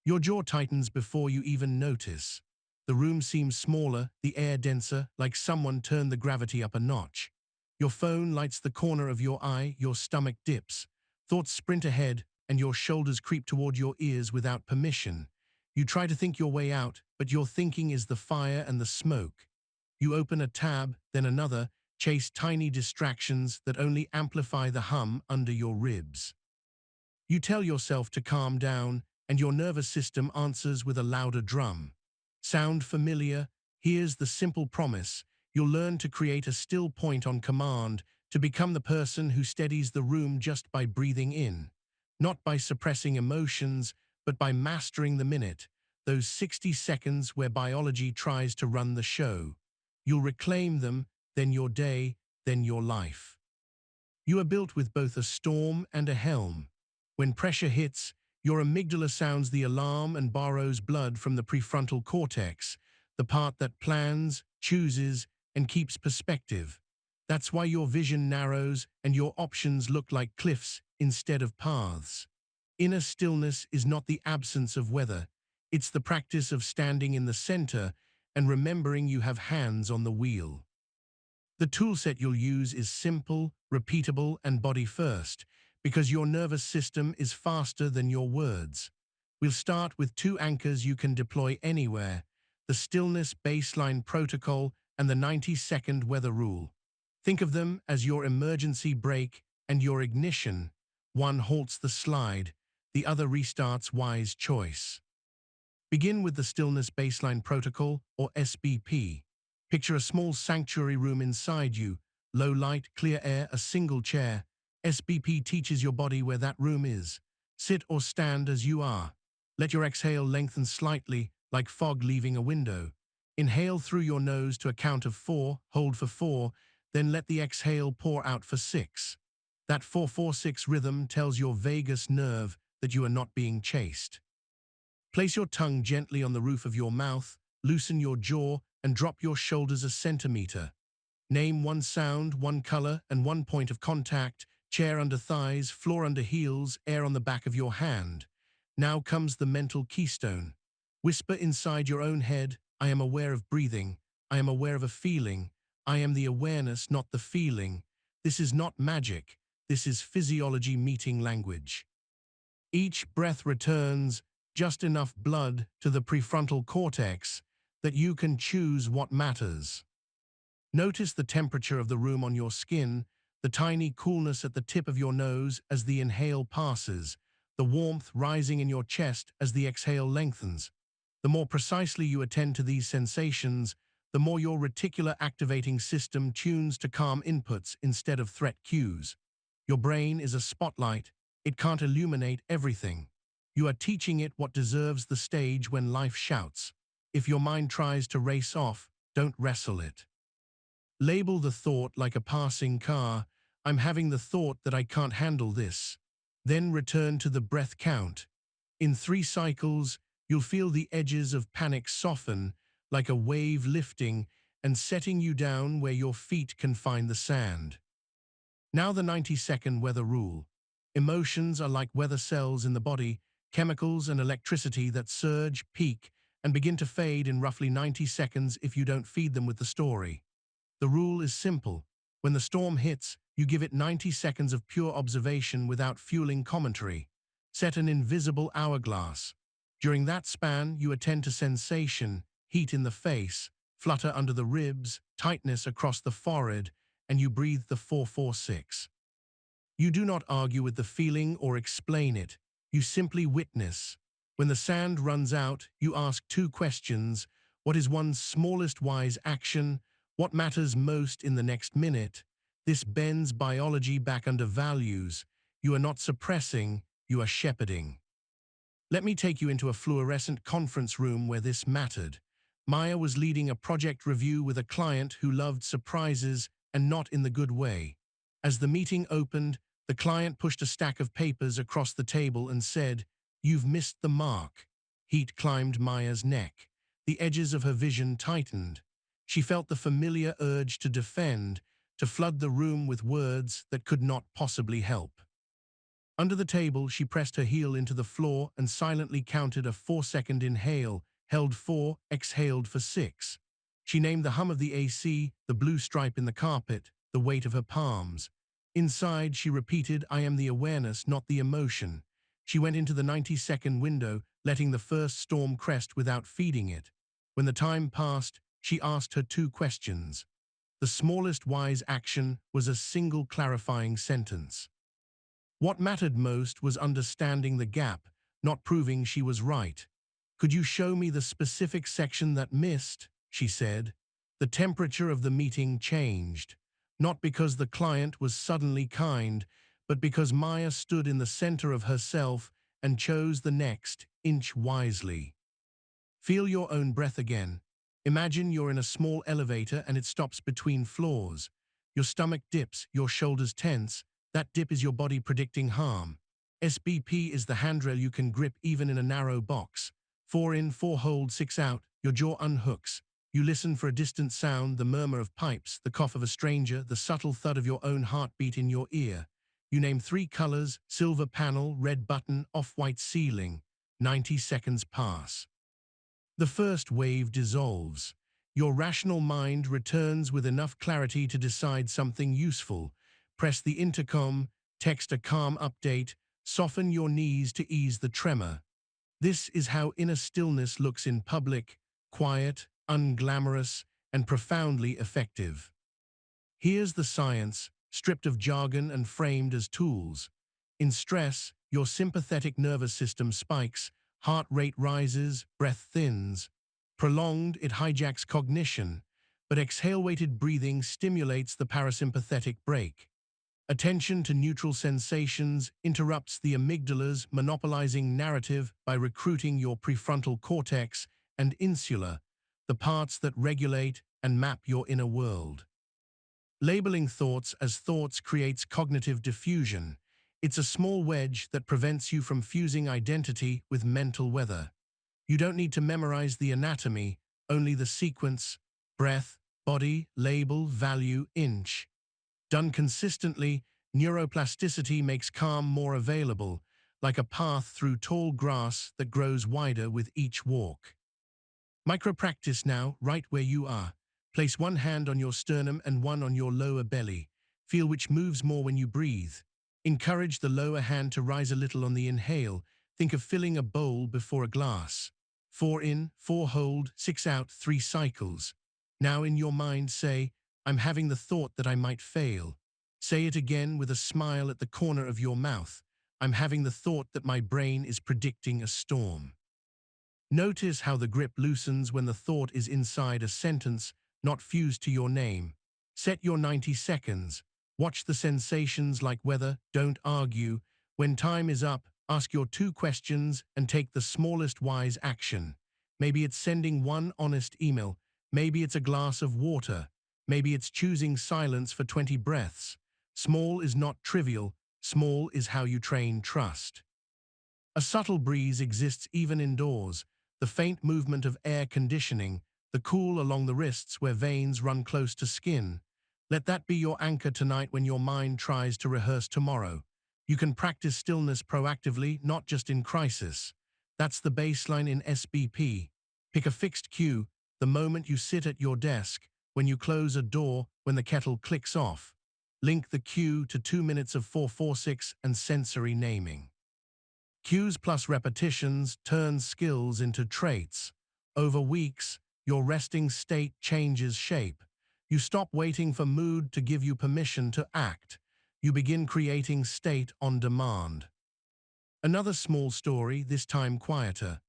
Your jaw tightens before you even notice. The room seems smaller, the air denser, like someone turned the gravity up a notch. Your phone lights the corner of your eye, your stomach dips. Thoughts sprint ahead, and your shoulders creep toward your ears without permission. You try to think your way out, but your thinking is the fire and the smoke. You open a tab, then another, chase tiny distractions that only amplify the hum under your ribs. You tell yourself to calm down, and your nervous system answers with a louder drum. Sound familiar? Here's the simple promise. You'll learn to create a still point on command, to become the person who steadies the room just by breathing in. Not by suppressing emotions, but by mastering the minute, those 60 seconds where biology tries to run the show. You'll reclaim them, then your day, then your life. You are built with both a storm and a helm. When pressure hits, your amygdala sounds the alarm and borrows blood from the prefrontal cortex, the part that plans, chooses, and keeps perspective. That's why your vision narrows and your options look like cliffs instead of paths. Inner stillness is not the absence of weather. It's the practice of standing in the center and remembering you have hands on the wheel. The toolset you'll use is simple, repeatable, and body first, because your nervous system is faster than your words. We'll start with two anchors you can deploy anywhere: the Stillness Baseline Protocol and the 90-second weather rule. Think of them as your emergency brake and your ignition. One halts the slide, the other restarts wise choice. Begin with the Stillness Baseline Protocol, or SBP. Picture a small sanctuary room inside you, low light, clear air, a single chair. SBP teaches your body where that room is. Sit or stand as you are. Let your exhale lengthen slightly, like fog leaving a window. Inhale through your nose to a count of 4, hold for 4, then let the exhale pour out for 6. That 4-4-6 rhythm tells your vagus nerve that you are not being chased. Place your tongue gently on the roof of your mouth, loosen your jaw, and drop your shoulders a centimeter. Name one sound, one color, and one point of contact: chair under thighs, floor under heels, air on the back of your hand. Now comes the mental keystone. Whisper inside your own head, I am aware of breathing. I am aware of a feeling. I am the awareness, not the feeling. This is not magic. This is physiology meeting language. Each breath returns just enough blood to the prefrontal cortex that you can choose what matters. Notice the temperature of the room on your skin, the tiny coolness at the tip of your nose as the inhale passes, the warmth rising in your chest as the exhale lengthens. The more precisely you attend to these sensations, the more your reticular activating system tunes to calm inputs instead of threat cues. Your brain is a spotlight. It can't illuminate everything. You are teaching it what deserves the stage when life shouts. If your mind tries to race off, don't wrestle it. Label the thought like a passing car. I'm having the thought that I can't handle this. Then return to the breath count. In 3 cycles, you'll feel the edges of panic soften, like a wave lifting and setting you down where your feet can find the sand. Now the 90-second weather rule. Emotions are like weather cells in the body, chemicals and electricity that surge, peak, and begin to fade in roughly 90 seconds if you don't feed them with the story. The rule is simple. When the storm hits, you give it 90 seconds of pure observation without fueling commentary. Set an invisible hourglass. During that span, you attend to sensation, heat in the face, flutter under the ribs, tightness across the forehead, and you breathe the 4-4-6. You do not argue with the feeling or explain it. You simply witness. When the sand runs out, you ask 2 questions. What is one's smallest wise action? What matters most in the next minute? This bends biology back under values. You are not suppressing, you are shepherding. Let me take you into a fluorescent conference room where this mattered. Maya was leading a project review with a client who loved surprises and not in the good way. As the meeting opened, the client pushed a stack of papers across the table and said, "You've missed the mark." Heat climbed Maya's neck. The edges of her vision tightened. She felt the familiar urge to defend, to flood the room with words that could not possibly help. Under the table, she pressed her heel into the floor and silently counted a 4-second inhale, held 4, exhaled for 6. She named the hum of the AC, the blue stripe in the carpet, the weight of her palms. Inside, she repeated, I am the awareness, not the emotion. She went into the 90-second window, letting the first storm crest without feeding it. When the time passed, she asked her 2 questions. The smallest wise action was a single clarifying sentence. What mattered most was understanding the gap, not proving she was right. Could you show me the specific section that missed? She said. The temperature of the meeting changed, not because the client was suddenly kind, but because Maya stood in the center of herself and chose the next inch wisely. Feel your own breath again. Imagine you're in a small elevator and it stops between floors. Your stomach dips, your shoulders tense. That dip is your body predicting harm. SBP is the handrail you can grip even in a narrow box. 4 in, 4 hold, 6 out, your jaw unhooks. You listen for a distant sound, the murmur of pipes, the cough of a stranger, the subtle thud of your own heartbeat in your ear. You name 3 colors, silver panel, red button, off-white ceiling. 90 seconds pass. The first wave dissolves. Your rational mind returns with enough clarity to decide something useful. Press the intercom, text a calm update, soften your knees to ease the tremor. This is how inner stillness looks in public, quiet, unglamorous, and profoundly effective. Here's the science, stripped of jargon and framed as tools. In stress, your sympathetic nervous system spikes, heart rate rises, breath thins. Prolonged, it hijacks cognition, but exhale-weighted breathing stimulates the parasympathetic brake. Attention to neutral sensations interrupts the amygdala's monopolizing narrative by recruiting your prefrontal cortex and insula, the parts that regulate and map your inner world. Labeling thoughts as thoughts creates cognitive diffusion. It's a small wedge that prevents you from fusing identity with mental weather. You don't need to memorize the anatomy, only the sequence, breath, body, label, value, inch. Done consistently, neuroplasticity makes calm more available, like a path through tall grass that grows wider with each walk. Micro-practice now, right where you are. Place 1 hand on your sternum and 1 on your lower belly. Feel which moves more when you breathe. Encourage the lower hand to rise a little on the inhale. Think of filling a bowl before a glass. 4 in, 4 hold, 6 out, 3 cycles. Now in your mind say, I'm having the thought that I might fail. Say it again with a smile at the corner of your mouth. I'm having the thought that my brain is predicting a storm. Notice how the grip loosens when the thought is inside a sentence, not fused to your name. Set your 90 seconds. Watch the sensations like weather, don't argue. When time is up, ask your 2 questions and take the smallest wise action. Maybe it's sending 1 honest email. Maybe it's a glass of water. Maybe it's choosing silence for 20 breaths. Small is not trivial. Small is how you train trust. A subtle breeze exists even indoors. The faint movement of air conditioning, the cool along the wrists where veins run close to skin. Let that be your anchor tonight when your mind tries to rehearse tomorrow. You can practice stillness proactively, not just in crisis. That's the baseline in SBP. Pick a fixed cue, the moment you sit at your desk, when you close a door, when the kettle clicks off. Link the cue to 2 minutes of 4-4-6 and sensory naming. Cues plus repetitions turn skills into traits. Over weeks, your resting state changes shape. You stop waiting for mood to give you permission to act. You begin creating state on demand. Another small story, this time quieter.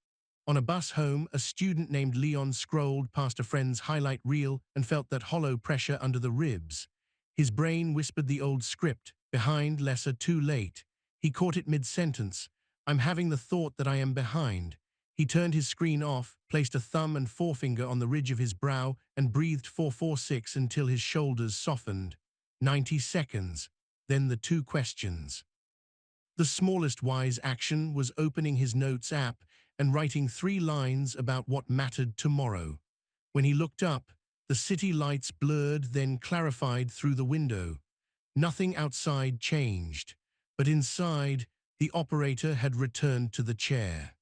On a bus home, a student named Leon scrolled past a friend's highlight reel and felt that hollow pressure under the ribs. His brain whispered the old script, behind, lesser, too late. He caught it mid-sentence. I'm having the thought that I am behind. He turned his screen off, placed a thumb and forefinger on the ridge of his brow, and breathed 4-4-6 until his shoulders softened. 90 seconds. Then the 2 questions. The smallest wise action was opening his notes app and writing 3 lines about what mattered tomorrow. When he looked up, the city lights blurred, then clarified through the window. Nothing outside changed, but inside, the operator had returned to the chair.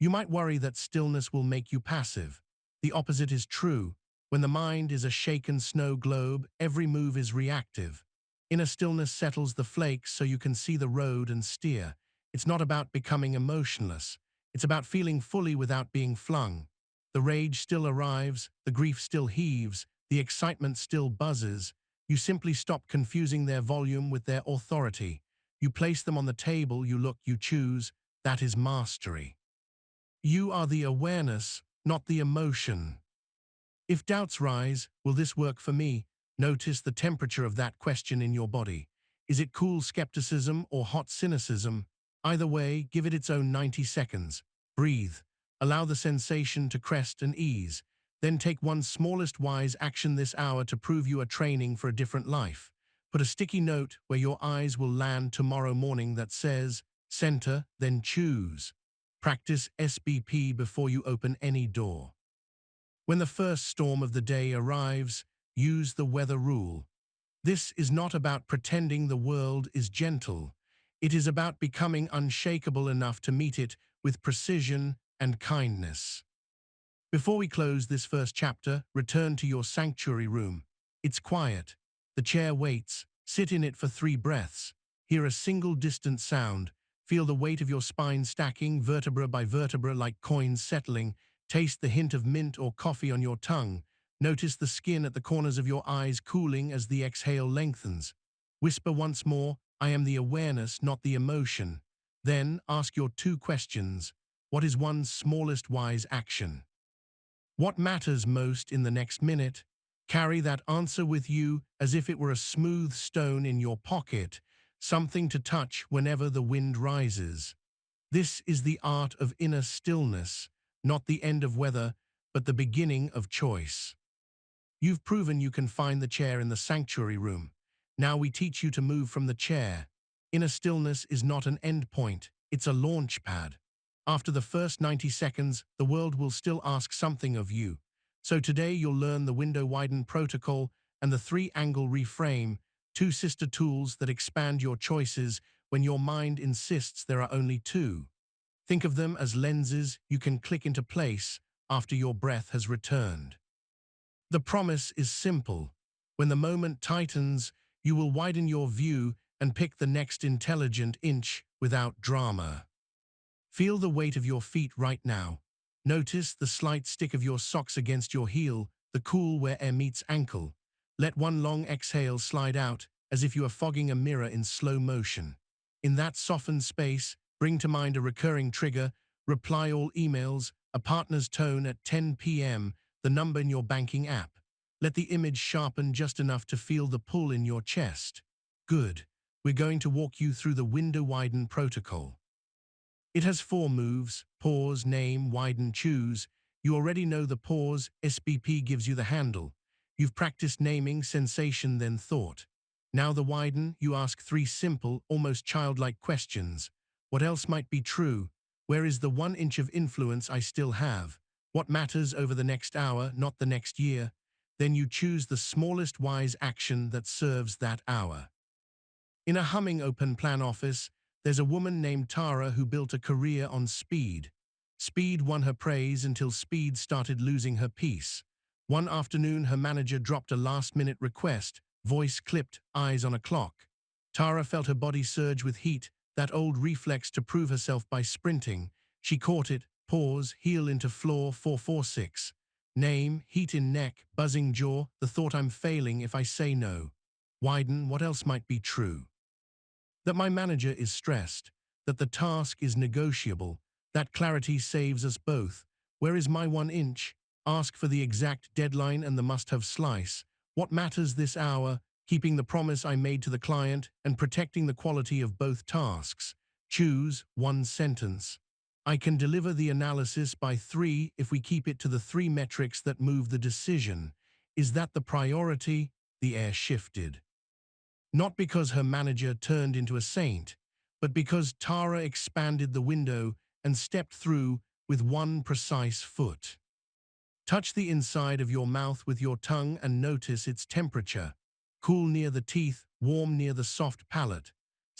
You might worry that stillness will make you passive. The opposite is true. When the mind is a shaken snow globe, every move is reactive. Inner stillness settles the flakes so you can see the road and steer. It's not about becoming emotionless. It's about feeling fully without being flung. The rage still arrives, the grief still heaves, the excitement still buzzes. You simply stop confusing their volume with their authority. You place them on the table, you look, you choose. That is mastery. You are the awareness, not the emotion. If doubts rise, will this work for me? Notice the temperature of that question in your body. Is it cool skepticism or hot cynicism? Either way, give it its own 90 seconds. Breathe. Allow the sensation to crest and ease. Then take one smallest wise action this hour to prove you are training for a different life. Put a sticky note where your eyes will land tomorrow morning that says, center, then choose. Practice SBP before you open any door. When the first storm of the day arrives, use the weather rule. This is not about pretending the world is gentle. It is about becoming unshakable enough to meet it with precision and kindness. Before we close this first chapter, return to your sanctuary room. It's quiet. The chair waits. Sit in it for 3 breaths. Hear a single distant sound. Feel the weight of your spine stacking, vertebra by vertebra like coins settling. Taste the hint of mint or coffee on your tongue. Notice the skin at the corners of your eyes cooling as the exhale lengthens. Whisper once more, I am the awareness, not the emotion. Then ask your 2 questions. What is one's smallest wise action? What matters most in the next minute? Carry that answer with you as if it were a smooth stone in your pocket, something to touch whenever the wind rises. This is the art of inner stillness, not the end of weather, but the beginning of choice. You've proven you can find the chair in the sanctuary room. Now we teach you to move from the chair. Inner stillness is not an end point, it's a launch pad. After the first 90 seconds, the world will still ask something of you. So today you'll learn the Window-Widen Protocol and the 3-angle reframe, 2 sister tools that expand your choices when your mind insists there are only 2. Think of them as lenses you can click into place after your breath has returned. The promise is simple. When the moment tightens, you will widen your view and pick the next intelligent inch without drama. Feel the weight of your feet right now. Notice the slight stick of your socks against your heel, the cool where air meets ankle. Let one long exhale slide out as if you are fogging a mirror in slow motion. In that softened space, bring to mind a recurring trigger, reply all emails, a partner's tone at 10 p.m., the number in your banking app. Let the image sharpen just enough to feel the pull in your chest. Good. We're going to walk you through the Window-Widen Protocol. It has 4 moves: pause, name, widen, choose. You already know the pause. SBP gives you the handle. You've practiced naming, sensation, then thought. Now the widen, you ask 3 simple, almost childlike questions. What else might be true? Where is the 1 inch of influence I still have? What matters over the next hour, not the next year? Then you choose the smallest wise action that serves that hour. In a humming open plan office, there's a woman named Tara who built a career on speed. Speed won her praise until speed started losing her peace. One afternoon, her manager dropped a last-minute request, voice clipped, eyes on a clock. Tara felt her body surge with heat, that old reflex to prove herself by sprinting. She caught it, pause, heel into floor 446. Name, heat in neck, buzzing jaw, the thought I'm failing if I say no. Widen, what else might be true? That my manager is stressed, that the task is negotiable, that clarity saves us both. Where is my 1 inch? Ask for the exact deadline and the must-have slice. What matters this hour? Keeping the promise I made to the client and protecting the quality of both tasks. Choose 1 sentence. I can deliver the analysis by 3 if we keep it to the 3 metrics that move the decision. Is that the priority? The air shifted. Not because her manager turned into a saint, but because Tara expanded the window and stepped through with 1 precise foot. Touch the inside of your mouth with your tongue and notice its temperature. Cool near the teeth, warm near the soft palate.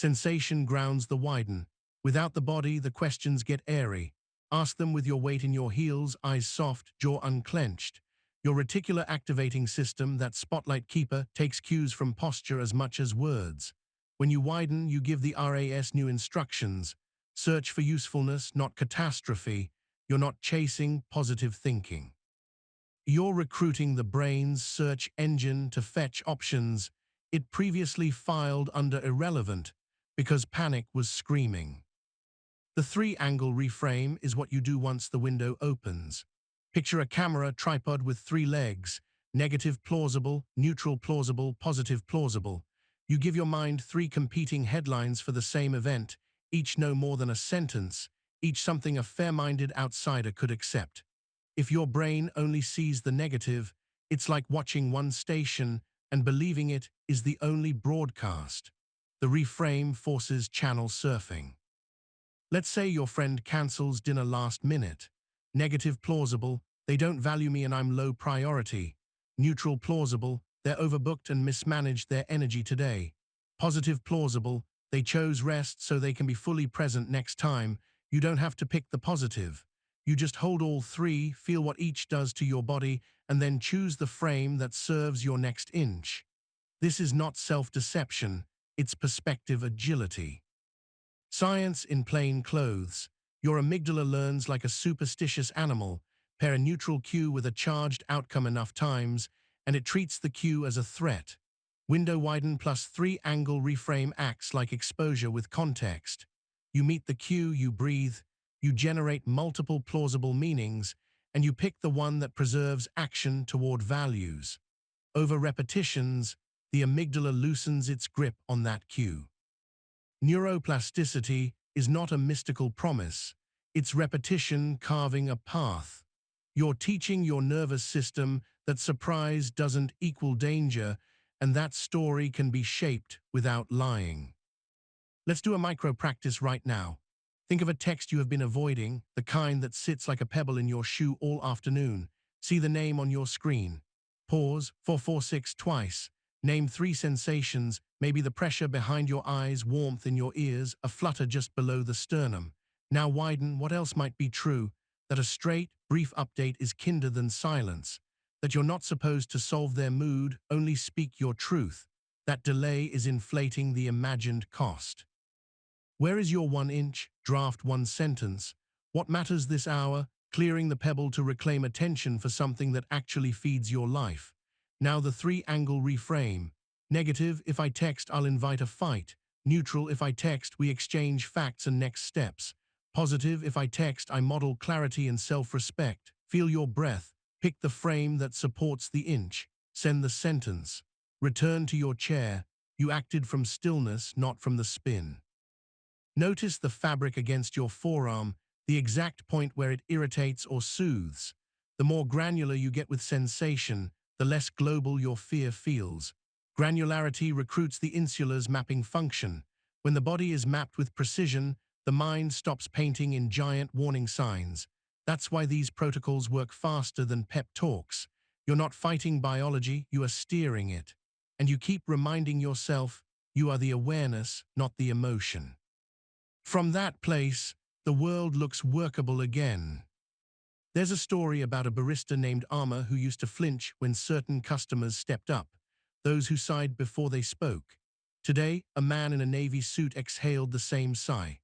Sensation grounds the widen. Without the body, the questions get airy. Ask them with your weight in your heels, eyes soft, jaw unclenched. Your reticular activating system, that spotlight keeper, takes cues from posture as much as words. When you widen, you give the RAS new instructions. Search for usefulness, not catastrophe. You're not chasing positive thinking. You're recruiting the brain's search engine to fetch options it previously filed under irrelevant because panic was screaming. The three-angle reframe is what you do once the window opens. Picture a camera tripod with three legs: negative plausible, neutral plausible, positive plausible. You give your mind three competing headlines for the same event, each no more than a sentence, each something a fair-minded outsider could accept. If your brain only sees the negative, it's like watching one station and believing it is the only broadcast. The reframe forces channel surfing. Let's say your friend cancels dinner last minute. Negative plausible, they don't value me and I'm low priority. Neutral plausible, they're overbooked and mismanaged their energy today. Positive plausible, they chose rest so they can be fully present next time. You don't have to pick the positive. You just hold all three, feel what each does to your body, and then choose the frame that serves your next inch. This is not self-deception, it's perspective agility. Science in plain clothes. Your amygdala learns like a superstitious animal. Pair a neutral cue with a charged outcome enough times, and it treats the cue as a threat. Window widen plus three-angle reframe acts like exposure with context. You meet the cue, you breathe, you generate multiple plausible meanings, and you pick the one that preserves action toward values. Over repetitions, the amygdala loosens its grip on that cue. Neuroplasticity is not a mystical promise. It's repetition carving a path. You're teaching your nervous system that surprise doesn't equal danger, and that story can be shaped without lying. Let's do a micro practice right now. Think of a text you have been avoiding, the kind that sits like a pebble in your shoe all afternoon. See the name on your screen. Pause, 446 twice. Name three sensations, maybe the pressure behind your eyes, warmth in your ears, a flutter just below the sternum. Now widen, what else might be true? That a straight, brief update is kinder than silence. That you're not supposed to solve their mood, only speak your truth. That delay is inflating the imagined cost. Where is your 1 inch? Draft one sentence. What matters this hour? Clearing the pebble to reclaim attention for something that actually feeds your life. Now the three-angle reframe. Negative, if I text, I'll invite a fight. Neutral, if I text, we exchange facts and next steps. Positive, if I text, I model clarity and self-respect. Feel your breath. Pick the frame that supports the inch. Send the sentence. Return to your chair. You acted from stillness, not from the spin. Notice the fabric against your forearm, the exact point where it irritates or soothes. The more granular you get with sensation, the less global your fear feels. Granularity recruits the insula's mapping function. When the body is mapped with precision, the mind stops painting in giant warning signs. That's why these protocols work faster than pep talks. You're not fighting biology, you are steering it. And you keep reminding yourself, you are the awareness, not the emotion. From that place, the world looks workable again. There's a story about a barista named Armour who used to flinch when certain customers stepped up, those who sighed before they spoke. Today, a man in a navy suit exhaled the same sigh.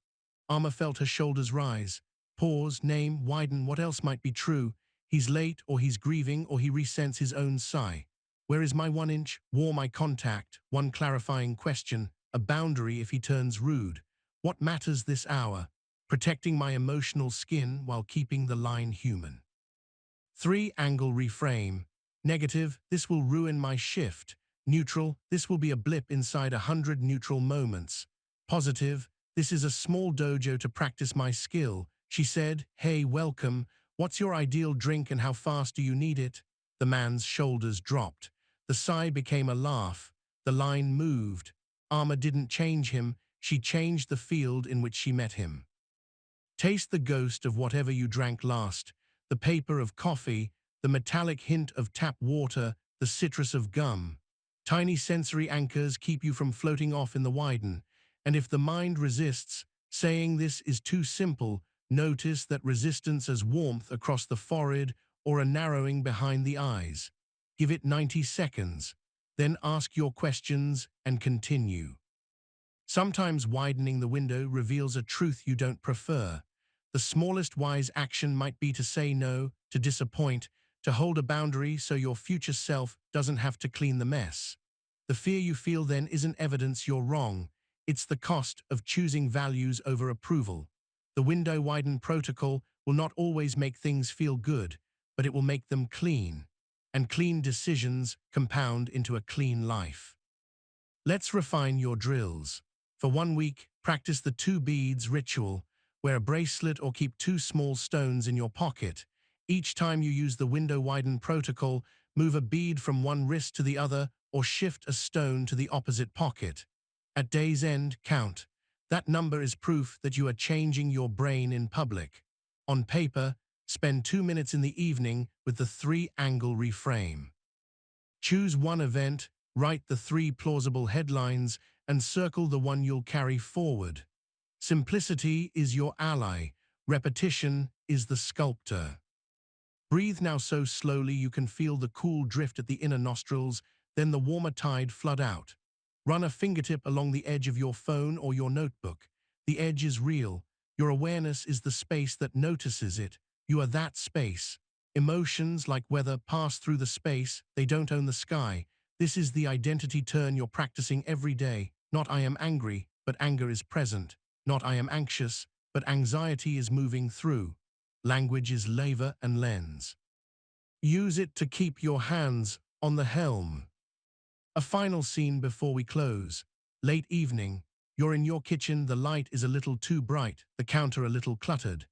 Armour felt her shoulders rise. Pause, name, widen, what else might be true? He's late, or he's grieving, or he resents his own sigh. Where is my 1 inch? Warm eye contact, one clarifying question, a boundary if he turns rude. What matters this hour? Protecting my emotional skin while keeping the line human. Three-angle reframe. Negative, this will ruin my shift. Neutral, this will be a blip inside 100 neutral moments. Positive, this is a small dojo to practice my skill. She said, hey, welcome. What's your ideal drink and how fast do you need it? The man's shoulders dropped. The sigh became a laugh. The line moved. Armour didn't change him. She changed the field in which she met him. Taste the ghost of whatever you drank last, the paper of coffee, the metallic hint of tap water, the citrus of gum. Tiny sensory anchors keep you from floating off in the widen. And if the mind resists, saying this is too simple, notice that resistance as warmth across the forehead or a narrowing behind the eyes. Give it 90 seconds, then ask your questions and continue. Sometimes widening the window reveals a truth you don't prefer. The smallest wise action might be to say no, to disappoint, to hold a boundary so your future self doesn't have to clean the mess. The fear you feel then isn't evidence you're wrong. It's the cost of choosing values over approval. The Window-Widen Protocol will not always make things feel good, but it will make them clean. And clean decisions compound into a clean life. Let's refine your drills. For 1 week, practice the 2 beads ritual. Wear a bracelet or keep 2 small stones in your pocket. Each time you use the Window-Widen Protocol, move a bead from one wrist to the other or shift a stone to the opposite pocket. At day's end, count. That number is proof that you are changing your brain in public. On paper, spend 2 minutes in the evening with the 3-angle reframe. Choose one event, write the 3 plausible headlines, and circle the one you'll carry forward. Simplicity is your ally. Repetition is the sculptor. Breathe now so slowly you can feel the cool drift at the inner nostrils, then the warmer tide flood out. Run a fingertip along the edge of your phone or your notebook. The edge is real. Your awareness is the space that notices it. You are that space. Emotions, like weather, pass through the space. They don't own the sky. This is the identity turn you're practicing every day. Not I am angry, but anger is present. Not I am anxious, but anxiety is moving through. Language is lever and lens. Use it to keep your hands on the helm. A final scene before we close. Late evening. You're in your kitchen, the light is a little too bright, the counter a little cluttered.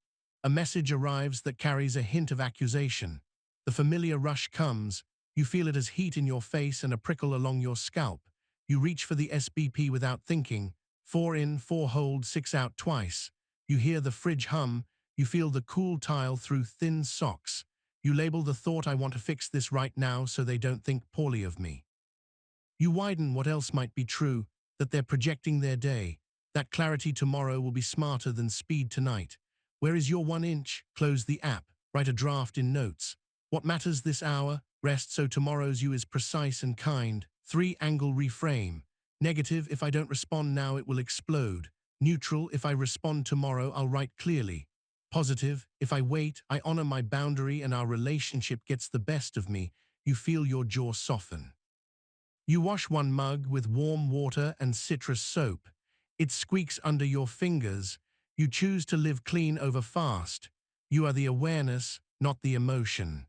A message arrives that carries a hint of accusation. The familiar rush comes. You feel it as heat in your face and a prickle along your scalp. You reach for the SBP without thinking. 4 in, 4 hold, 6 out twice. You hear the fridge hum. You feel the cool tile through thin socks. You label the thought, I want to fix this right now so they don't think poorly of me. You widen what else might be true, that they're projecting their day. That clarity tomorrow will be smarter than speed tonight. Where is your 1 inch? Close the app. Write a draft in notes. What matters this hour? Rest so tomorrow's you is precise and kind. 3-angle reframe. Negative, if I don't respond now, it will explode. Neutral, if I respond tomorrow, I'll write clearly. Positive, if I wait, I honor my boundary and our relationship gets the best of me. You feel your jaw soften. You wash 1 mug with warm water and citrus soap. It squeaks under your fingers. You choose to live clean over fast. You are the awareness, not the emotion.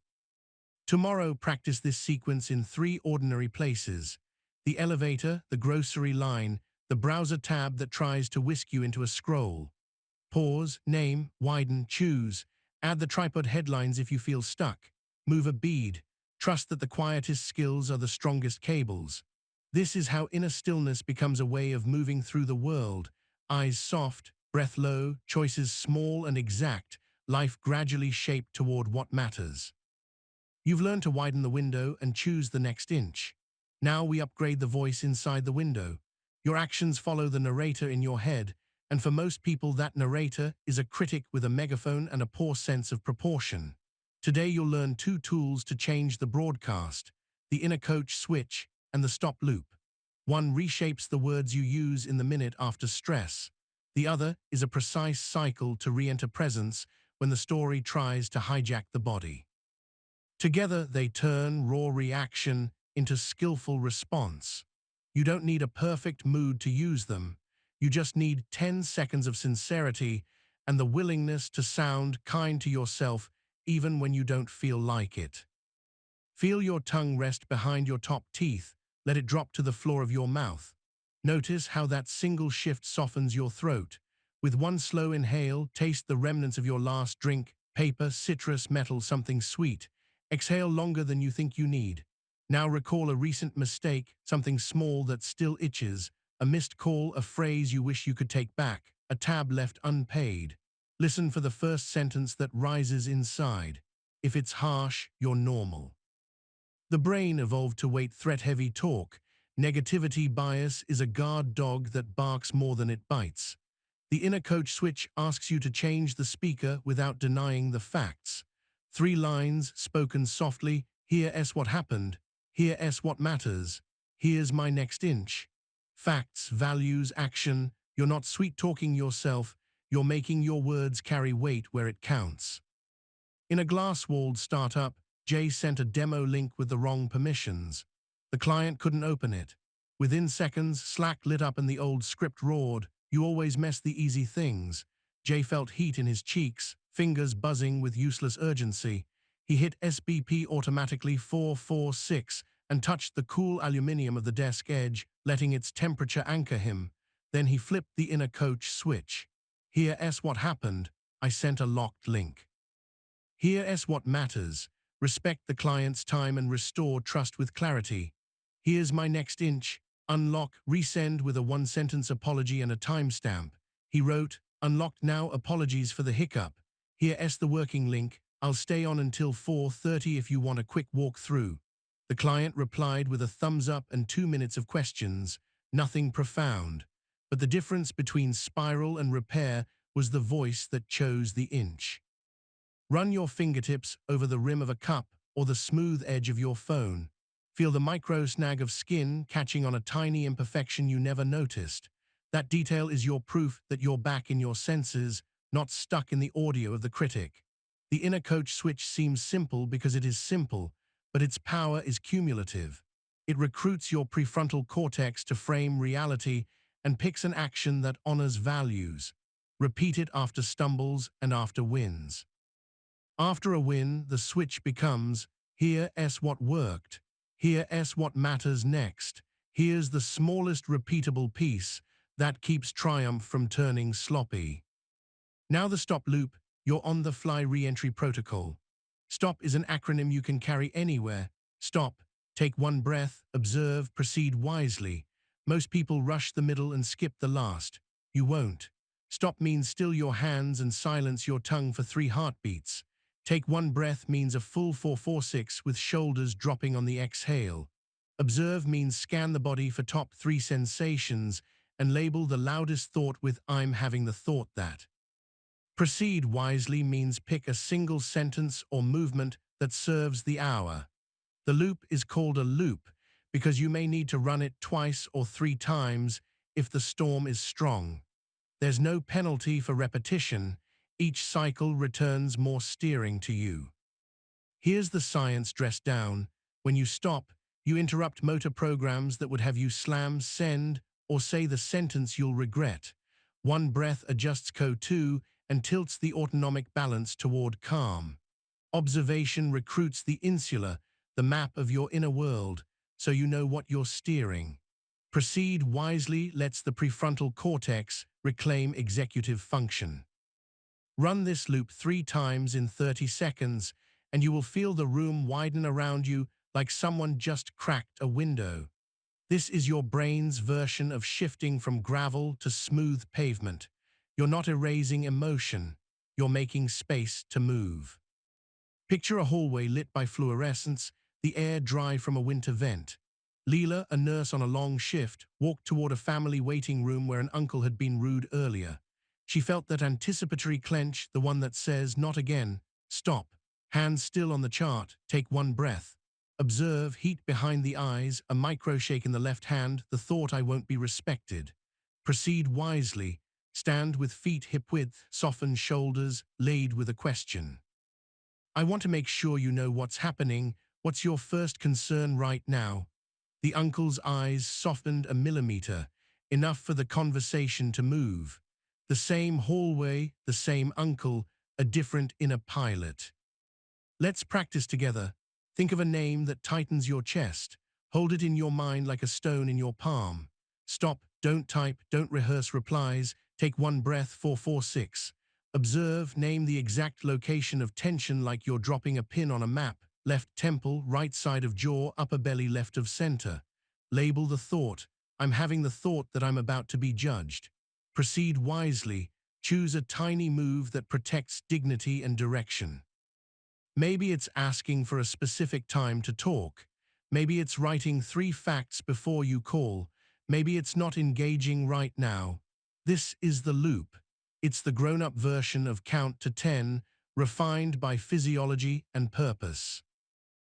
Tomorrow, practice this sequence in 3 ordinary places. The elevator, the grocery line, the browser tab that tries to whisk you into a scroll. Pause, name, widen, choose. Add the tripod headlines if you feel stuck. Move a bead. Trust that the quietest skills are the strongest cables. This is how inner stillness becomes a way of moving through the world. Eyes soft, breath low, choices small and exact, life gradually shaped toward what matters. You've learned to widen the window and choose the next inch. Now we upgrade the voice inside the window. Your actions follow the narrator in your head, and for most people that narrator is a critic with a megaphone and a poor sense of proportion. Today you'll learn 2 tools to change the broadcast, the inner coach switch and the stop loop. One reshapes the words you use in the minute after stress. The other is a precise cycle to re-enter presence when the story tries to hijack the body. Together they turn raw reaction into skillful response. You don't need a perfect mood to use them. You just need 10 seconds of sincerity and the willingness to sound kind to yourself even when you don't feel like it. Feel your tongue rest behind your top teeth. Let it drop to the floor of your mouth. Notice how that single shift softens your throat. With 1 slow inhale, taste the remnants of your last drink, paper, citrus, metal, something sweet. Exhale longer than you think you need. Now recall a recent mistake, something small that still itches, a missed call, a phrase you wish you could take back, a tab left unpaid. Listen for the first sentence that rises inside. If it's harsh, you're normal. The brain evolved to wait threat-heavy talk. Negativity bias is a guard dog that barks more than it bites. The inner coach switch asks you to change the speaker without denying the facts. 3 lines spoken softly: here's what happened, here's what matters, here's my next inch. Facts, values, action. You're not sweet-talking yourself, you're making your words carry weight where it counts. In a glass-walled startup, Jay sent a demo link with the wrong permissions. The client couldn't open it. Within seconds, Slack lit up and the old script roared, "You always mess the easy things." Jay felt heat in his cheeks, fingers buzzing with useless urgency. He hit SBP automatically 446 and touched the cool aluminium of the desk edge, letting its temperature anchor him. Then he flipped the inner coach switch. Here's what happened. I sent a locked link. Here's what matters. Respect the client's time and restore trust with clarity. Here's my next inch. Unlock, resend with a 1-sentence apology and a timestamp. He wrote, "Unlocked now, apologies for the hiccup. Here's the working link. I'll stay on until 4:30 if you want a quick walkthrough." The client replied with a thumbs up and 2 minutes of questions. Nothing profound. But the difference between spiral and repair was the voice that chose the inch. Run your fingertips over the rim of a cup or the smooth edge of your phone. Feel the micro snag of skin catching on a tiny imperfection you never noticed. That detail is your proof that you're back in your senses, not stuck in the audio of the critic. The inner coach switch seems simple because it is simple, but its power is cumulative. It recruits your prefrontal cortex to frame reality and picks an action that honors values. Repeat it after stumbles and after wins. After a win, the switch becomes, here's what worked, here's what matters next, here's the smallest repeatable piece that keeps triumph from turning sloppy. Now the stop loop, your on-the-fly re-entry protocol. STOP is an acronym you can carry anywhere. Stop, take 1 breath, observe, proceed wisely. Most people rush the middle and skip the last. You won't. Stop means still your hands and silence your tongue for 3 heartbeats. Take 1 breath means a full 446 with shoulders dropping on the exhale. Observe means scan the body for top 3 sensations and label the loudest thought with "I'm having the thought that." Proceed wisely means pick a single sentence or movement that serves the hour. The loop is called a loop because you may need to run it 2 or 3 times if the storm is strong. There's no penalty for repetition. Each cycle returns more steering to you. Here's the science dressed down. When you stop, you interrupt motor programs that would have you slam send or say the sentence you'll regret. 1 breath adjusts CO2 and tilts the autonomic balance toward calm. Observation recruits the insula, the map of your inner world, so you know what you're steering. Proceed wisely lets the prefrontal cortex reclaim executive function. Run this loop 3 times in 30 seconds, and you will feel the room widen around you like someone just cracked a window. This is your brain's version of shifting from gravel to smooth pavement. You're not erasing emotion, you're making space to move. Picture a hallway lit by fluorescence, the air dry from a winter vent. Leela, a nurse on a long shift, walked toward a family waiting room where an uncle had been rude earlier. She felt that anticipatory clench, the one that says, "Not again." Stop. Hands still on the chart. Take 1 breath. Observe heat behind the eyes, a microshake in the left hand, the thought, "I won't be respected." Proceed wisely. Stand with feet hip-width, soften shoulders, laid with a question. "I want to make sure you know what's happening. What's your first concern right now?" The uncle's eyes softened a millimeter, enough for the conversation to move. The same hallway, the same uncle, a different inner pilot. "Let's practice together. Think of a name that tightens your chest. Hold it in your mind like a stone in your palm. Stop, don't type, don't rehearse replies. Take 1 breath, 446. Observe, name the exact location of tension like you're dropping a pin on a map. Left temple, right side of jaw, upper belly, left of center. Label the thought. I'm having the thought that I'm about to be judged. Proceed wisely. Choose a tiny move that protects dignity and direction. Maybe it's asking for a specific time to talk. Maybe it's writing 3 facts before you call. Maybe it's not engaging right now. This is the loop. It's the grown-up version of count to 10, refined by physiology and purpose.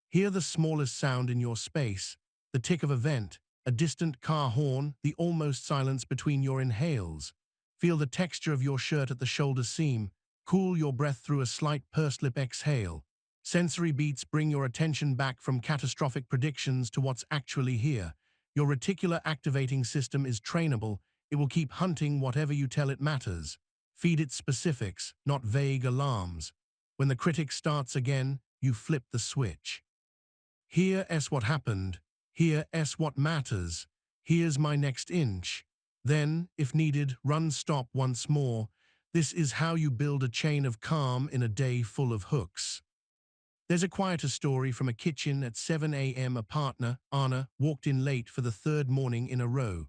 Hear the smallest sound in your space, the tick of a vent, a distant car horn, the almost silence between your inhales. Feel the texture of your shirt at the shoulder seam. Cool your breath through a slight pursed lip exhale. Sensory beats bring your attention back from catastrophic predictions to what's actually here. Your reticular activating system is trainable. It will keep hunting whatever you tell it matters. Feed it specifics, not vague alarms. When the critic starts again, you flip the switch. Here's what happened. Here's what matters. Here's my next inch. Then, if needed, run stop once more. This is how you build a chain of calm in a day full of hooks. There's a quieter story from a kitchen at 7 a.m. A partner, Anna, walked in late for the 3rd morning in a row.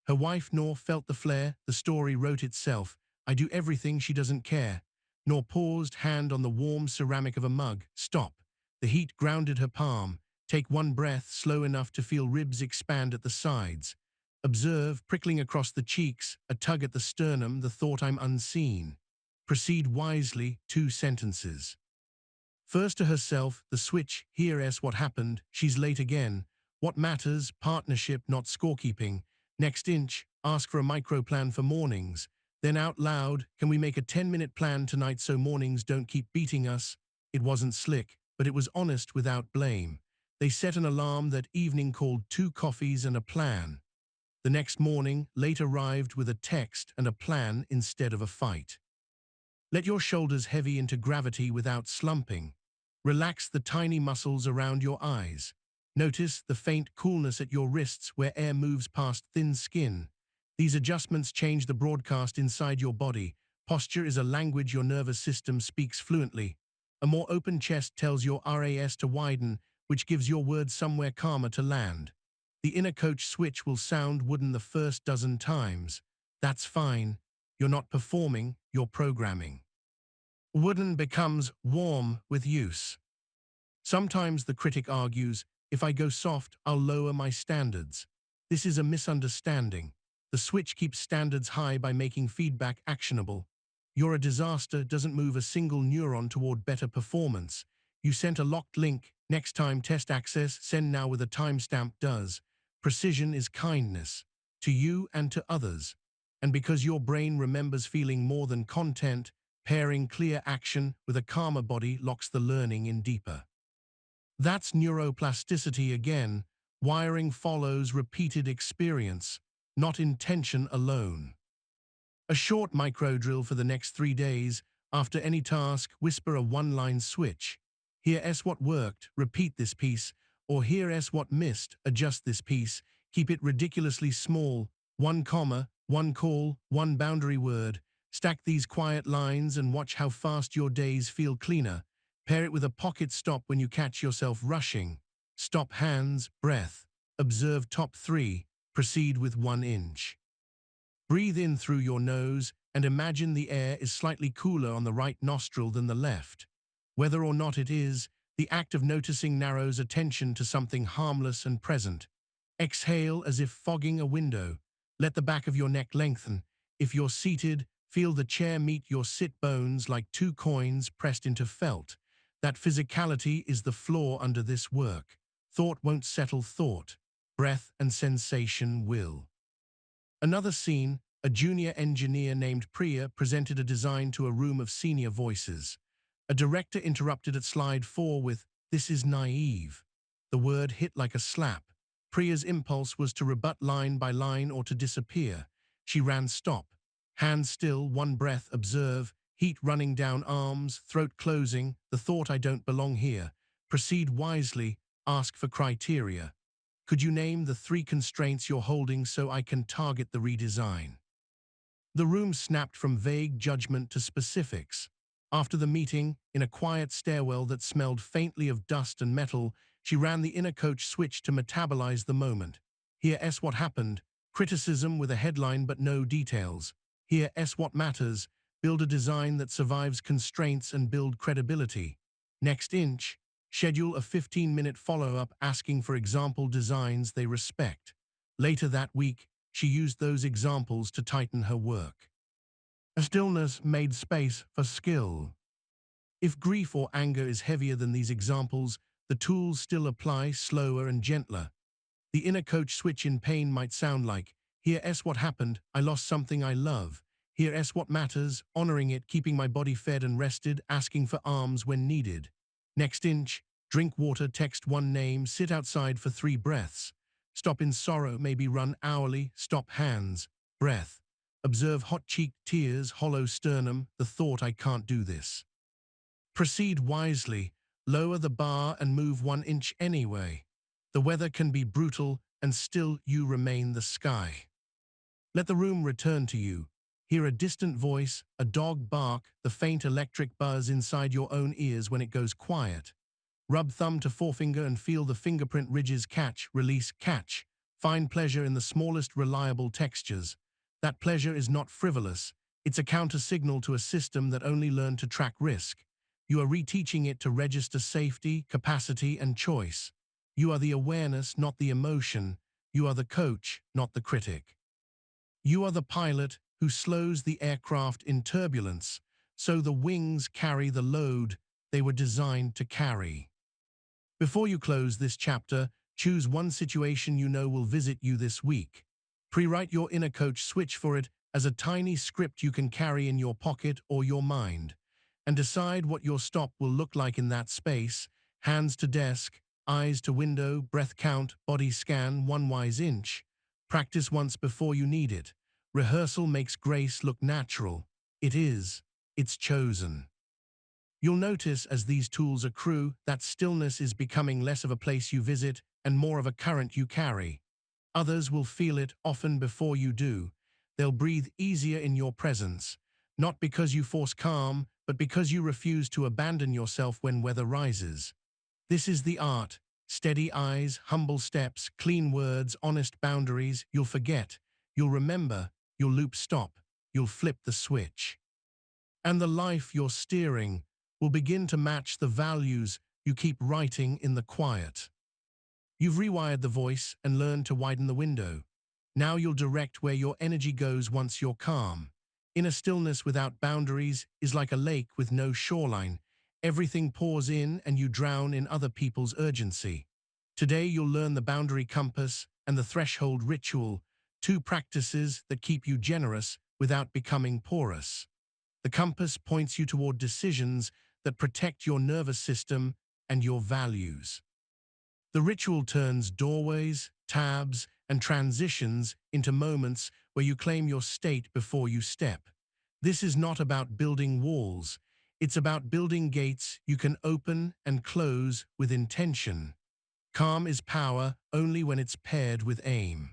Her wife Nor felt the flare. The story wrote itself. I do everything, she doesn't care. Nor paused, hand on the warm ceramic of a mug. Stop. The heat grounded her palm. Take one breath, slow enough to feel ribs expand at the sides. Observe, prickling across the cheeks, a tug at the sternum, the thought I'm unseen. Proceed wisely, 2 sentences. First to herself, the switch, here's what happened, she's late again. What matters, partnership, not scorekeeping. Next inch, ask for a micro-plan for mornings. Then out loud, can we make a 10-minute plan tonight so mornings don't keep beating us? It wasn't slick, but it was honest without blame. They set an alarm that evening called 2 coffees and a plan. The next morning, late arrived with a text and a plan instead of a fight. Let your shoulders heavy into gravity without slumping. Relax the tiny muscles around your eyes. Notice the faint coolness at your wrists where air moves past thin skin. These adjustments change the broadcast inside your body. Posture is a language your nervous system speaks fluently. A more open chest tells your RAS to widen, which gives your words somewhere calmer to land. The inner coach switch will sound wooden the first dozen times. That's fine. You're not performing, you're programming. Wooden becomes warm with use. Sometimes the critic argues, if I go soft, I'll lower my standards. This is a misunderstanding. The switch keeps standards high by making feedback actionable. You're a disaster doesn't move a single neuron toward better performance. You sent a locked link, next time test access, send now with a timestamp does. Precision is kindness, to you and to others. And because your brain remembers feeling more than content, pairing clear action with a calmer body locks the learning in deeper. That's neuroplasticity again. Wiring follows repeated experience, not intention alone. A short micro-drill for the next 3 days. After any task, whisper a one-line switch. Here's what worked, repeat this piece, or here's what missed, adjust this piece. Keep it ridiculously small, 1 comma, 1 call, 1 boundary word. Stack these quiet lines and watch how fast your days feel cleaner. Pair it with a pocket stop when you catch yourself rushing. Stop hands, breath. Observe top 3, proceed with 1 inch. Breathe in through your nose and imagine the air is slightly cooler on the right nostril than the left. Whether or not it is, the act of noticing narrows attention to something harmless and present. Exhale as if fogging a window. Let the back of your neck lengthen. If you're seated, feel the chair meet your sit bones like 2 coins pressed into felt. That physicality is the floor under this work. Thought won't settle thought. Breath and sensation will. Another scene, a junior engineer named Priya presented a design to a room of senior voices. A director interrupted at slide 4 with, "This is naive." The word hit like a slap. Priya's impulse was to rebut line by line or to disappear. She ran stop. Hands still, 1 breath, observe, heat running down arms, throat closing, the thought I don't belong here. Proceed wisely, ask for criteria. Could you name the 3 constraints you're holding so I can target the redesign? The room snapped from vague judgment to specifics. After the meeting, in a quiet stairwell that smelled faintly of dust and metal, she ran the inner coach switch to metabolize the moment. Here's what happened. Criticism with a headline but no details. Here's what matters. Build a design that survives constraints and build credibility. Next inch. Schedule a 15-minute follow-up asking for example designs they respect. Later that week, she used those examples to tighten her work. Stillness made space for skill. If grief or anger is heavier than these examples, the tools still apply, slower and gentler. The inner coach switch in pain might sound like, here's what happened, I lost something I love. Here's what matters, honoring it, keeping my body fed and rested, asking for arms when needed. Next inch, drink water, text one name, sit outside for 3 breaths. Stop in sorrow, maybe run hourly, stop hands, breath. Observe hot-cheeked tears, hollow sternum, the thought I can't do this. Proceed wisely, lower the bar and move 1 inch anyway. The weather can be brutal and still you remain the sky. Let the room return to you. Hear a distant voice, a dog bark, the faint electric buzz inside your own ears when it goes quiet. Rub thumb to forefinger and feel the fingerprint ridges catch, release, catch. Find pleasure in the smallest reliable textures. That pleasure is not frivolous. It's a counter-signal to a system that only learned to track risk. You are reteaching it to register safety, capacity, and choice. You are the awareness, not the emotion. You are the coach, not the critic. You are the pilot who slows the aircraft in turbulence, so the wings carry the load they were designed to carry. Before you close this chapter, choose one situation you know will visit you this week. Pre-write your inner coach switch for it as a tiny script you can carry in your pocket or your mind. And decide what your stop will look like in that space: hands to desk, eyes to window, breath count, body scan, 1 wise inch. Practice once before you need it. Rehearsal makes grace look natural. It is. It's chosen. You'll notice as these tools accrue that stillness is becoming less of a place you visit and more of a current you carry. Others will feel it often before you do. They'll breathe easier in your presence, not because you force calm, but because you refuse to abandon yourself when weather rises. This is the art. Steady eyes, humble steps, clean words, honest boundaries. You'll forget. You'll remember. You'll loop stop. You'll flip the switch. And the life you're steering will begin to match the values you keep writing in the quiet. You've rewired the voice and learned to widen the window. Now you'll direct where your energy goes once you're calm. Inner stillness without boundaries is like a lake with no shoreline. Everything pours in and you drown in other people's urgency. Today you'll learn the boundary compass and the threshold ritual, 2 practices that keep you generous without becoming porous. The compass points you toward decisions that protect your nervous system and your values. The ritual turns doorways, tabs, and transitions into moments where you claim your state before you step. This is not about building walls. It's about building gates you can open and close with intention. Calm is power only when it's paired with aim.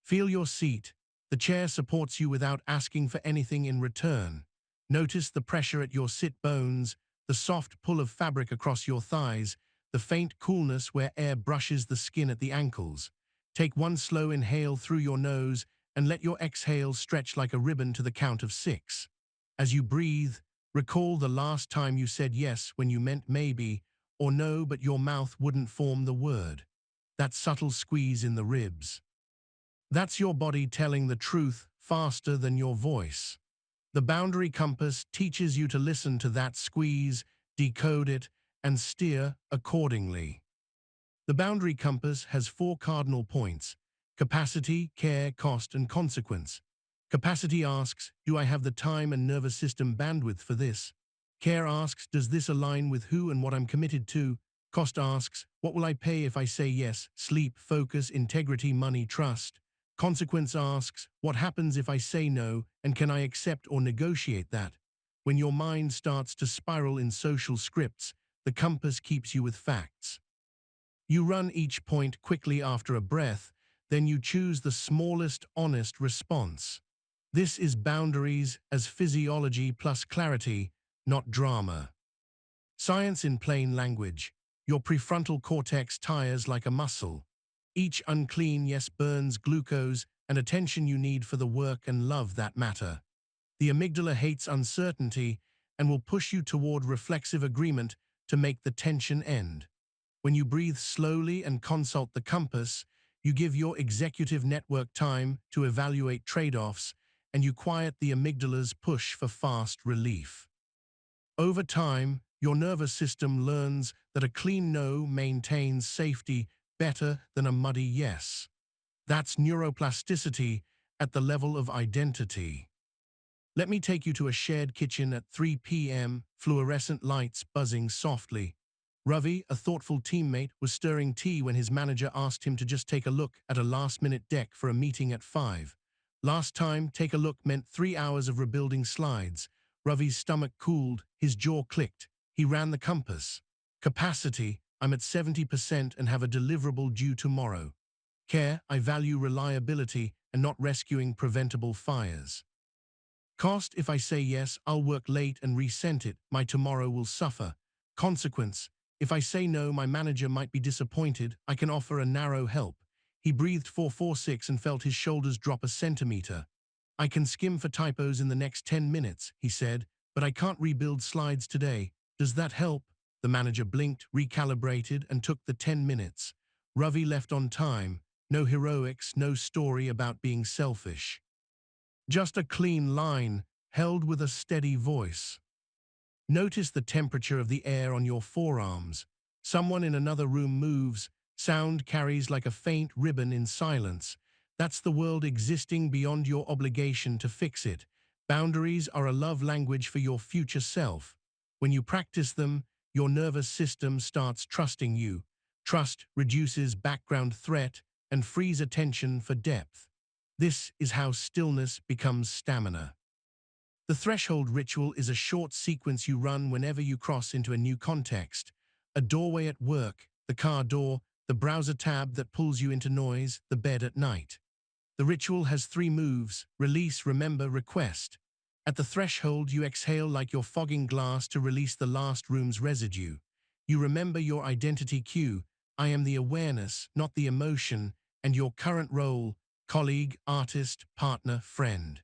Feel your seat. The chair supports you without asking for anything in return. Notice the pressure at your sit bones, the soft pull of fabric across your thighs, the faint coolness where air brushes the skin at the ankles. Take 1 slow inhale through your nose and let your exhale stretch like a ribbon to the count of 6. As you breathe, recall the last time you said yes when you meant maybe, or no but your mouth wouldn't form the word. That subtle squeeze in the ribs. That's your body telling the truth faster than your voice. The boundary compass teaches you to listen to that squeeze, decode it, and steer accordingly. The boundary compass has 4 cardinal points: capacity, care, cost, and consequence. Capacity asks, do I have the time and nervous system bandwidth for this? Care asks, does this align with who and what I'm committed to? Cost asks, what will I pay if I say yes? Sleep, focus, integrity, money, trust. Consequence asks, what happens if I say no, and can I accept or negotiate that? When your mind starts to spiral in social scripts, the compass keeps you with facts. You run each point quickly after a breath, then you choose the smallest honest response. This is boundaries as physiology plus clarity, not drama. Science in plain language. Your prefrontal cortex tires like a muscle. Each unclean yes burns glucose and attention you need for the work and love that matter. The amygdala hates uncertainty and will push you toward reflexive agreement to make the tension end. When you breathe slowly and consult the compass, you give your executive network time to evaluate trade-offs, and you quiet the amygdala's push for fast relief. Over time, your nervous system learns that a clean no maintains safety better than a muddy yes. That's neuroplasticity at the level of identity. Let me take you to a shared kitchen at 3 p.m., fluorescent lights buzzing softly. Ravi, a thoughtful teammate, was stirring tea when his manager asked him to just take a look at a last-minute deck for a meeting at 5. Last time, take a look meant 3 hours of rebuilding slides. Ravi's stomach cooled, his jaw clicked. He ran the compass. Capacity, I'm at 70% and have a deliverable due tomorrow. Care, I value reliability and not rescuing preventable fires. Cost, if I say yes, I'll work late and resent it, my tomorrow will suffer. Consequence, if I say no, my manager might be disappointed, I can offer a narrow help. He breathed 446 and felt his shoulders drop a centimeter. I can skim for typos in the next 10 minutes, he said, but I can't rebuild slides today. Does that help? The manager blinked, recalibrated, and took the 10 minutes. Ravi left on time. No heroics, no story about being selfish. Just a clean line, held with a steady voice. Notice the temperature of the air on your forearms. Someone in another room moves. Sound carries like a faint ribbon in silence. That's the world existing beyond your obligation to fix it. Boundaries are a love language for your future self. When you practice them, your nervous system starts trusting you. Trust reduces background threat and frees attention for depth. This is how stillness becomes stamina. The threshold ritual is a short sequence you run whenever you cross into a new context. A doorway at work, the car door, the browser tab that pulls you into noise, the bed at night. The ritual has 3 moves: release, remember, request. At the threshold, you exhale like you're fogging glass to release the last room's residue. You remember your identity cue: I am the awareness, not the emotion, and your current role: colleague, artist, partner, friend.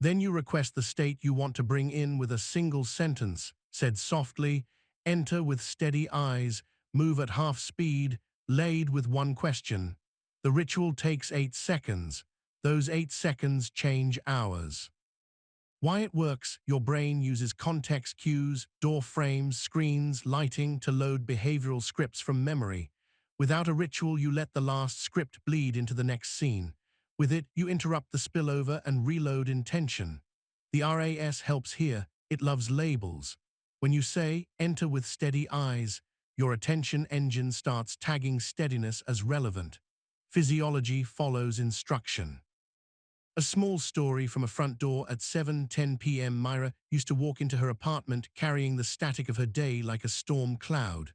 Then you request the state you want to bring in with a single sentence, said softly, enter with steady eyes, move at half speed, laid with one question. The ritual takes 8 seconds. Those 8 seconds change hours. Why it works: your brain uses context cues, door frames, screens, lighting to load behavioral scripts from memory. Without a ritual, you let the last script bleed into the next scene. With it, you interrupt the spillover and reload intention. The RAS helps here. It loves labels. When you say, enter with steady eyes, your attention engine starts tagging steadiness as relevant. Physiology follows instruction. A small story from a front door at 7:10 p.m. Myra used to walk into her apartment carrying the static of her day like a storm cloud.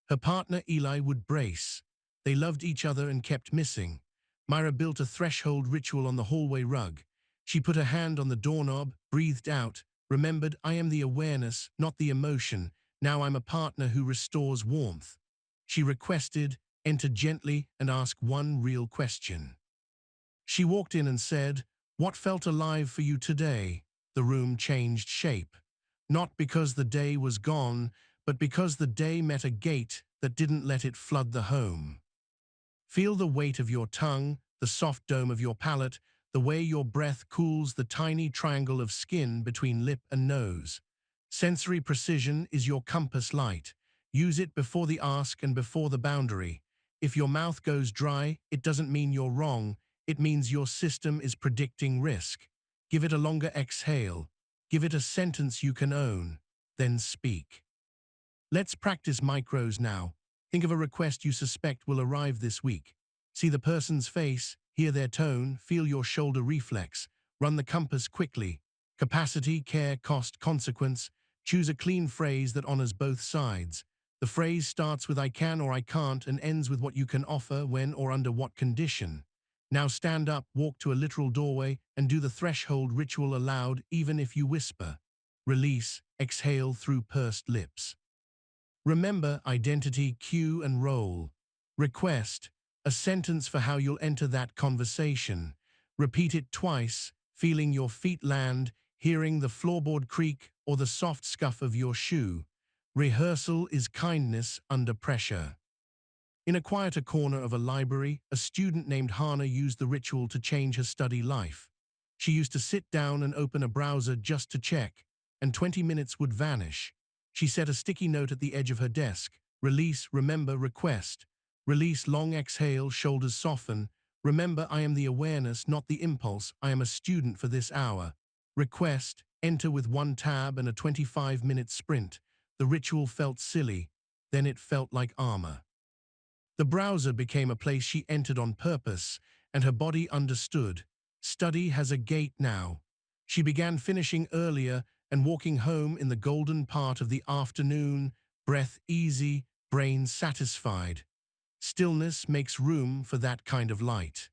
Her partner Eli would brace. They loved each other and kept missing. Myra built a threshold ritual on the hallway rug. She put her hand on the doorknob, breathed out, remembered, I am the awareness, not the emotion. Now I'm a partner who restores warmth. She requested, enter gently and ask one real question. She walked in and said, what felt alive for you today? The room changed shape. Not because the day was gone, but because the day met a gate that didn't let it flood the home. Feel the weight of your tongue, the soft dome of your palate, the way your breath cools the tiny triangle of skin between lip and nose. Sensory precision is your compass light. Use it before the ask and before the boundary. If your mouth goes dry, it doesn't mean you're wrong. It means your system is predicting risk. Give it a longer exhale. Give it a sentence you can own. Then speak. Let's practice micros now. Think of a request you suspect will arrive this week. See the person's face, hear their tone, feel your shoulder reflex. Run the compass quickly. Capacity, care, cost, consequence. Choose a clean phrase that honors both sides. The phrase starts with I can or I can't and ends with what you can offer, when or under what condition. Now stand up, walk to a literal doorway, and do the threshold ritual aloud, even if you whisper. Release, exhale through pursed lips. Remember identity, cue, and role. Request, a sentence for how you'll enter that conversation. Repeat it twice, feeling your feet land, hearing the floorboard creak or the soft scuff of your shoe. Rehearsal is kindness under pressure. In a quieter corner of a library, a student named Hana used the ritual to change her study life. She used to sit down and open a browser just to check, and 20 minutes would vanish. She set a sticky note at the edge of her desk. Release, remember, request. Release, long exhale, shoulders soften. Remember, I am the awareness, not the impulse. I am a student for this hour. Request, enter with one tab and a 25-minute sprint. The ritual felt silly, then it felt like armor. The browser became a place she entered on purpose, and her body understood. Study has a gate now. She began finishing earlier and walking home in the golden part of the afternoon, breath easy, brain satisfied. Stillness makes room for that kind of light.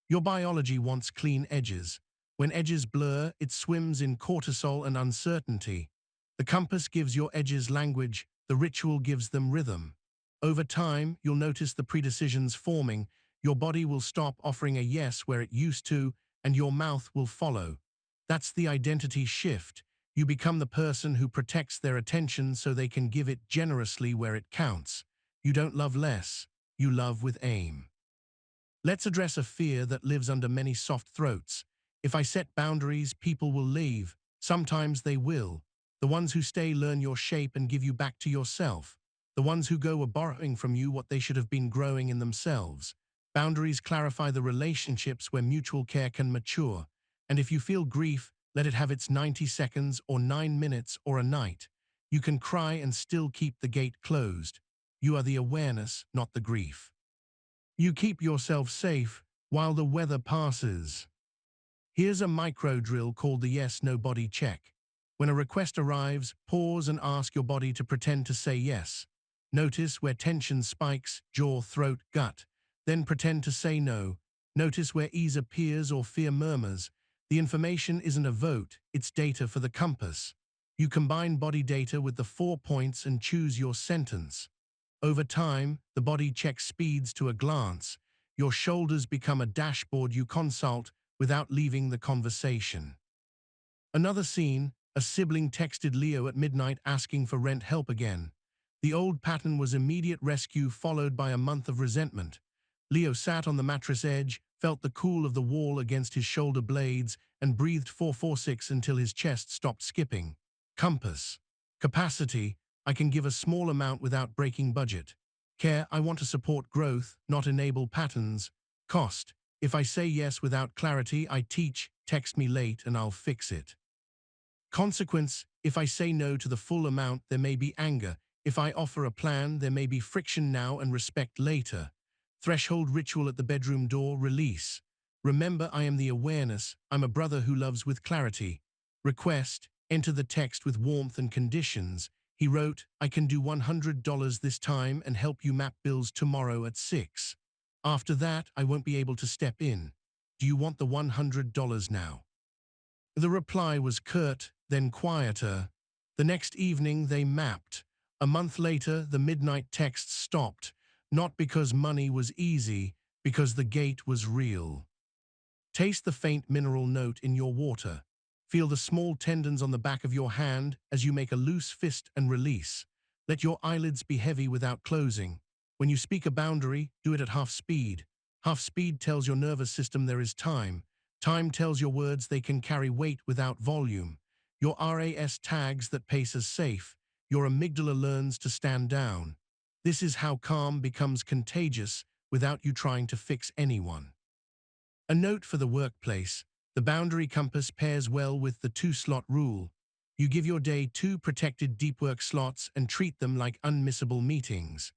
Your biology wants clean edges. When edges blur, it swims in cortisol and uncertainty. The compass gives your edges language, the ritual gives them rhythm. Over time, you'll notice the predecisions forming. Your body will stop offering a yes where it used to, and your mouth will follow. That's the identity shift. You become the person who protects their attention so they can give it generously where it counts. You don't love less, you love with aim. Let's address a fear that lives under many soft throats. If I set boundaries, people will leave. Sometimes they will. The ones who stay learn your shape and give you back to yourself. The ones who go are borrowing from you what they should have been growing in themselves. Boundaries clarify the relationships where mutual care can mature. And if you feel grief, let it have its 90 seconds or 9 minutes or a night. You can cry and still keep the gate closed. You are the awareness, not the grief. You keep yourself safe while the weather passes. Here's a micro drill called the yes-no body check. When a request arrives, pause and ask your body to pretend to say yes. Notice where tension spikes, jaw, throat, gut. Then pretend to say no. Notice where ease appears or fear murmurs. The information isn't a vote, it's data for the compass. You combine body data with the 4 points and choose your sentence. Over time, the body checks speeds to a glance. Your shoulders become a dashboard you consult without leaving the conversation. Another scene, a sibling texted Leo at midnight asking for rent help again. The old pattern was immediate rescue followed by a month of resentment. Leo sat on the mattress edge, felt the cool of the wall against his shoulder blades, and breathed 446 until his chest stopped skipping. Compass. Capacity. I can give a small amount without breaking budget. Care. I want to support growth, not enable patterns. Cost. If I say yes without clarity, I teach, text me late and I'll fix it. Consequence. If I say no to the full amount, there may be anger. If I offer a plan, there may be friction now and respect later. Threshold ritual at the bedroom door. Release. Remember, I am the awareness. I'm a brother who loves with clarity. Request. Enter the text with warmth and conditions. He wrote, I can do $100 this time and help you map bills tomorrow at 6. After that, I won't be able to step in. Do you want the $100 now? The reply was curt, then quieter. The next evening, they mapped. A month later, the midnight text stopped, not because money was easy, because the gate was real. Taste the faint mineral note in your water. Feel the small tendons on the back of your hand as you make a loose fist and release. Let your eyelids be heavy without closing. When you speak a boundary, do it at half speed. Half speed tells your nervous system there is time. Time tells your words they can carry weight without volume. Your RAS tags that pace as safe. Your amygdala learns to stand down. This is how calm becomes contagious without you trying to fix anyone. A note for the workplace. The boundary compass pairs well with the 2-slot rule. You give your day 2 protected deep work slots and treat them like unmissable meetings.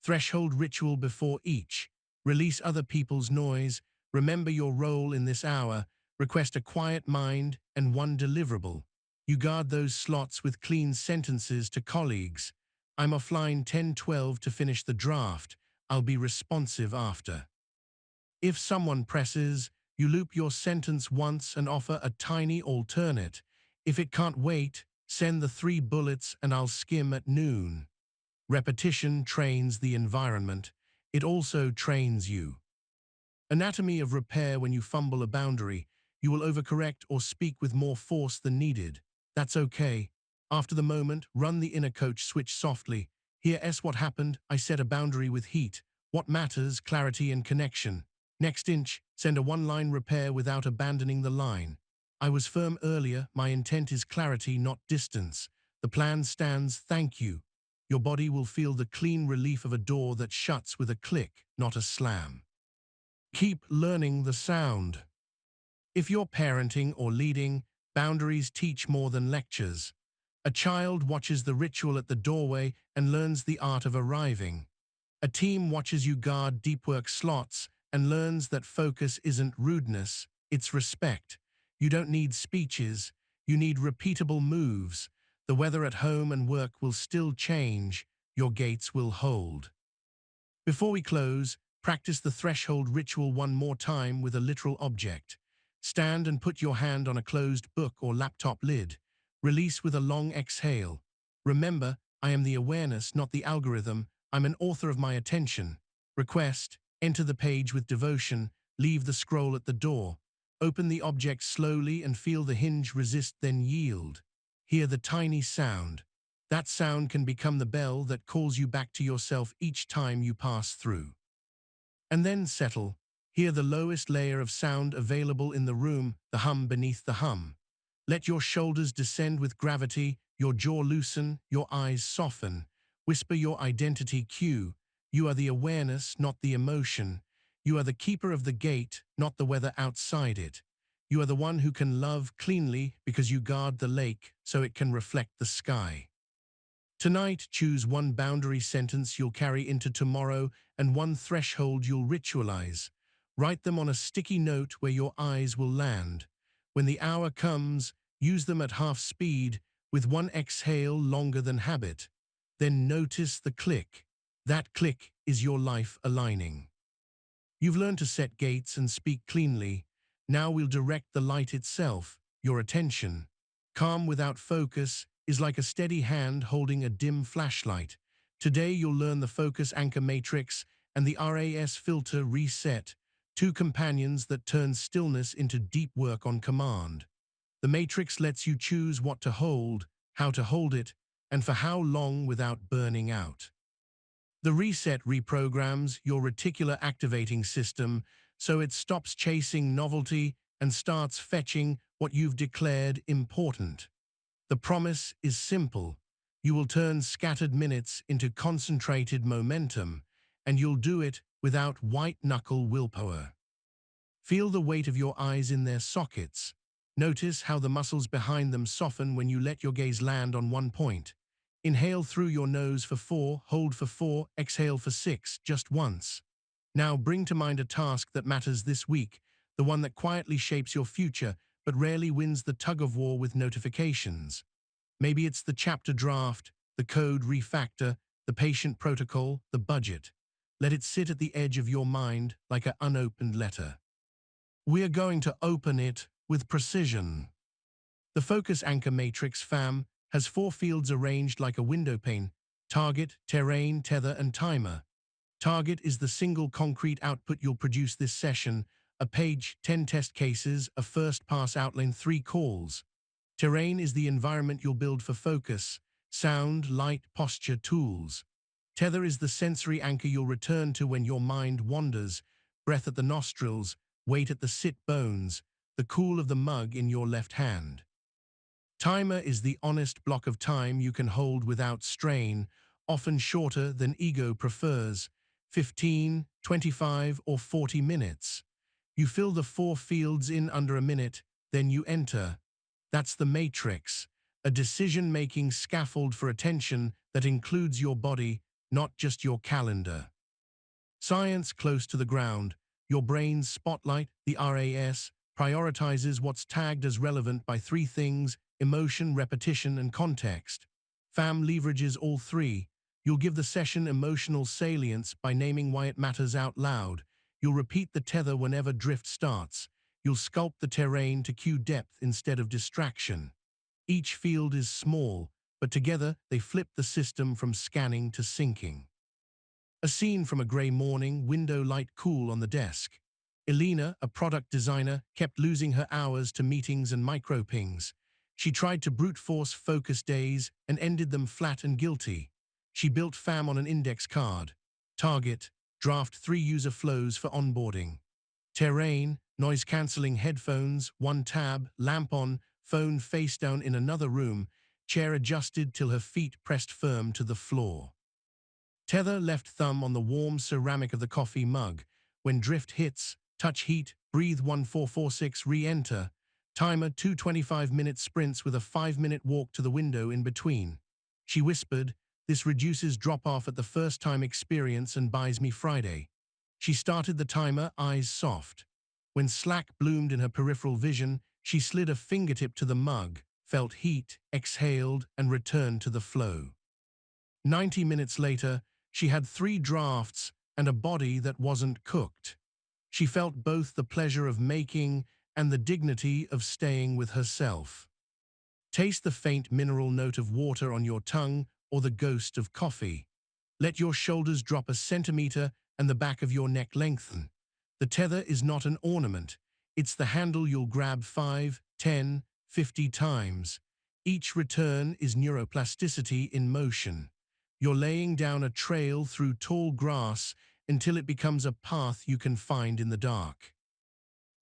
Threshold ritual before each. Release other people's noise. Remember your role in this hour. Request a quiet mind and 1 deliverable. You guard those slots with clean sentences to colleagues. I'm offline 10:12 to finish the draft. I'll be responsive after. If someone presses, you loop your sentence once and offer a tiny alternate. If it can't wait, send the 3 bullets and I'll skim at noon. Repetition trains the environment. It also trains you. Anatomy of repair. When you fumble a boundary, you will overcorrect or speak with more force than needed. That's okay. After the moment, run the inner coach switch softly. Here S what happened, I set a boundary with heat. What matters, clarity and connection. Next inch, send a one-line repair without abandoning the line. I was firm earlier, my intent is clarity, not distance. The plan stands, thank you. Your body will feel the clean relief of a door that shuts with a click, not a slam. Keep learning the sound. If you're parenting or leading, boundaries teach more than lectures. A child watches the ritual at the doorway and learns the art of arriving. A team watches you guard deep work slots and learns that focus isn't rudeness, it's respect. You don't need speeches, you need repeatable moves. The weather at home and work will still change, your gates will hold. Before we close, practice the threshold ritual one more time with a literal object. Stand and put your hand on a closed book or laptop lid. Release with a long exhale. Remember, I am the awareness, not the algorithm. I'm an author of my attention. Request, enter the page with devotion, leave the scroll at the door. Open the object slowly and feel the hinge resist, then yield. Hear the tiny sound. That sound can become the bell that calls you back to yourself each time you pass through. And then settle. Hear the lowest layer of sound available in the room, the hum beneath the hum. Let your shoulders descend with gravity, your jaw loosen, your eyes soften. Whisper your identity cue. You are the awareness, not the emotion. You are the keeper of the gate, not the weather outside it. You are the one who can love cleanly because you guard the lake so it can reflect the sky. Tonight, choose one boundary sentence you'll carry into tomorrow and one threshold you'll ritualize. Write them on a sticky note where your eyes will land. When the hour comes, use them at half speed with one exhale longer than habit. Then notice the click. That click is your life aligning. You've learned to set gates and speak cleanly. Now we'll direct the light itself, your attention. Calm without focus is like a steady hand holding a dim flashlight. Today you'll learn the focus anchor matrix and the RAS filter reset, two companions that turn stillness into deep work on command. The matrix lets you choose what to hold, how to hold it, and for how long without burning out. The reset reprograms your reticular activating system so it stops chasing novelty and starts fetching what you've declared important. The promise is simple. You will turn scattered minutes into concentrated momentum, and you'll do it without white-knuckle willpower. Feel the weight of your eyes in their sockets. Notice how the muscles behind them soften when you let your gaze land on one point. Inhale through your nose for 4, hold for 4, exhale for 6, just once. Now bring to mind a task that matters this week, the one that quietly shapes your future but rarely wins the tug-of-war with notifications. Maybe it's the chapter draft, the code refactor, the patient protocol, the budget. Let it sit at the edge of your mind like an unopened letter. We're going to open it with precision. The Focus Anchor Matrix, fam, has 4 fields arranged like a window pane: target, terrain, tether, and timer. Target is the single concrete output you'll produce this session: a page, 10 test cases, a first-pass outline, 3 calls. Terrain is the environment you'll build for focus: sound, light, posture, tools. Tether is the sensory anchor you'll return to when your mind wanders: breath at the nostrils, weight at the sit bones, the cool of the mug in your left hand. Timer is the honest block of time you can hold without strain, often shorter than ego prefers: 15, 25, or 40 minutes. You fill the 4 fields in under a minute, then you enter. That's the matrix, a decision-making scaffold for attention that includes your body, not just your calendar. Science close to the ground, your brain's spotlight, the RAS, prioritizes what's tagged as relevant by 3 things: emotion, repetition, and context. FAM leverages all 3. You'll give the session emotional salience by naming why it matters out loud. You'll repeat the tether whenever drift starts. You'll sculpt the terrain to cue depth instead of distraction. Each field is small, but together they flip the system from scanning to syncing. A scene from a gray morning, window light cool on the desk. Elena, a product designer, kept losing her hours to meetings and micro-pings. She tried to brute force focus days and ended them flat and guilty. She built FAM on an index card. Target, draft 3 user flows for onboarding. Terrain, noise-cancelling headphones, 1 tab, lamp on, phone face down in another room, chair adjusted till her feet pressed firm to the floor. Tether, left thumb on the warm ceramic of the coffee mug. When drift hits, touch heat, breathe 1446, re-enter. Timer 2 25-minute sprints with a 5-minute walk to the window in between. She whispered, "This reduces drop-off at the first-time experience and buys me Friday." She started the timer, eyes soft. When slack bloomed in her peripheral vision, she slid a fingertip to the mug, felt heat, exhaled, and returned to the flow. 90 minutes later, she had 3 drafts and a body that wasn't cooked. She felt both the pleasure of making and the dignity of staying with herself. Taste the faint mineral note of water on your tongue or the ghost of coffee. Let your shoulders drop a centimeter and the back of your neck lengthen. The tether is not an ornament. It's the handle you'll grab 5, 10, 50 times. Each return is neuroplasticity in motion. You're laying down a trail through tall grass until it becomes a path you can find in the dark.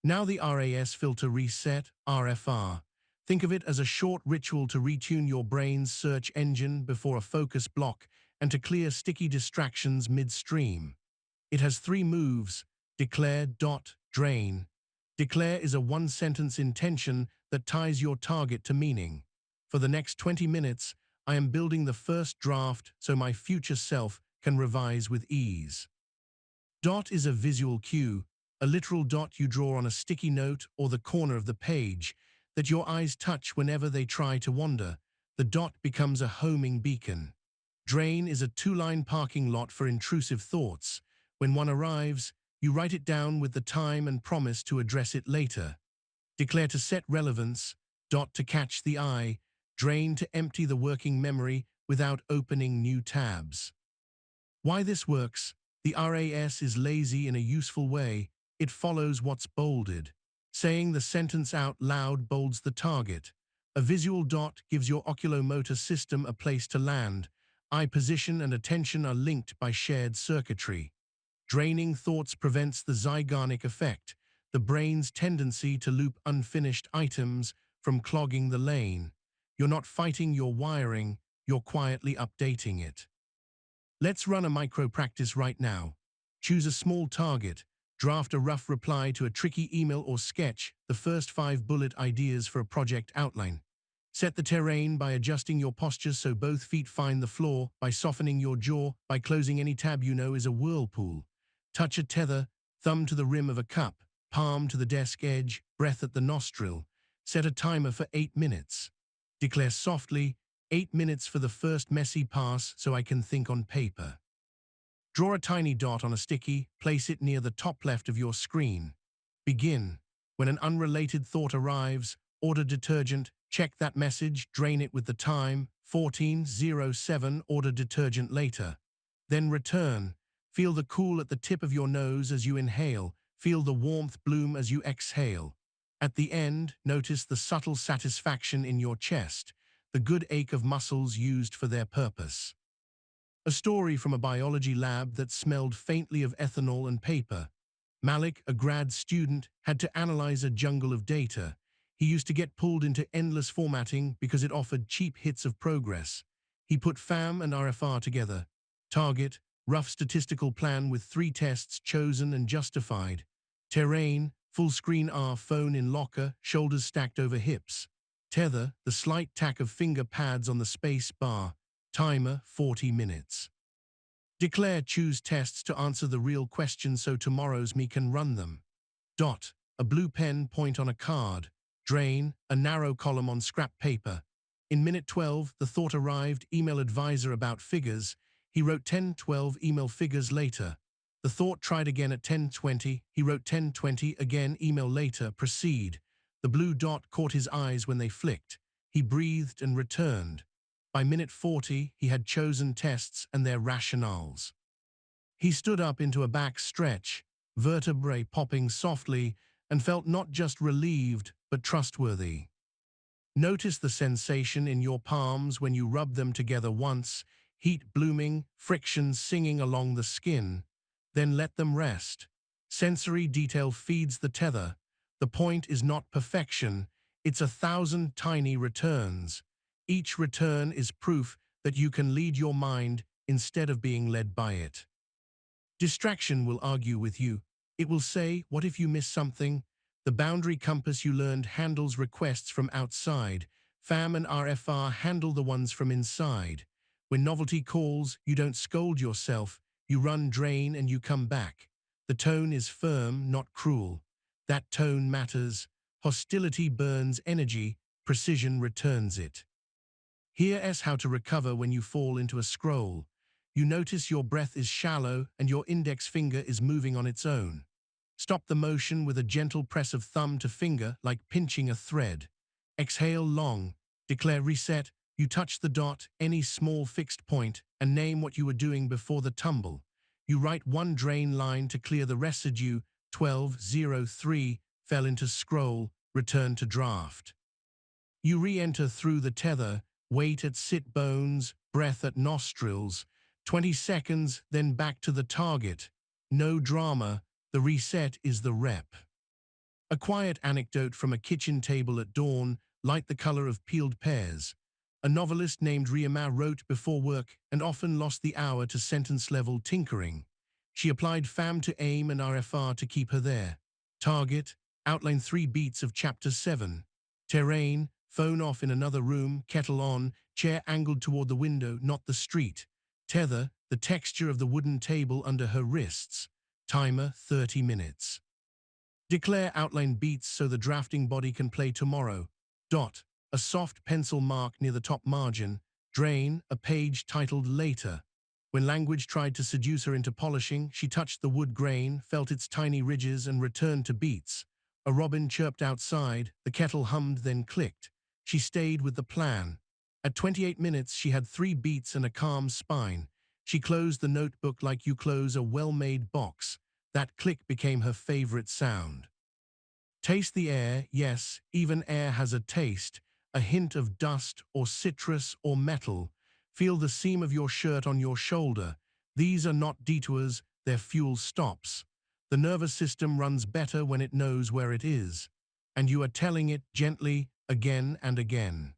Now the RAS Filter Reset, RFR. Think of it as a short ritual to retune your brain's search engine before a focus block and to clear sticky distractions midstream. It has 3 moves: declare, drain. Declare is a 1-sentence intention that ties your target to meaning. For the next 20 minutes, I am building the first draft so my future self can revise with ease. Dot is a visual cue, a literal dot you draw on a sticky note or the corner of the page that your eyes touch whenever they try to wander. The dot becomes a homing beacon. Drain is a 2-line parking lot for intrusive thoughts. When one arrives, you write it down with the time and promise to address it later. Declare to set relevance, dot to catch the eye, drain to empty the working memory without opening new tabs. Why this works? The RAS is lazy in a useful way. It follows what's bolded. Saying the sentence out loud bolds the target. A visual dot gives your oculomotor system a place to land. Eye position and attention are linked by shared circuitry. Draining thoughts prevents the Zeigarnik effect, the brain's tendency to loop unfinished items, from clogging the lane. You're not fighting your wiring, you're quietly updating it. Let's run a micro-practice right now. Choose a small target, draft a rough reply to a tricky email or sketch, the first 5 bullet ideas for a project outline. Set the terrain by adjusting your posture so both feet find the floor, by softening your jaw, by closing any tab you know is a whirlpool. Touch a tether, thumb to the rim of a cup, palm to the desk edge, breath at the nostril. Set a timer for 8 minutes. Declare softly, 8 minutes for the first messy pass so I can think on paper. Draw a tiny dot on a sticky, place it near the top left of your screen. Begin. When an unrelated thought arrives, order detergent, check that message, drain it with the time, 14:07, order detergent later. Then return. Feel the cool at the tip of your nose as you inhale, feel the warmth bloom as you exhale. At the end, notice the subtle satisfaction in your chest, the good ache of muscles used for their purpose. A story from a biology lab that smelled faintly of ethanol and paper. Malik, a grad student, had to analyze a jungle of data. He used to get pulled into endless formatting because it offered cheap hits of progress. He put FAM and RFR together. Target, rough statistical plan with 3 tests chosen and justified. Terrain, full screen R, phone in locker, shoulders stacked over hips. Tether, the slight tack of finger pads on the space bar. Timer, 40 minutes. Declare, choose tests to answer the real questions so tomorrow's me can run them. Dot, a blue pen point on a card. Drain, a narrow column on scrap paper. In minute 12, the thought arrived, email advisor about figures. He wrote 10:12, email figures later. The thought tried again at 10:20. He wrote 10:20 again, email later, proceed. The blue dot caught his eyes when they flicked. He breathed and returned. By minute 40, he had chosen tests and their rationales. He stood up into a back stretch, vertebrae popping softly, and felt not just relieved, but trustworthy. Notice the sensation in your palms when you rub them together once, heat blooming, friction singing along the skin. Then let them rest. Sensory detail feeds the tether. The point is not perfection, it's 1,000 tiny returns. Each return is proof that you can lead your mind instead of being led by it. Distraction will argue with you. It will say, what if you miss something? The boundary compass you learned handles requests from outside. FAM and RFR handle the ones from inside. When novelty calls, you don't scold yourself. You run, drain, and you come back. The tone is firm, not cruel. That tone matters. Hostility burns energy. Precision returns it. Here's how to recover when you fall into a scroll. You notice your breath is shallow and your index finger is moving on its own. Stop the motion with a gentle press of thumb to finger, like pinching a thread. Exhale long. Declare reset. You touch the dot, any small fixed point, and name what you were doing before the tumble. You write one drain line to clear the residue. 12:03 fell into scroll, return to draft. You re-enter through the tether, weight at sit bones, breath at nostrils. 20 seconds, then back to the target. No drama, the reset is the rep. A quiet anecdote from a kitchen table at dawn, light the color of peeled pears. A novelist named Riama wrote before work and often lost the hour to sentence-level tinkering. She applied FAM to AIM and RFR to keep her there. Target, outline 3 beats of chapter 7. Terrain, phone off in another room, kettle on, chair angled toward the window, not the street. Tether, the texture of the wooden table under her wrists. Timer, 30 minutes. Declare outline beats so the drafting body can play tomorrow. Dot, a soft pencil mark near the top margin. Drain, a page titled Later. When language tried to seduce her into polishing, she touched the wood grain, felt its tiny ridges, and returned to beats. A robin chirped outside, the kettle hummed, then clicked. She stayed with the plan. At 28 minutes, she had 3 beats and a calm spine. She closed the notebook like you close a well-made box. That click became her favorite sound. Taste the air. Yes, even air has a taste, a hint of dust or citrus or metal. Feel the seam of your shirt on your shoulder. These are not detours, they're fuel stops. The nervous system runs better when it knows where it is, and you are telling it gently again and again.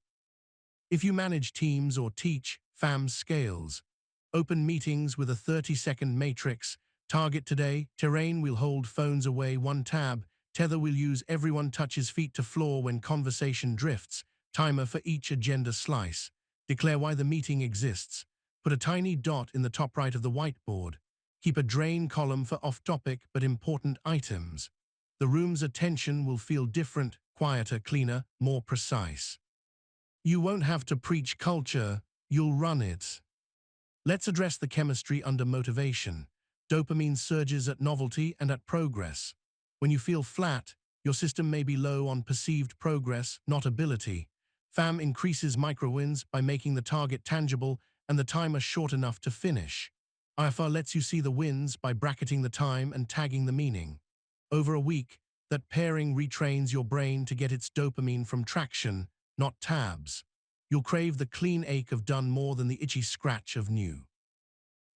If you manage teams or teach, FAM scales. Open meetings with a 30-second matrix. Target today. Terrain will hold phones away, 1 tab. Tether will use everyone touches feet to floor when conversation drifts. Timer for each agenda slice. Declare why the meeting exists. Put a tiny dot in the top right of the whiteboard. Keep a drain column for off-topic but important items. The room's attention will feel different, quieter, cleaner, more precise. You won't have to preach culture, you'll run it. Let's address the chemistry under motivation. Dopamine surges at novelty and at progress. When you feel flat, your system may be low on perceived progress, not ability. FAM increases micro-wins by making the target tangible and the timer short enough to finish. RFR lets you see the wins by bracketing the time and tagging the meaning. Over a week, that pairing retrains your brain to get its dopamine from traction, not tabs. You'll crave the clean ache of done more than the itchy scratch of new.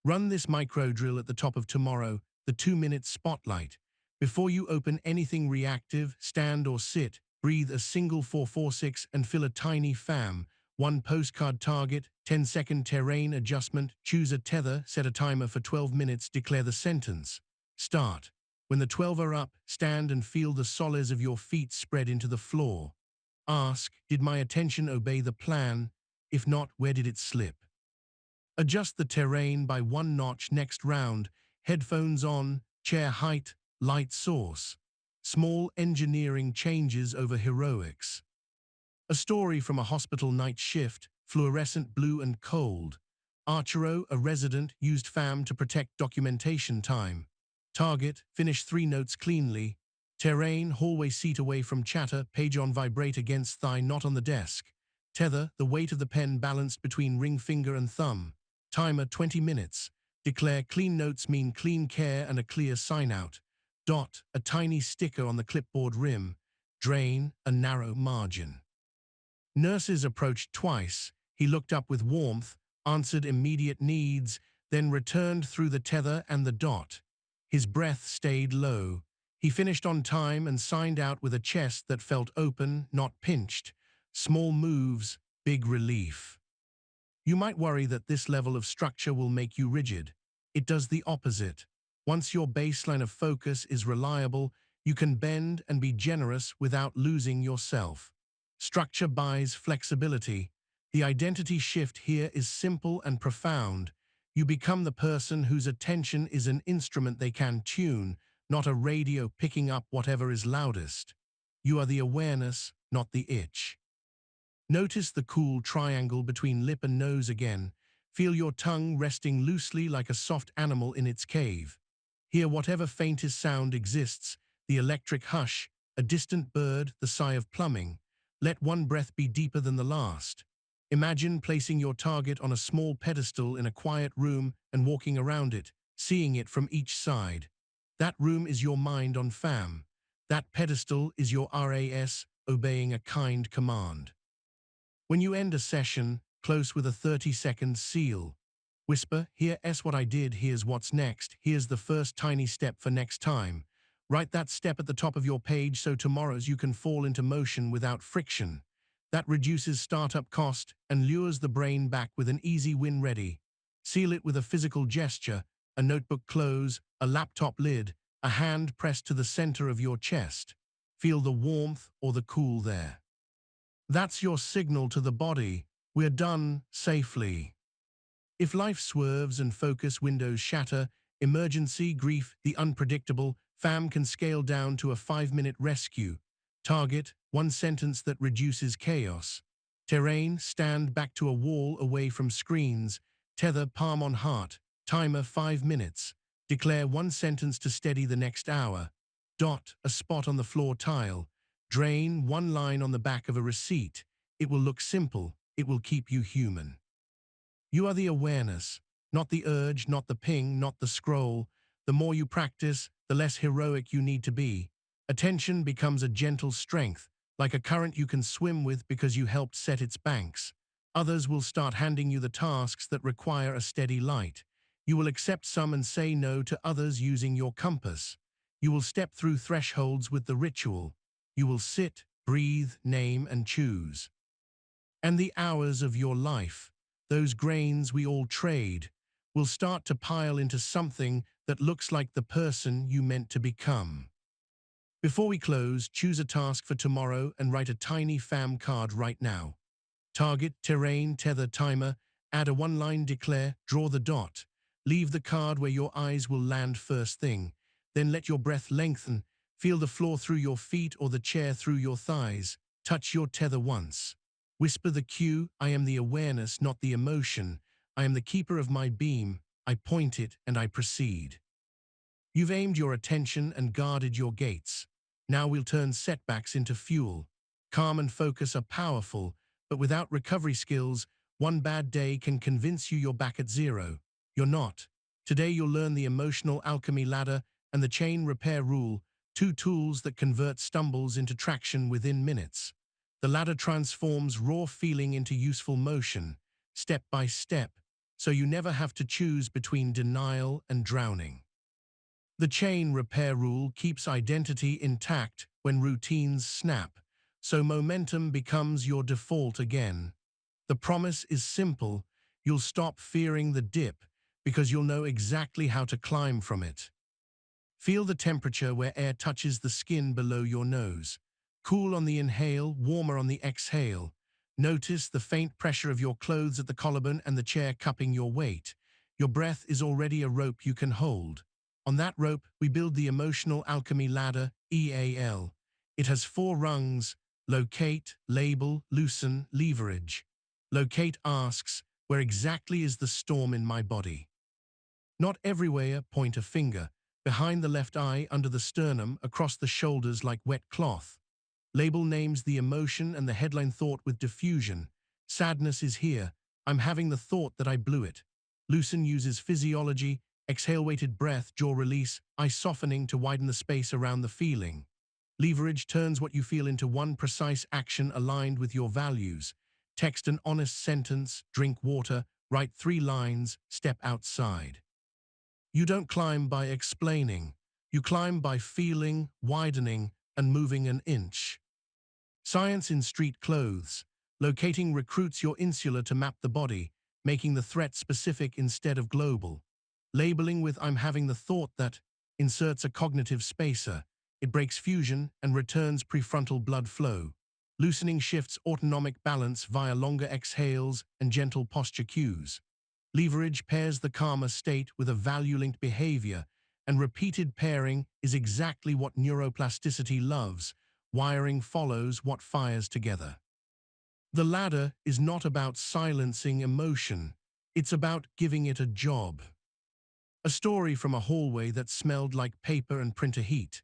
Run this micro drill at the top of tomorrow, the 2-minute spotlight. Before you open anything reactive, stand or sit, breathe a single 4-4-6 and fill a tiny FAM. 1 postcard target, 10-second terrain adjustment, choose a tether, set a timer for 12 minutes, declare the sentence. Start. When the 12 are up, stand and feel the soles of your feet spread into the floor. Ask, did my attention obey the plan? If not, where did it slip? Adjust the terrain by 1 notch next round, headphones on, chair height, light source. Small engineering changes over heroics. A story from a hospital night shift, fluorescent blue and cold. Archero, a resident, used FAM to protect documentation time. Target, finish 3 notes cleanly. Terrain, hallway seat away from chatter, page on vibrate against thigh, not on the desk. Tether, the weight of the pen balanced between ring finger and thumb. Timer, 20 minutes. Declare clean notes mean clean care and a clear sign out. Dot, a tiny sticker on the clipboard rim. Drain, a narrow margin. Nurses approached twice. He looked up with warmth, answered immediate needs, then returned through the tether and the dot. His breath stayed low. He finished on time and signed out with a chest that felt open, not pinched. Small moves, big relief. You might worry that this level of structure will make you rigid. It does the opposite. Once your baseline of focus is reliable, you can bend and be generous without losing yourself. Structure buys flexibility. The identity shift here is simple and profound. You become the person whose attention is an instrument they can tune, not a radio picking up whatever is loudest. You are the awareness, not the itch. Notice the cool triangle between lip and nose again. Feel your tongue resting loosely like a soft animal in its cave. Hear whatever faintest sound exists, the electric hush, a distant bird, the sigh of plumbing. Let one breath be deeper than the last. Imagine placing your target on a small pedestal in a quiet room and walking around it, seeing it from each side. That room is your mind on FAM. That pedestal is your RAS, obeying a kind command. When you end a session, close with a 30-second seal. Whisper, here's what I did, here's what's next, here's the first tiny step for next time. Write that step at the top of your page so tomorrow's you can fall into motion without friction. That reduces startup cost and lures the brain back with an easy win ready. Seal it with a physical gesture, a notebook close, a laptop lid, a hand pressed to the center of your chest. Feel the warmth or the cool there. That's your signal to the body, we're done safely. If life swerves and focus windows shatter, emergency, grief, the unpredictable, FAM can scale down to a 5-minute rescue. Target, one sentence that reduces chaos. Terrain, stand back to a wall away from screens. Tether, palm on heart. Timer, 5 minutes. Declare one sentence to steady the next hour. Dot, a spot on the floor tile. Drain, one line on the back of a receipt. It will look simple. It will keep you human. You are the awareness, not the urge, not the ping, not the scroll. The more you practice, the less heroic you need to be. Attention becomes a gentle strength, like a current you can swim with because you helped set its banks. Others will start handing you the tasks that require a steady light. You will accept some and say no to others using your compass. You will step through thresholds with the ritual. You will sit, breathe, name, and choose. And the hours of your life, those grains we all trade, will start to pile into something that looks like the person you meant to become. Before we close, choose a task for tomorrow and write a tiny FAM card right now. Target, terrain, tether, timer, add a one-line declare, draw the dot. Leave the card where your eyes will land first thing. Then let your breath lengthen. Feel the floor through your feet or the chair through your thighs. Touch your tether once. Whisper the cue, I am the awareness, not the emotion. I am the keeper of my beam. I point it and I proceed. You've aimed your attention and guarded your gates. Now we'll turn setbacks into fuel. Calm and focus are powerful, but without recovery skills, one bad day can convince you you're back at zero. You're not. Today you'll learn the emotional alchemy ladder and the chain repair rule, 2 tools that convert stumbles into traction within minutes. The ladder transforms raw feeling into useful motion, step by step, so you never have to choose between denial and drowning. The chain repair rule keeps identity intact when routines snap, so momentum becomes your default again. The promise is simple, you'll stop fearing the dip because you'll know exactly how to climb from it. Feel the temperature where air touches the skin below your nose. Cool on the inhale, warmer on the exhale. Notice the faint pressure of your clothes at the collarbone and the chair cupping your weight. Your breath is already a rope you can hold. On that rope, we build the emotional alchemy ladder, EAL. It has 4 rungs: locate, label, loosen, leverage. Locate asks, where exactly is the storm in my body? Not everywhere, point a finger. Behind the left eye, under the sternum, across the shoulders like wet cloth. Label names the emotion and the headline thought with diffusion. Sadness is here. I'm having the thought that I blew it. Loosen uses physiology, exhale weighted breath, jaw release, eye softening to widen the space around the feeling. Leverage turns what you feel into one precise action aligned with your values. Text an honest sentence, drink water, write 3 lines, step outside. You don't climb by explaining. You climb by feeling, widening, and moving an inch. Science in street clothes. Locating recruits your insula to map the body, making the threat specific instead of global. Labeling with "I'm having the thought that" inserts a cognitive spacer. It breaks fusion and returns prefrontal blood flow. Loosening shifts autonomic balance via longer exhales and gentle posture cues. Leverage pairs the calmer state with a value-linked behavior, and repeated pairing is exactly what neuroplasticity loves. Wiring follows what fires together. The ladder is not about silencing emotion. It's about giving it a job. A story from a hallway that smelled like paper and printer heat.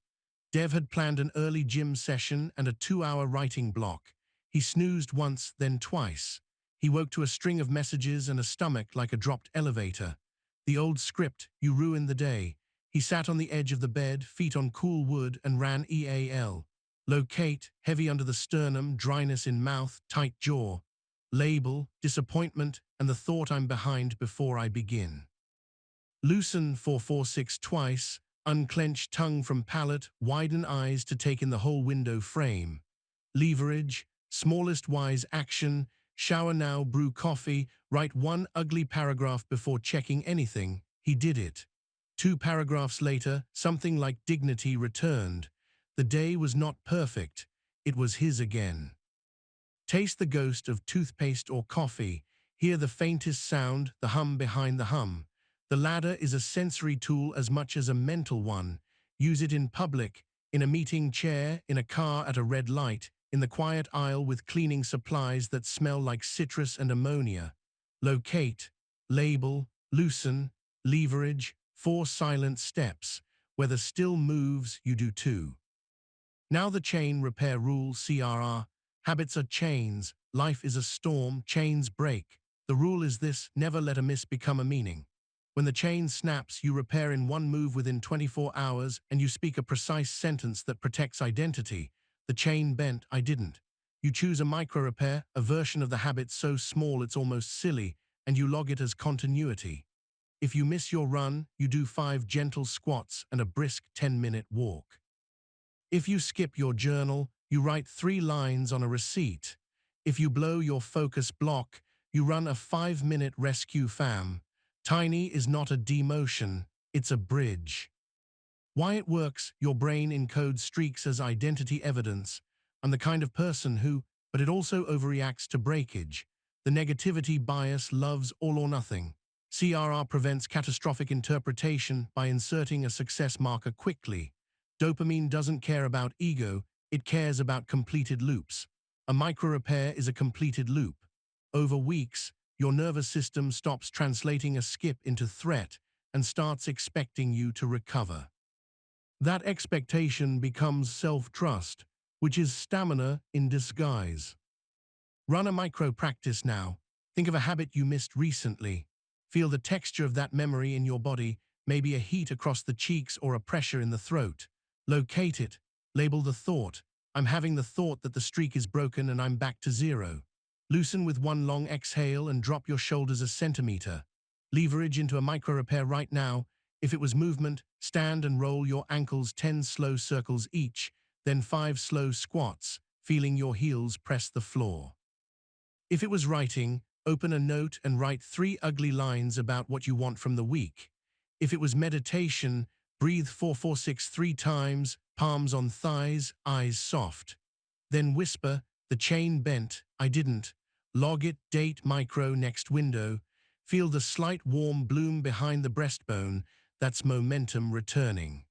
Dev had planned an early gym session and a 2-hour writing block. He snoozed once, then twice. He woke to a string of messages and a stomach like a dropped elevator. The old script, "You ruined the day." He sat on the edge of the bed, feet on cool wood, and ran EAL. Locate, heavy under the sternum, dryness in mouth, tight jaw. Label, disappointment, and the thought "I'm behind before I begin." Loosen 446 twice, unclench tongue from palate, widen eyes to take in the whole window frame. Leverage, smallest wise action, shower now, brew coffee, write 1 ugly paragraph before checking anything. He did it. 2 paragraphs later, something like dignity returned. The day was not perfect. It was his again. Taste the ghost of toothpaste or coffee. Hear the faintest sound, the hum behind the hum. The ladder is a sensory tool as much as a mental one. Use it in public, in a meeting chair, in a car at a red light, in the quiet aisle with cleaning supplies that smell like citrus and ammonia. Locate, label, loosen, leverage, 4 silent steps. Where the still moves, you do too. Now the chain repair rule, CRR. Habits are chains. Life is a storm. Chains break. The rule is this: never let a miss become a meaning. When the chain snaps, you repair in 1 move within 24 hours, and you speak a precise sentence that protects identity. The chain bent, I didn't. You choose a micro-repair, a version of the habit so small it's almost silly, and you log it as continuity. If you miss your run, you do 5 gentle squats and a brisk 10-minute walk. If you skip your journal, you write 3 lines on a receipt. If you blow your focus block, you run a 5-minute rescue fam. Tiny is not a demotion, it's a bridge. Why it works: your brain encodes streaks as identity evidence. I'm the kind of person who, but it also overreacts to breakage. The negativity bias loves all or nothing. CRR prevents catastrophic interpretation by inserting a success marker quickly. Dopamine doesn't care about ego, it cares about completed loops. A micro-repair is a completed loop. Over weeks, your nervous system stops translating a skip into threat and starts expecting you to recover. That expectation becomes self-trust, which is stamina in disguise. Run a micro-practice now. Think of a habit you missed recently. Feel the texture of that memory in your body, maybe a heat across the cheeks or a pressure in the throat. Locate it. Label the thought. I'm having the thought that the streak is broken and I'm back to 0. Loosen with 1 long exhale and drop your shoulders a centimeter. Leverage into a micro-repair right now. If it was movement, stand and roll your ankles 10 slow circles each, then 5 slow squats, feeling your heels press the floor. If it was writing, open a note and write 3 ugly lines about what you want from the week. If it was meditation, breathe 446 3 times, palms on thighs, eyes soft. Then whisper, the chain bent, I didn't. Log it, date, micro, next window. Feel the slight warm bloom behind the breastbone. That's momentum returning.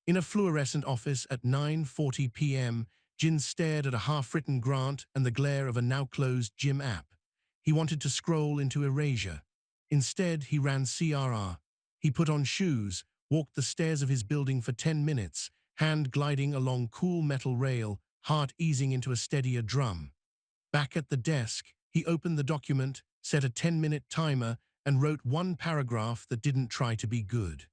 In a fluorescent office at 9:40 p.m., Jin stared at a half-written grant and the glare of a now-closed gym app. He wanted to scroll into erasure. Instead, he ran CRR. He put on shoes, walked the stairs of his building for 10 minutes, hand gliding along cool metal rail, heart easing into a steadier drum. Back at the desk, he opened the document, set a 10-minute timer, and wrote 1 paragraph that didn't try to be good.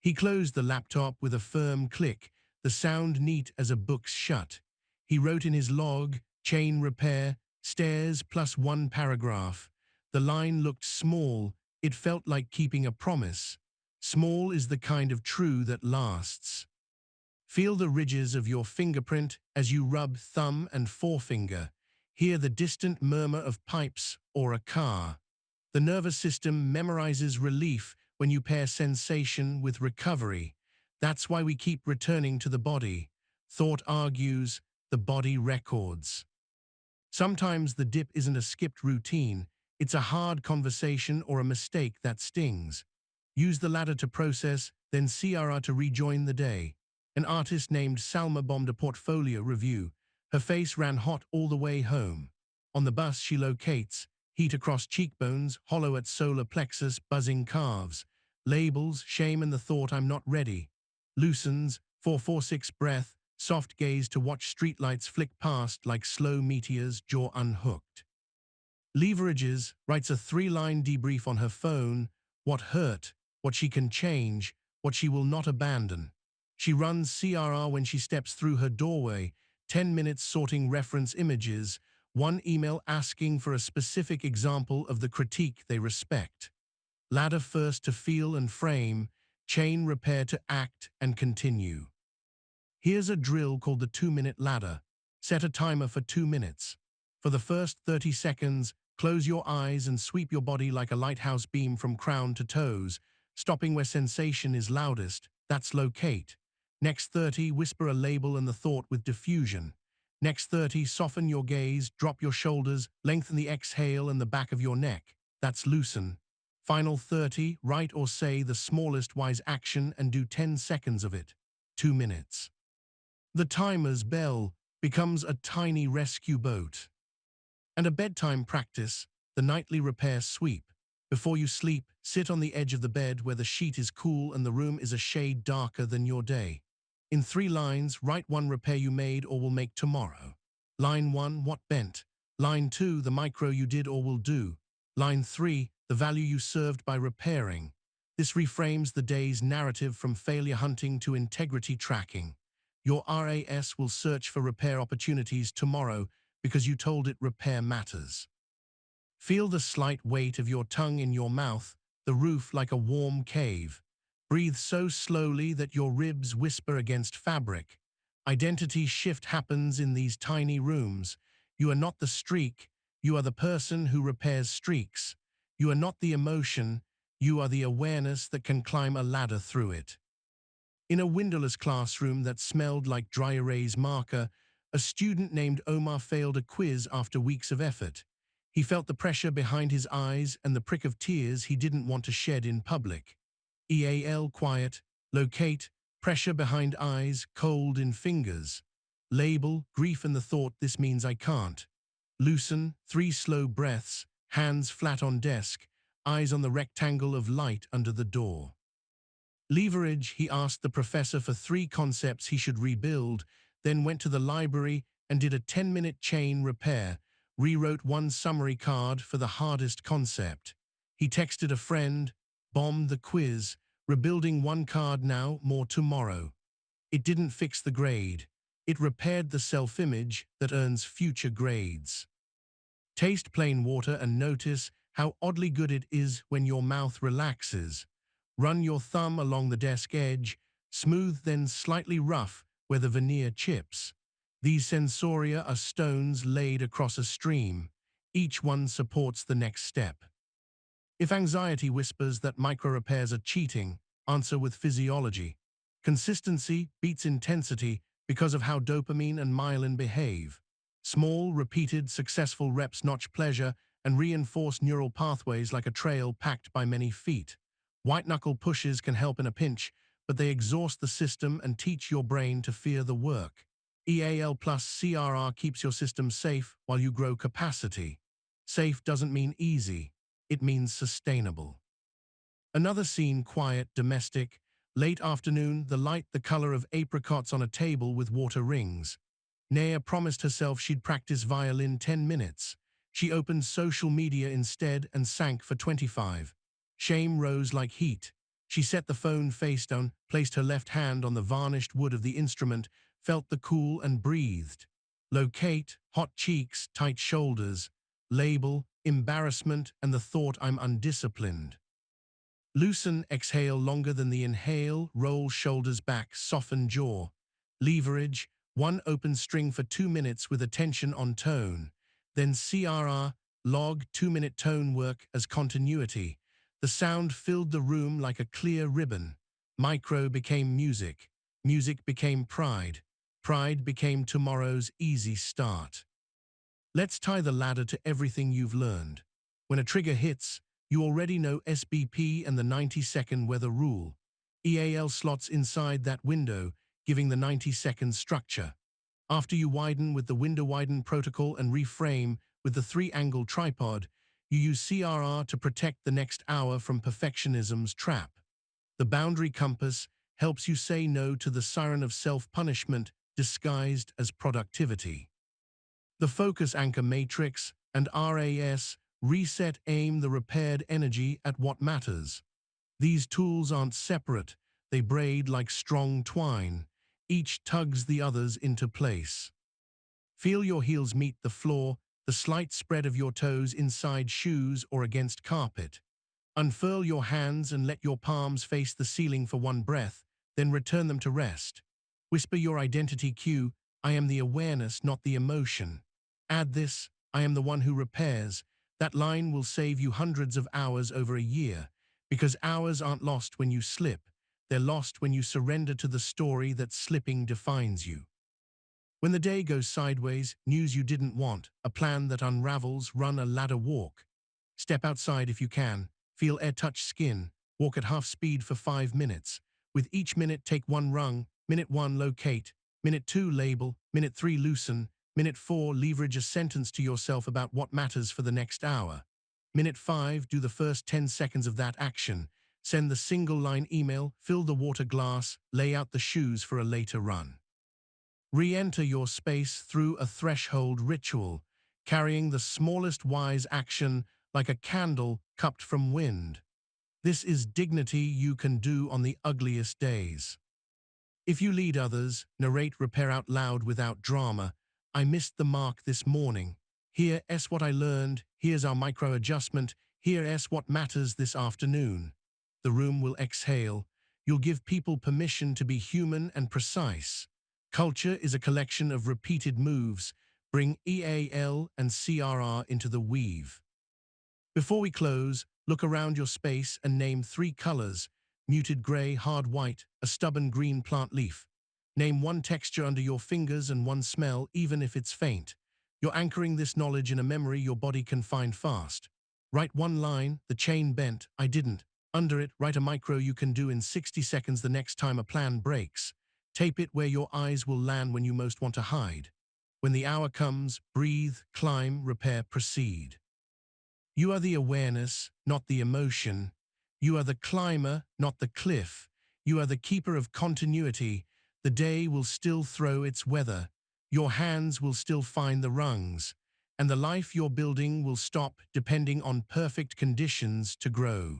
He closed the laptop with a firm click, the sound neat as a book's shut. He wrote in his log, chain repair, stairs plus one paragraph. The line looked small, it felt like keeping a promise. Small is the kind of true that lasts. Feel the ridges of your fingerprint as you rub thumb and forefinger. Hear the distant murmur of pipes or a car. The nervous system memorizes relief when you pair sensation with recovery. That's why we keep returning to the body. Thought argues, the body records. Sometimes the dip isn't a skipped routine, it's a hard conversation or a mistake that stings. Use the ladder to process, then CRR to rejoin the day. An artist named Salma bombed a portfolio review. Her face ran hot all the way home. On the bus she locates, heat across cheekbones, hollow at solar plexus, buzzing calves. Labels, shame and the thought I'm not ready. Loosens, 446 breath, soft gaze to watch streetlights flick past like slow meteors, jaw unhooked. Leverages, writes a 3-line debrief on her phone, what hurt, what she can change, what she will not abandon. She runs CRR when she steps through her doorway, 10 minutes sorting reference images, one email asking for a specific example of the critique they respect. Ladder first to feel and frame, chain repair to act and continue. Here's a drill called the 2-minute ladder. Set a timer for 2 minutes. For the first 30 seconds, close your eyes and sweep your body like a lighthouse beam from crown to toes, stopping where sensation is loudest, that's locate. Next 30, whisper a label and the thought with diffusion. Next 30, soften your gaze, drop your shoulders, lengthen the exhale and the back of your neck, that's loosen. Final 30, write or say the smallest wise action and do 10 seconds of it. 2 minutes. The timer's bell becomes a tiny rescue boat. And a bedtime practice, the nightly repair sweep. Before you sleep, sit on the edge of the bed where the sheet is cool and the room is a shade darker than your day. In 3 lines, write one repair you made or will make tomorrow. Line 1, what bent. Line 2, the micro you did or will do. Line 3, the value you served by repairing. This reframes the day's narrative from failure hunting to integrity tracking. Your RAS will search for repair opportunities tomorrow because you told it repair matters. Feel the slight weight of your tongue in your mouth, the roof like a warm cave. Breathe so slowly that your ribs whisper against fabric. Identity shift happens in these tiny rooms. You are not the streak, you are the person who repairs streaks. You are not the emotion, you are the awareness that can climb a ladder through it. In a windowless classroom that smelled like dry erase marker, a student named Omar failed a quiz after weeks of effort. He felt the pressure behind his eyes and the prick of tears he didn't want to shed in public. EAL quiet, locate, pressure behind eyes, cold in fingers. Label, grief and the thought this means I can't. Loosen, 3 slow breaths, hands flat on desk, eyes on the rectangle of light under the door. Leverage, he asked the professor for 3 concepts he should rebuild, then went to the library and did a 10-minute chain repair, rewrote 1 summary card for the hardest concept. He texted a friend, bombed the quiz, rebuilding 1 card now, more tomorrow. It didn't fix the grade. It repaired the self-image that earns future grades. Taste plain water and notice how oddly good it is when your mouth relaxes. Run your thumb along the desk edge, smooth then slightly rough where the veneer chips. These sensoria are stones laid across a stream. Each one supports the next step. If anxiety whispers that micro-repairs are cheating, answer with physiology. Consistency beats intensity because of how dopamine and myelin behave. Small, repeated, successful reps notch pleasure and reinforce neural pathways like a trail packed by many feet. White-knuckle pushes can help in a pinch, but they exhaust the system and teach your brain to fear the work. EAL plus CRR keeps your system safe while you grow capacity. Safe doesn't mean easy. It means sustainable. Another scene, quiet, domestic, late afternoon, the light the color of apricots on a table with water rings. Naya promised herself she'd practice violin 10 minutes. She opened social media instead and sank for 25. Shame rose like heat. She set the phone face down, placed her left hand on the varnished wood of the instrument, felt the cool and breathed. Locate, hot cheeks, tight shoulders. Label, embarrassment and the thought I'm undisciplined. Loosen, exhale longer than the inhale, roll shoulders back, soften jaw. Leverage, one open string for 2 minutes with attention on tone. Then CRR, log 2-minute tone work as continuity. The sound filled the room like a clear ribbon. Micro became music. Music became pride. Pride became tomorrow's easy start. Let's tie the ladder to everything you've learned. When a trigger hits, you already know SBP and the 90-second weather rule. EAL slots inside that window, giving the 90-second structure. After you widen with the Window-Widen Protocol and reframe with the 3-angle tripod, you use CRR to protect the next hour from perfectionism's trap. The boundary compass helps you say no to the siren of self-punishment disguised as productivity. The focus anchor matrix and RAS Reset aim the repaired energy at what matters. These tools aren't separate, they braid like strong twine. Each tugs the others into place. Feel your heels meet the floor, the slight spread of your toes inside shoes or against carpet. Unfurl your hands and let your palms face the ceiling for one breath, then return them to rest. Whisper your identity cue, I am the awareness, not the emotion. Add this, I am the one who repairs. That line will save you hundreds of hours over a year, because hours aren't lost when you slip. They're lost when you surrender to the story that slipping defines you. When the day goes sideways, news you didn't want, a plan that unravels, run a ladder walk. Step outside if you can, feel air touch skin, walk at half speed for 5 minutes. With each minute, take one rung. Minute 1, locate. Minute 2, label. Minute 3, loosen. Minute 4, leverage a sentence to yourself about what matters for the next hour. Minute 5, do the first 10 seconds of that action. Send the single-line email, fill the water glass, lay out the shoes for a later run. Re-enter your space through a threshold ritual, carrying the smallest wise action like a candle cupped from wind. This is dignity you can do on the ugliest days. If you lead others, narrate, repair out loud without drama. I missed the mark this morning. Here's what I learned. Here's our micro-adjustment. Here's what matters this afternoon. The room will exhale. You'll give people permission to be human and precise. Culture is a collection of repeated moves. Bring EAL and CRR into the weave. Before we close, look around your space and name 3 colors: muted gray, hard white, a stubborn green plant leaf. Name 1 texture under your fingers and 1 smell, even if it's faint. You're anchoring this knowledge in a memory your body can find fast. Write 1 line, the chain bent, I didn't. Under it, write a micro you can do in 60 seconds the next time a plan breaks. Tape it where your eyes will land when you most want to hide. When the hour comes, breathe, climb, repair, proceed. You are the awareness, not the emotion. You are the climber, not the cliff. You are the keeper of continuity. The day will still throw its weather. Your hands will still find the rungs. And the life you're building will stop depending on perfect conditions to grow.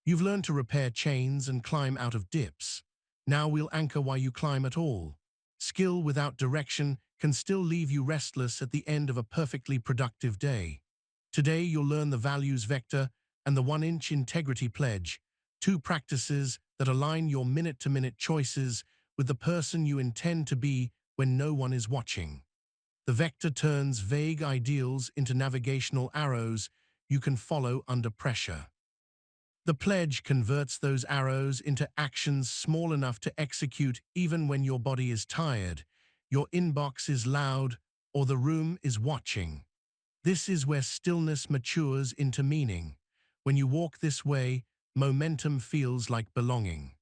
You've learned to repair chains and climb out of dips. Now we'll anchor why you climb at all. Skill without direction can still leave you restless at the end of a perfectly productive day. Today you'll learn the values vector and the 1-inch integrity pledge, 2 practices that align your minute-to-minute choices with the person you intend to be when no one is watching. The vector turns vague ideals into navigational arrows you can follow under pressure. The pledge converts those arrows into actions small enough to execute even when your body is tired, your inbox is loud, or the room is watching. This is where stillness matures into meaning. When you walk this way, momentum feels like belonging.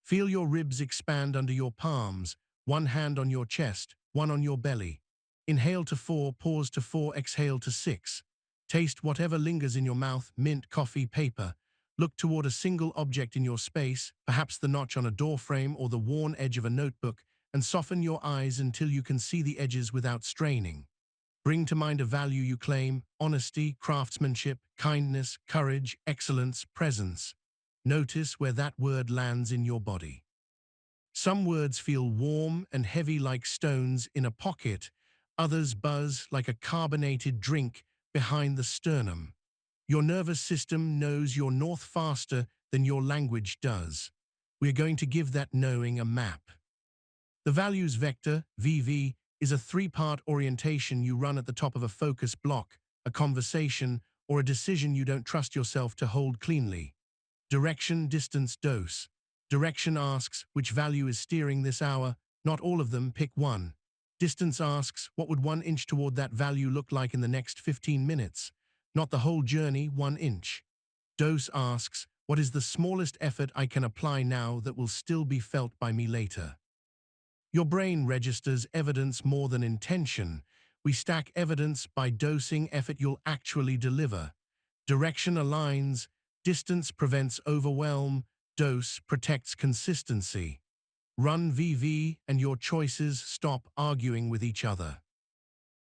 Feel your ribs expand under your palms, 1 hand on your chest, 1 on your belly. Inhale to 4, pause to 4, exhale to 6. Taste whatever lingers in your mouth, mint, coffee, paper. Look toward a single object in your space, perhaps the notch on a doorframe or the worn edge of a notebook, and soften your eyes until you can see the edges without straining. Bring to mind a value you claim: honesty, craftsmanship, kindness, courage, excellence, presence. Notice where that word lands in your body. Some words feel warm and heavy like stones in a pocket, others buzz like a carbonated drink behind the sternum. Your nervous system knows your north faster than your language does. We're going to give that knowing a map. The values vector, VV, is a three-part orientation you run at the top of a focus block, a conversation, or a decision you don't trust yourself to hold cleanly. Direction, distance, dose. Direction asks, which value is steering this hour? Not all of them, pick one. Distance asks, what would 1 inch toward that value look like in the next 15 minutes? Not the whole journey, 1 inch. Dose asks, what is the smallest effort I can apply now that will still be felt by me later? Your brain registers evidence more than intention. We stack evidence by dosing effort you'll actually deliver. Direction aligns, distance prevents overwhelm, dose protects consistency. Run VV and your choices stop arguing with each other.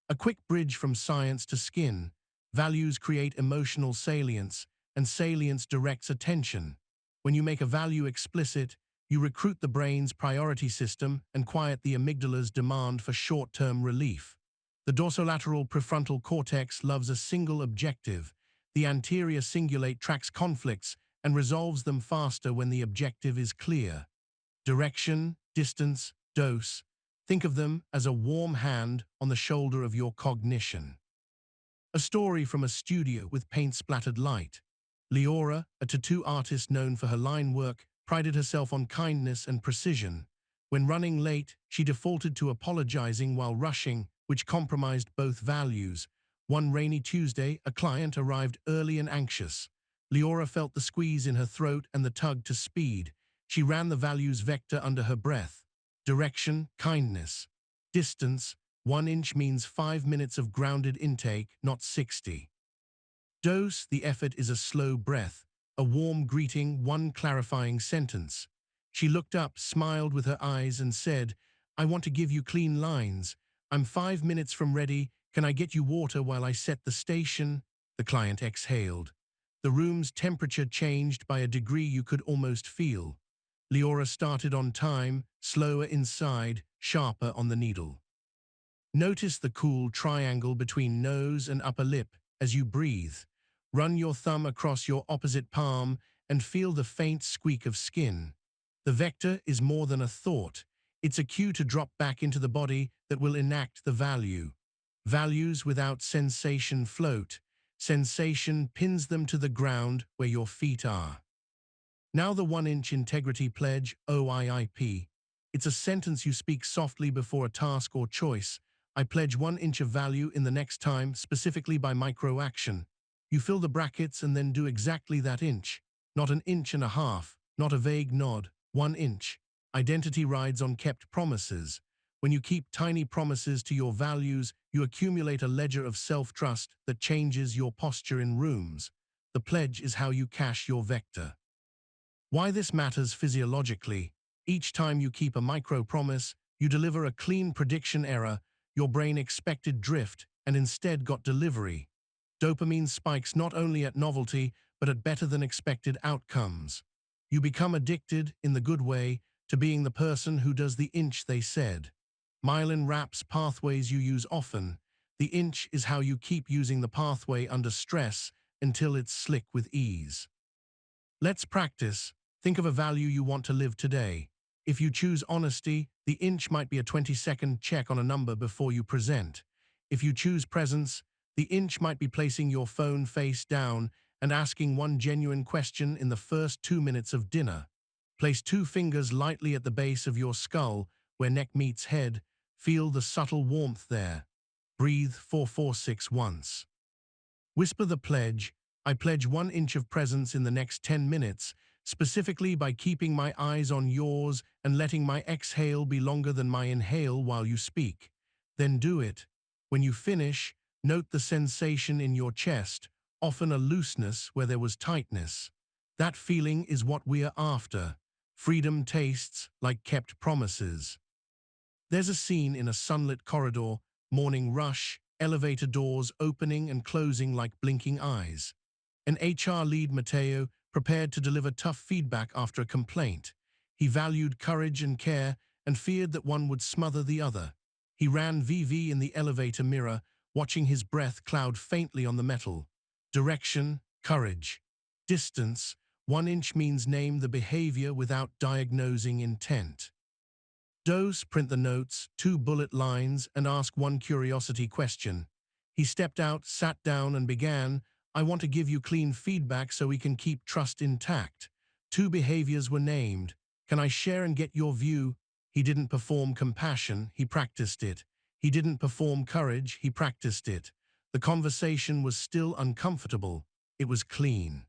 A quick bridge from science to skin. Values create emotional salience, and salience directs attention. When you make a value explicit, you recruit the brain's priority system and quiet the amygdala's demand for short-term relief. The dorsolateral prefrontal cortex loves a single objective. The anterior cingulate tracks conflicts and resolves them faster when the objective is clear. Direction, distance, dose. Think of them as a warm hand on the shoulder of your cognition. A story from a studio with paint-splattered light. Leora, a tattoo artist known for her line work, prided herself on kindness and precision. When running late, she defaulted to apologizing while rushing, which compromised both values. One rainy Tuesday, a client arrived early and anxious. Leora felt the squeeze in her throat and the tug to speed. She ran the values vector under her breath. Direction, kindness. Distance, 1 inch means 5 minutes of grounded intake, not 60. Dose, the effort is a slow breath, a warm greeting, one clarifying sentence. She looked up, smiled with her eyes and said, I want to give you clean lines. I'm 5 minutes from ready. Can I get you water while I set the station? The client exhaled. The room's temperature changed by a degree you could almost feel. Leora started on time, slower inside, sharper on the needle. Notice the cool triangle between nose and upper lip as you breathe. Run your thumb across your opposite palm and feel the faint squeak of skin. The vector is more than a thought. It's a cue to drop back into the body that will enact the value. Values without sensation float. Sensation pins them to the ground where your feet are. Now the 1 inch integrity pledge, OIIP. It's a sentence you speak softly before a task or choice. I pledge 1 inch of value in the next time, specifically by micro-action. You fill the brackets and then do exactly that inch. Not an inch and a half, not a vague nod, 1 inch. Identity rides on kept promises. When you keep tiny promises to your values, you accumulate a ledger of self-trust that changes your posture in rooms. The pledge is how you cash your vector. Why this matters physiologically: each time you keep a micro-promise, you deliver a clean prediction error. Your brain expected drift and instead got delivery. Dopamine spikes not only at novelty, but at better than expected outcomes. You become addicted, in the good way, to being the person who does the inch they said. Myelin wraps pathways you use often. The inch is how you keep using the pathway under stress until it's slick with ease. Let's practice. Think of a value you want to live today. If you choose honesty, the inch might be a 20-second check on a number before you present. If you choose presence, the inch might be placing your phone face down and asking one genuine question in the first 2 minutes of dinner. Place 2 fingers lightly at the base of your skull, where neck meets head. Feel the subtle warmth there. Breathe 4-4-6 once. Whisper the pledge. I pledge 1 inch of presence in the next 10 minutes, specifically by keeping my eyes on yours and letting my exhale be longer than my inhale while you speak. Then do it. When you finish, note the sensation in your chest, often a looseness where there was tightness. That feeling is what we're after. Freedom tastes like kept promises. There's a scene in a sunlit corridor, morning rush, elevator doors opening and closing like blinking eyes. An HR lead, Mateo, prepared to deliver tough feedback after a complaint. He valued courage and care and feared that one would smother the other. He ran VV in the elevator mirror, watching his breath cloud faintly on the metal. Direction, courage. Distance, 1 inch means name the behavior without diagnosing intent. Dose, print the notes, 2 bullet lines, and ask 1 curiosity question. He stepped out, sat down, and began, I want to give you clean feedback so we can keep trust intact. 2 behaviors were named. Can I share and get your view? He didn't perform compassion, he practiced it. He didn't perform courage, he practiced it. The conversation was still uncomfortable. It was clean.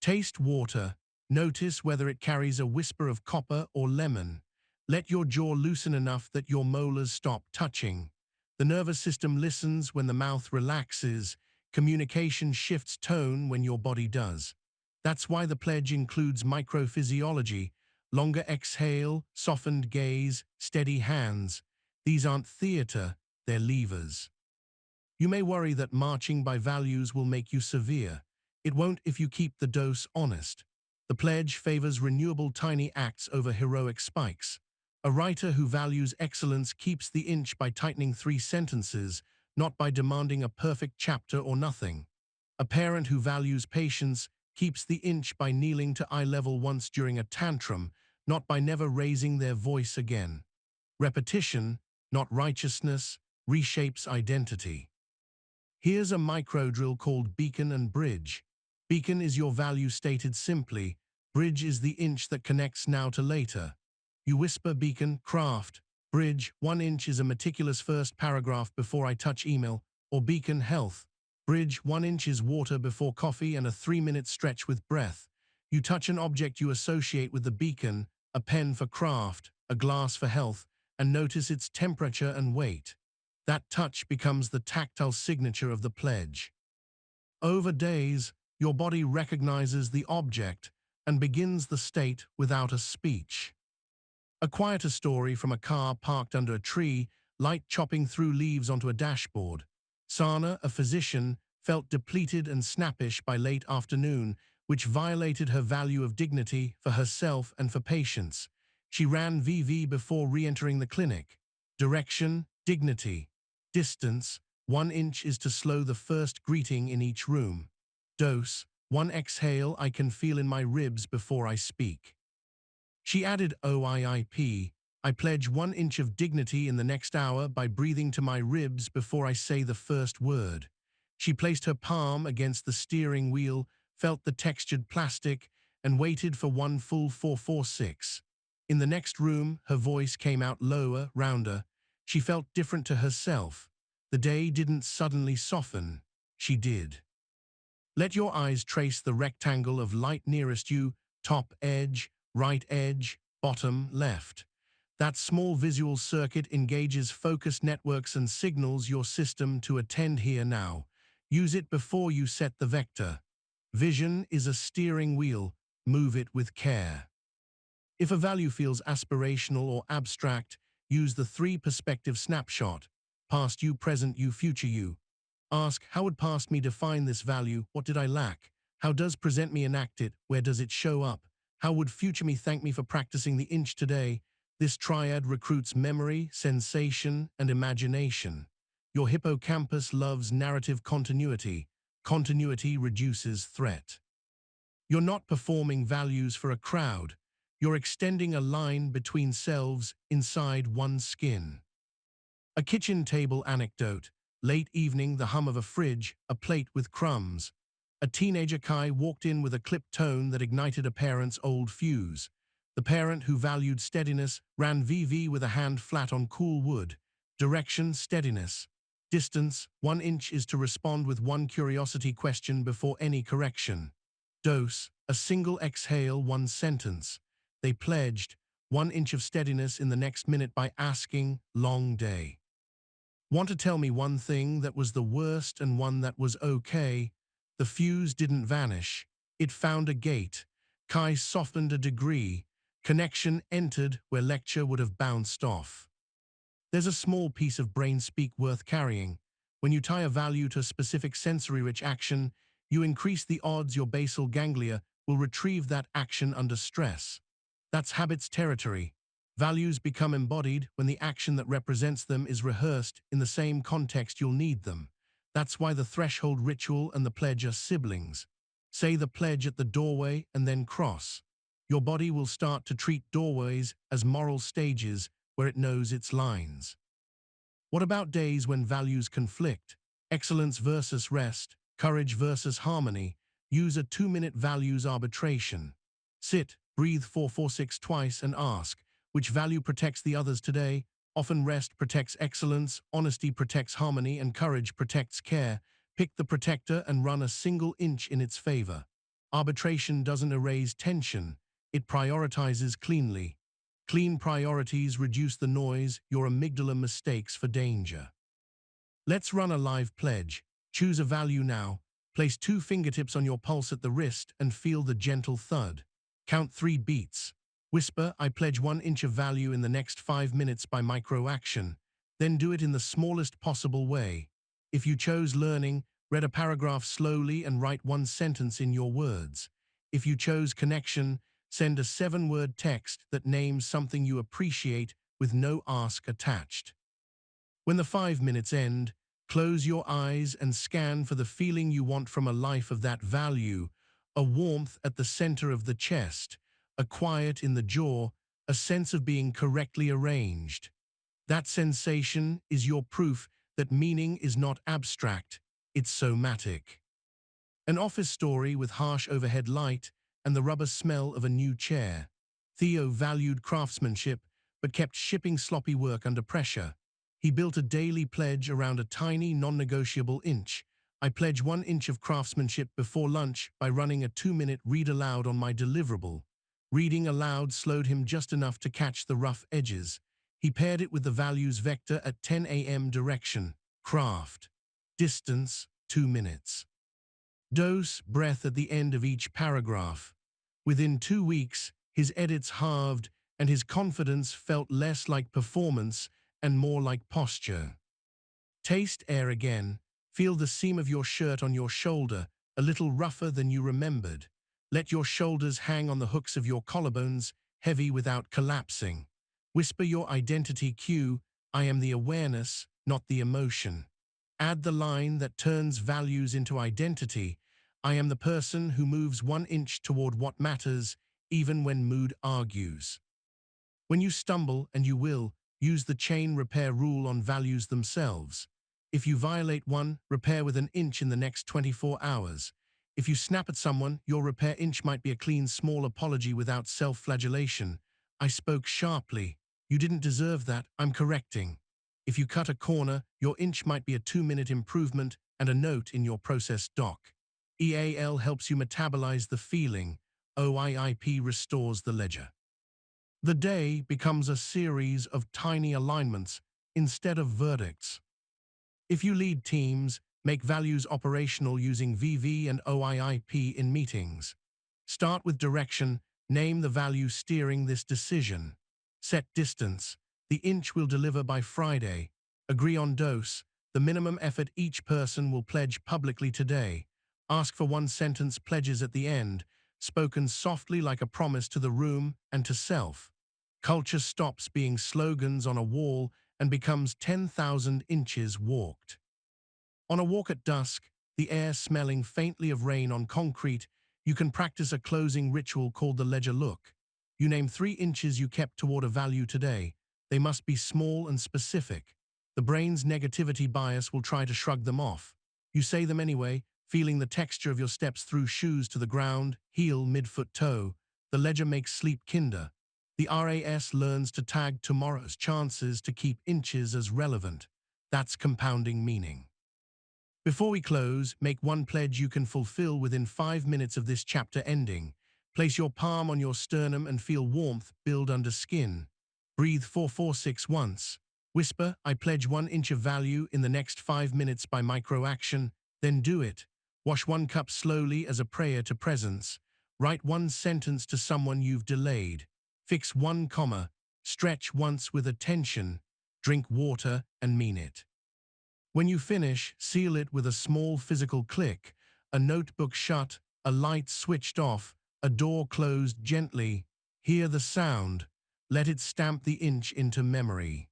Taste water. Notice whether it carries a whisper of copper or lemon. Let your jaw loosen enough that your molars stop touching. The nervous system listens when the mouth relaxes. Communication shifts tone when your body does. That's why the pledge includes microphysiology, longer exhale, softened gaze, steady hands. These aren't theater, they're levers. You may worry that marching by values will make you severe. It won't if you keep the dose honest. The pledge favors renewable tiny acts over heroic spikes. A writer who values excellence keeps the inch by tightening 3 sentences, not by demanding a perfect chapter or nothing. A parent who values patience keeps the inch by kneeling to eye level once during a tantrum, not by never raising their voice again. Repetition, not righteousness, reshapes identity. Here's a micro drill called beacon and bridge. Beacon is your value stated simply. Bridge is the inch that connects now to later. You whisper beacon, craft. Bridge, 1 inch is a meticulous first paragraph before I touch email, or beacon, health. Bridge, 1 inch is water before coffee and a 3-minute stretch with breath. You touch an object you associate with the beacon, a pen for craft, a glass for health, and notice its temperature and weight. That touch becomes the tactile signature of the pledge. Over days, your body recognizes the object and begins the state without a speech. A quieter story from a car parked under a tree, light chopping through leaves onto a dashboard. Sana, a physician, felt depleted and snappish by late afternoon, which violated her value of dignity for herself and for patients. She ran VV before re-entering the clinic. Direction, dignity. Distance, 1 inch is to slow the first greeting in each room. Dose, 1 exhale I can feel in my ribs before I speak. She added OIIP, I pledge 1 inch of dignity in the next hour by breathing to my ribs before I say the first word. She placed her palm against the steering wheel, felt the textured plastic, and waited for 1 full 446. In the next room, her voice came out lower, rounder. She felt different to herself. The day didn't suddenly soften. She did. Let your eyes trace the rectangle of light nearest you, top edge, right edge, bottom left. That small visual circuit engages focus networks and signals your system to attend here now. Use it before you set the vector. Vision is a steering wheel. Move it with care. If a value feels aspirational or abstract, use the 3-perspective snapshot. Past you, present you, future you. Ask, how would past me define this value? What did I lack? How does present me enact it? Where does it show up? How would future me thank me for practicing the inch today? This triad recruits memory, sensation, and imagination. Your hippocampus loves narrative continuity. Continuity reduces threat. You're not performing values for a crowd. You're extending a line between selves inside one skin. A kitchen table anecdote. Late evening, the hum of a fridge, a plate with crumbs. A teenager Kai walked in with a clipped tone that ignited a parent's old fuse. The parent, who valued steadiness, ran VV with a hand flat on cool wood. Direction, steadiness. Distance, 1 inch is to respond with 1 curiosity question before any correction. Dose, a single exhale, 1 sentence. They pledged 1 inch of steadiness in the next minute by asking, long day. Want to tell me one thing that was the worst and one that was okay? The fuse didn't vanish. It found a gate. Kai softened a degree. Connection entered where lecture would have bounced off. There's a small piece of brain speak worth carrying. When you tie a value to a specific sensory-rich action, you increase the odds your basal ganglia will retrieve that action under stress. That's habits territory. Values become embodied when the action that represents them is rehearsed in the same context you'll need them. That's why the threshold ritual and the pledge are siblings. Say the pledge at the doorway and then cross. Your body will start to treat doorways as moral stages where it knows its lines. What about days when values conflict? Excellence versus rest, courage versus harmony. Use a 2-minute values arbitration. Sit, breathe 4-4-6 twice and ask, which value protects the others today? Often rest protects excellence, honesty protects harmony, and courage protects care. Pick the protector and run a single inch in its favor. Arbitration doesn't erase tension. It prioritizes cleanly. Clean priorities reduce the noise your amygdala mistakes for danger. Let's run a live pledge. Choose a value now. Place 2 fingertips on your pulse at the wrist and feel the gentle thud. Count 3 beats. Whisper, I pledge 1 inch of value in the next 5 minutes by micro-action. Then do it in the smallest possible way. If you chose learning, read a paragraph slowly and write 1 sentence in your words. If you chose connection, send a 7-word text that names something you appreciate with no ask attached. When the 5 minutes end, close your eyes and scan for the feeling you want from a life of that value, a warmth at the center of the chest, a quiet in the jaw, a sense of being correctly arranged. That sensation is your proof that meaning is not abstract, it's somatic. An office story with harsh overhead light and the rubber smell of a new chair. Theo valued craftsmanship, but kept shipping sloppy work under pressure. He built a daily pledge around a tiny, non-negotiable inch. I pledge 1 inch of craftsmanship before lunch by running a 2-minute read aloud on my deliverable. Reading aloud slowed him just enough to catch the rough edges. He paired it with the values vector at 10 a.m. direction, craft. Distance, 2 minutes. Dose, breath at the end of each paragraph. Within 2 weeks, his edits halved and his confidence felt less like performance and more like posture. Taste air again. Feel the seam of your shirt on your shoulder, a little rougher than you remembered. Let your shoulders hang on the hooks of your collarbones, heavy without collapsing. Whisper your identity cue, I am the awareness, not the emotion. Add the line that turns values into identity. I am the person who moves 1 inch toward what matters, even when mood argues. When you stumble, and you will, use the chain repair rule on values themselves. If you violate one, repair with 1 inch in the next 24 hours. If you snap at someone, your repair inch might be a clean, small apology without self-flagellation. I spoke sharply. You didn't deserve that, I'm correcting. If you cut a corner, your inch might be a 2-minute improvement and a note in your process doc. EAL helps you metabolize the feeling. OIIP restores the ledger. The day becomes a series of tiny alignments instead of verdicts. If you lead teams, make values operational using VV and OIIP in meetings. Start with direction, name the value steering this decision. Set distance. The inch will deliver by Friday. Agree on dose. The minimum effort each person will pledge publicly today. Ask for 1-sentence pledges at the end, spoken softly like a promise to the room and to self. Culture stops being slogans on a wall and becomes 10,000 inches walked. On a walk at dusk, the air smelling faintly of rain on concrete, you can practice a closing ritual called the ledger look. You name 3 inches you kept toward a value today. They must be small and specific. The brain's negativity bias will try to shrug them off. You say them anyway, feeling the texture of your steps through shoes to the ground, heel, midfoot, toe. The ledger makes sleep kinder. The RAS learns to tag tomorrow's chances to keep inches as relevant. That's compounding meaning. Before we close, make 1 pledge you can fulfill within 5 minutes of this chapter ending. Place your palm on your sternum and feel warmth build under skin. Breathe 4-4-6 once. Whisper, I pledge 1 inch of value in the next 5 minutes by micro-action, then do it. Wash 1 cup slowly as a prayer to presence. Write 1 sentence to someone you've delayed. Fix 1 comma. Stretch once with attention. Drink water and mean it. When you finish, seal it with a small physical click, a notebook shut, a light switched off, A door closed gently. Hear the sound. Let it stamp the inch into memory.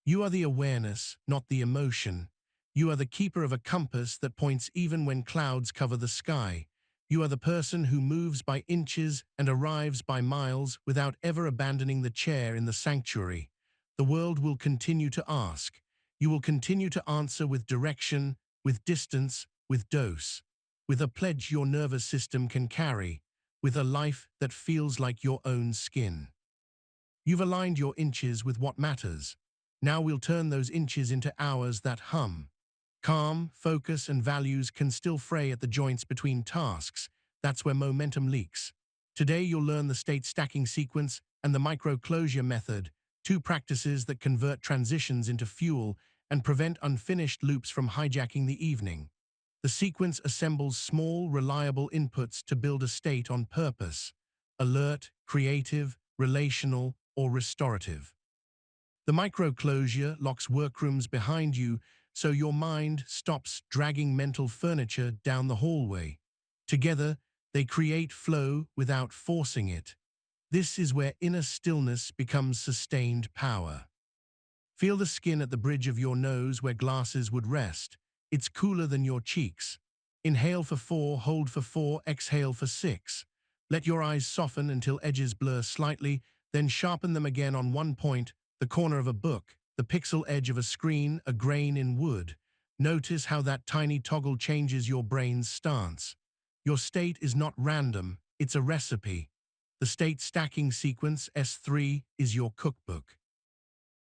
You are the awareness, not the emotion. You are the keeper of a compass that points even when clouds cover the sky. You are the person who moves by inches and arrives by miles without ever abandoning the chair in the sanctuary. The world will continue to ask. You will continue to answer with direction, with distance, with dose, with a pledge your nervous system can carry, with a life that feels like your own skin. You've aligned your inches with what matters. Now we'll turn those inches into hours that hum. Calm, focus, and values can still fray at the joints between tasks. That's where momentum leaks. Today you'll learn the state stacking sequence and the micro-closure method, two practices that convert transitions into fuel and prevent unfinished loops from hijacking the evening. The sequence assembles small, reliable inputs to build a state on purpose: alert, creative, relational, or restorative. The micro-closure locks workrooms behind you so your mind stops dragging mental furniture down the hallway. Together, they create flow without forcing it. This is where inner stillness becomes sustained power. Feel the skin at the bridge of your nose where glasses would rest. It's cooler than your cheeks. Inhale for 4, hold for 4, exhale for 6. Let your eyes soften until edges blur slightly, then sharpen them again on one point, the corner of a book, the pixel edge of a screen, a grain in wood. Notice how that tiny toggle changes your brain's stance. Your state is not random, it's a recipe. The state stacking sequence, S3, is your cookbook.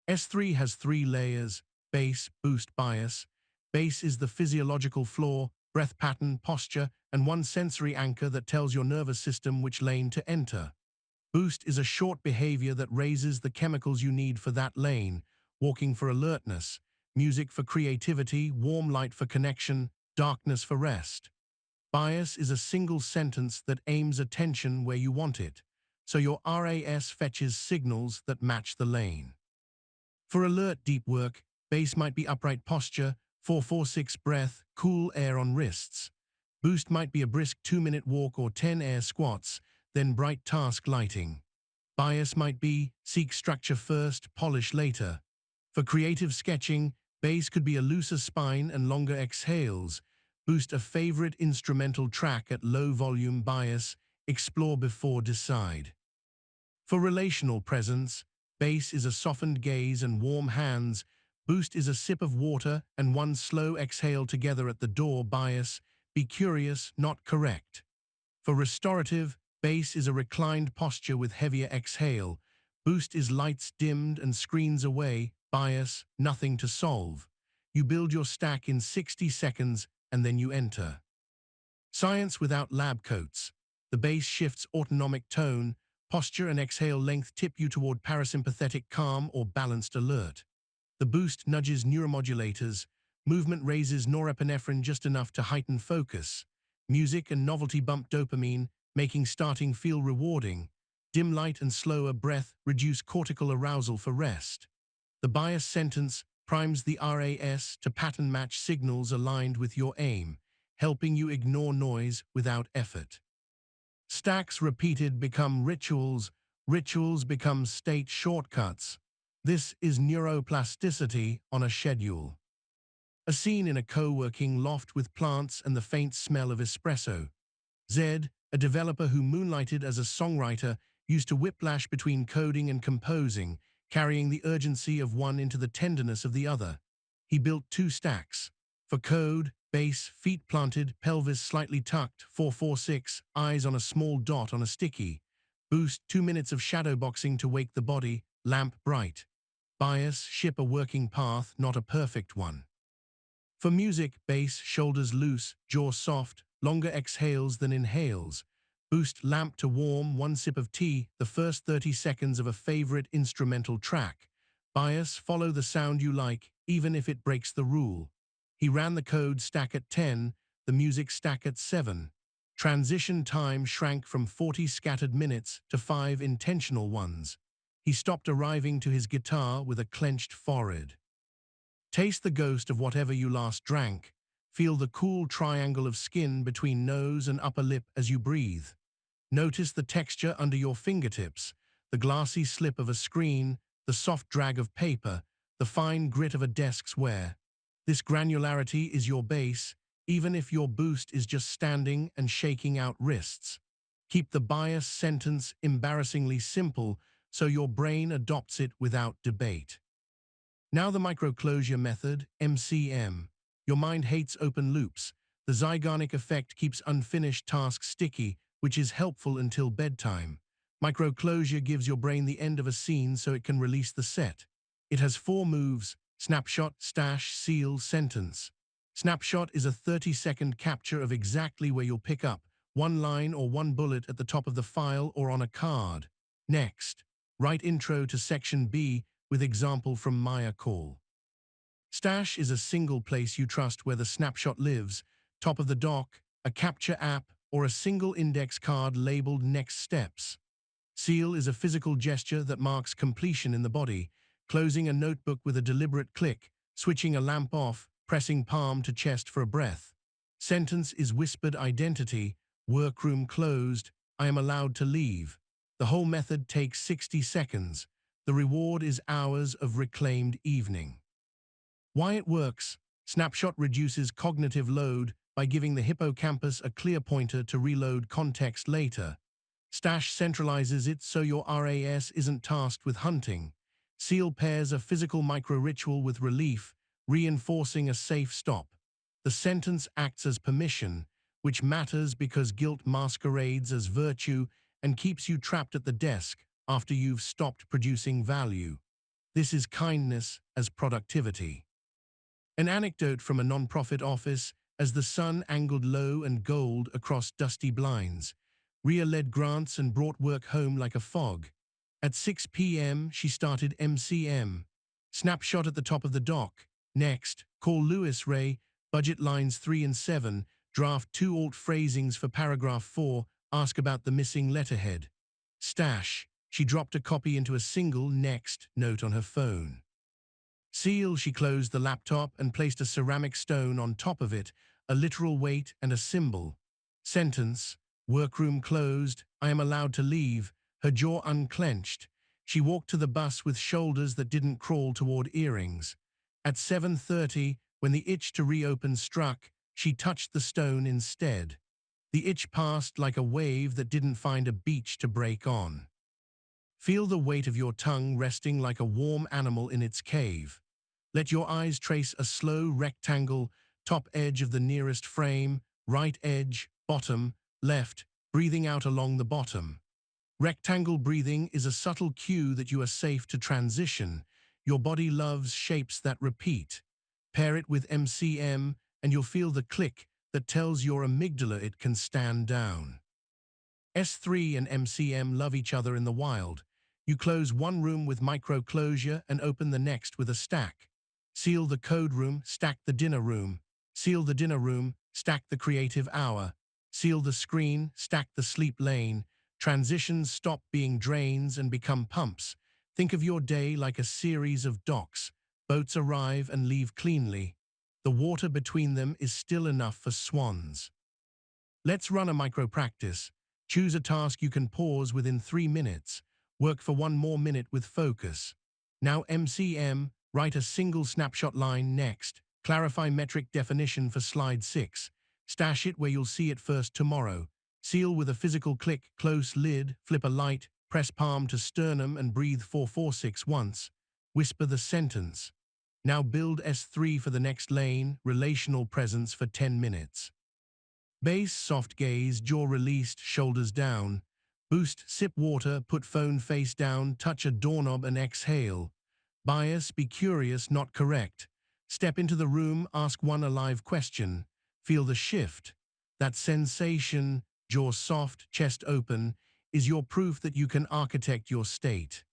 S3 has 3 layers: base, boost, bias. Base is the physiological floor, breath pattern, posture, and one sensory anchor that tells your nervous system which lane to enter. Boost is a short behavior that raises the chemicals you need for that lane: walking for alertness, music for creativity, warm light for connection, darkness for rest. Bias is a single sentence that aims attention where you want it, so your RAS fetches signals that match the lane. For alert deep work, base might be upright posture, 4-4-6 breath, cool air on wrists. Boost might be a brisk 2-minute walk or 10 air squats, then bright task lighting. Bias might be seek structure first, polish later. For creative sketching, base could be a looser spine and longer exhales. Boost a favorite instrumental track at low volume. Bias, explore before decide. For relational presence, base is a softened gaze and warm hands. Boost is a sip of water and one slow exhale together at the door. Bias, be curious, not correct. For restorative, base is a reclined posture with heavier exhale. Boost is lights dimmed and screens away. Bias, nothing to solve. You build your stack in 60 seconds and then you enter. Science without lab coats. The base shifts autonomic tone. Posture and exhale length tip you toward parasympathetic calm or balanced alert. The boost nudges neuromodulators. Movement raises norepinephrine just enough to heighten focus. Music and novelty bump dopamine, making starting feel rewarding. Dim light and slower breath reduce cortical arousal for rest. The bias sentence primes the RAS to pattern match signals aligned with your aim, helping you ignore noise without effort. Stacks repeated become rituals, rituals become state shortcuts. This is neuroplasticity on a schedule. A scene in a co-working loft with plants and the faint smell of espresso. Zed, a developer who moonlighted as a songwriter, used to whiplash between coding and composing, carrying the urgency of one into the tenderness of the other. He built 2 stacks. For code, base, feet planted, pelvis slightly tucked, 4-4-6, eyes on a small dot on a sticky. Boost, 2 minutes of shadowboxing to wake the body, lamp bright. Bias, ship a working path, not a perfect one. For music, base, shoulders loose, jaw soft, longer exhales than inhales. Boost, lamp to warm, 1 sip of tea, the first 30 seconds of a favorite instrumental track. Bias, follow the sound you like, even if it breaks the rule. He ran the code stack at 10, the music stack at 7. Transition time shrank from 40 scattered minutes to 5 intentional ones. He stopped arriving to his guitar with a clenched forehead. Taste the ghost of whatever you last drank. Feel the cool triangle of skin between nose and upper lip as you breathe. Notice the texture under your fingertips, the glassy slip of a screen, the soft drag of paper, the fine grit of a desk's wear. This granularity is your base, even if your boost is just standing and shaking out wrists. Keep the bias sentence embarrassingly simple so your brain adopts it without debate. Now the microclosure method, MCM. Your mind hates open loops. The Zeigarnik effect keeps unfinished tasks sticky, which is helpful until bedtime. Microclosure gives your brain the end of a scene so it can release the set. It has 4 moves: snapshot, stash, seal, sentence. Snapshot is a 30-second capture of exactly where you'll pick up, one line or one bullet at the top of the file or on a card. Next, write intro to section B with example from Maya Call. Stash is a single place you trust where the snapshot lives, top of the dock, a capture app, or a single index card labeled Next Steps. Seal is a physical gesture that marks completion in the body, closing a notebook with a deliberate click, switching a lamp off, pressing palm to chest for a breath. Sentence is whispered identity, workroom closed, I am allowed to leave. The whole method takes 60 seconds. The reward is hours of reclaimed evening. Why it works? Snapshot reduces cognitive load by giving the hippocampus a clear pointer to reload context later. Stash centralizes it so your RAS isn't tasked with hunting. Seal pairs a physical micro-ritual with relief, reinforcing a safe stop. The sentence acts as permission, which matters because guilt masquerades as virtue and keeps you trapped at the desk after you've stopped producing value. This is kindness as productivity. An anecdote from a non-profit office: as the sun angled low and gold across dusty blinds, Ria led grants and brought work home like a fog. At 6 p.m., she started MCM. Snapshot at the top of the dock. Next, call Lewis Ray, budget lines 3 and 7, draft 2 alt phrasings for paragraph 4, ask about the missing letterhead. Stash. She dropped a copy into a single next note on her phone. Seal. She closed the laptop and placed a ceramic stone on top of it, a literal weight and a symbol. Sentence. Workroom closed, I am allowed to leave. Her jaw unclenched. She walked to the bus with shoulders that didn't crawl toward earrings. At 7:30, when the itch to reopen struck, she touched the stone instead. The itch passed like a wave that didn't find a beach to break on. Feel the weight of your tongue resting like a warm animal in its cave. Let your eyes trace a slow rectangle, top edge of the nearest frame, right edge, bottom, left, breathing out along the bottom. Rectangle breathing is a subtle cue that you are safe to transition. Your body loves shapes that repeat. Pair it with MCM and you'll feel the click that tells your amygdala it can stand down. S3 and MCM love each other in the wild. You close one room with micro-closure and open the next with a stack. Seal the code room, stack the dinner room. Seal the dinner room, stack the creative hour. Seal the screen, stack the sleep lane. Transitions stop being drains and become pumps. Think of your day like a series of docks. Boats arrive and leave cleanly. The water between them is still enough for swans. Let's run a micro-practice. Choose a task you can pause within 3 minutes. Work for 1 more minute with focus. Now MCM, write a single snapshot line next. Clarify metric definition for slide 6. Stash it where you'll see it first tomorrow. Seal with a physical click, close lid, flip a light, press palm to sternum and breathe 4-4-6 once. Whisper the sentence. Now build S3 for the next lane, relational presence for 10 minutes. Base, soft gaze, jaw released, shoulders down. Boost, sip water, put phone face down, touch a doorknob and exhale. Bias, be curious, not correct. Step into the room, ask one alive question. Feel the shift. That sensation, jaw soft, chest open, is your proof that you can architect your state.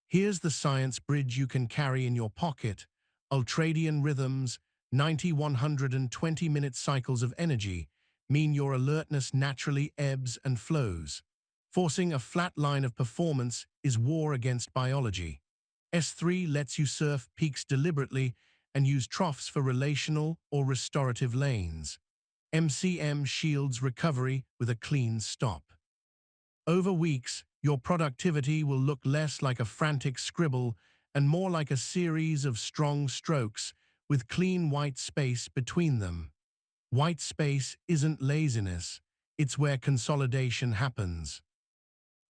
Here's the science bridge you can carry in your pocket. Ultradian rhythms, 90-120-minute cycles of energy, mean your alertness naturally ebbs and flows. Forcing a flat line of performance is war against biology. S3 lets you surf peaks deliberately and use troughs for relational or restorative lanes. MCM shields recovery with a clean stop. Over weeks, your productivity will look less like a frantic scribble and more like a series of strong strokes with clean white space between them. White space isn't laziness, it's where consolidation happens.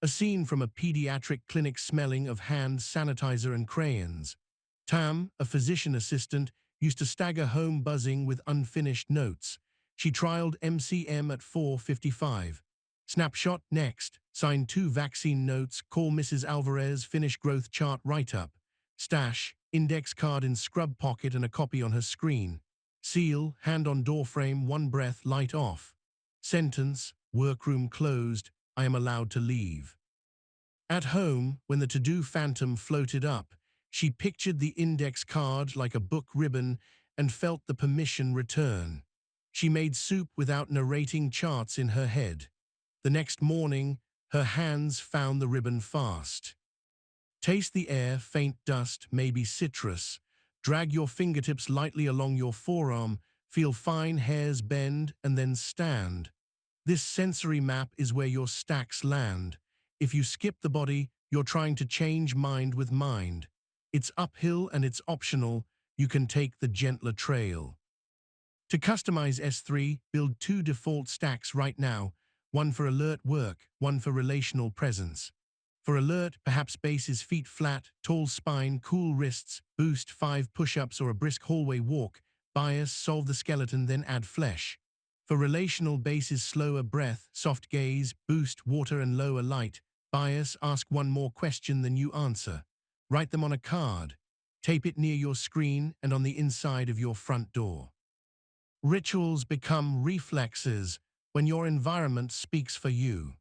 A scene from a pediatric clinic smelling of hand sanitizer and crayons. Tam, a physician assistant, used to stagger home buzzing with unfinished notes. She trialed MCM at 4:55. Snapshot next. Sign 2 vaccine notes. Call Mrs. Alvarez. Finish growth chart write-up. Stash. Index card in scrub pocket and a copy on her screen. Seal. Hand on doorframe. 1 breath. Light off. Sentence. Workroom closed. I am allowed to leave. At home, when the to-do phantom floated up, she pictured the index card like a book ribbon and felt the permission return. She made soup without narrating charts in her head. The next morning, her hands found the ribbon fast. Taste the air, faint dust, maybe citrus. Drag your fingertips lightly along your forearm, feel fine hairs bend, and then stand. This sensory map is where your stacks land. If you skip the body, you're trying to change mind with mind. It's uphill and it's optional. You can take the gentler trail. To customize S3, build 2 default stacks right now, one for alert work, one for relational presence. For alert, perhaps base is feet flat, tall spine, cool wrists, boost 5 push-ups or a brisk hallway walk, bias, solve the skeleton, then add flesh. For relational, base is slower breath, soft gaze, boost, water and lower light, bias, ask one more question than you answer. Write them on a card. Tape it near your screen and on the inside of your front door. Rituals become reflexes when your environment speaks for you.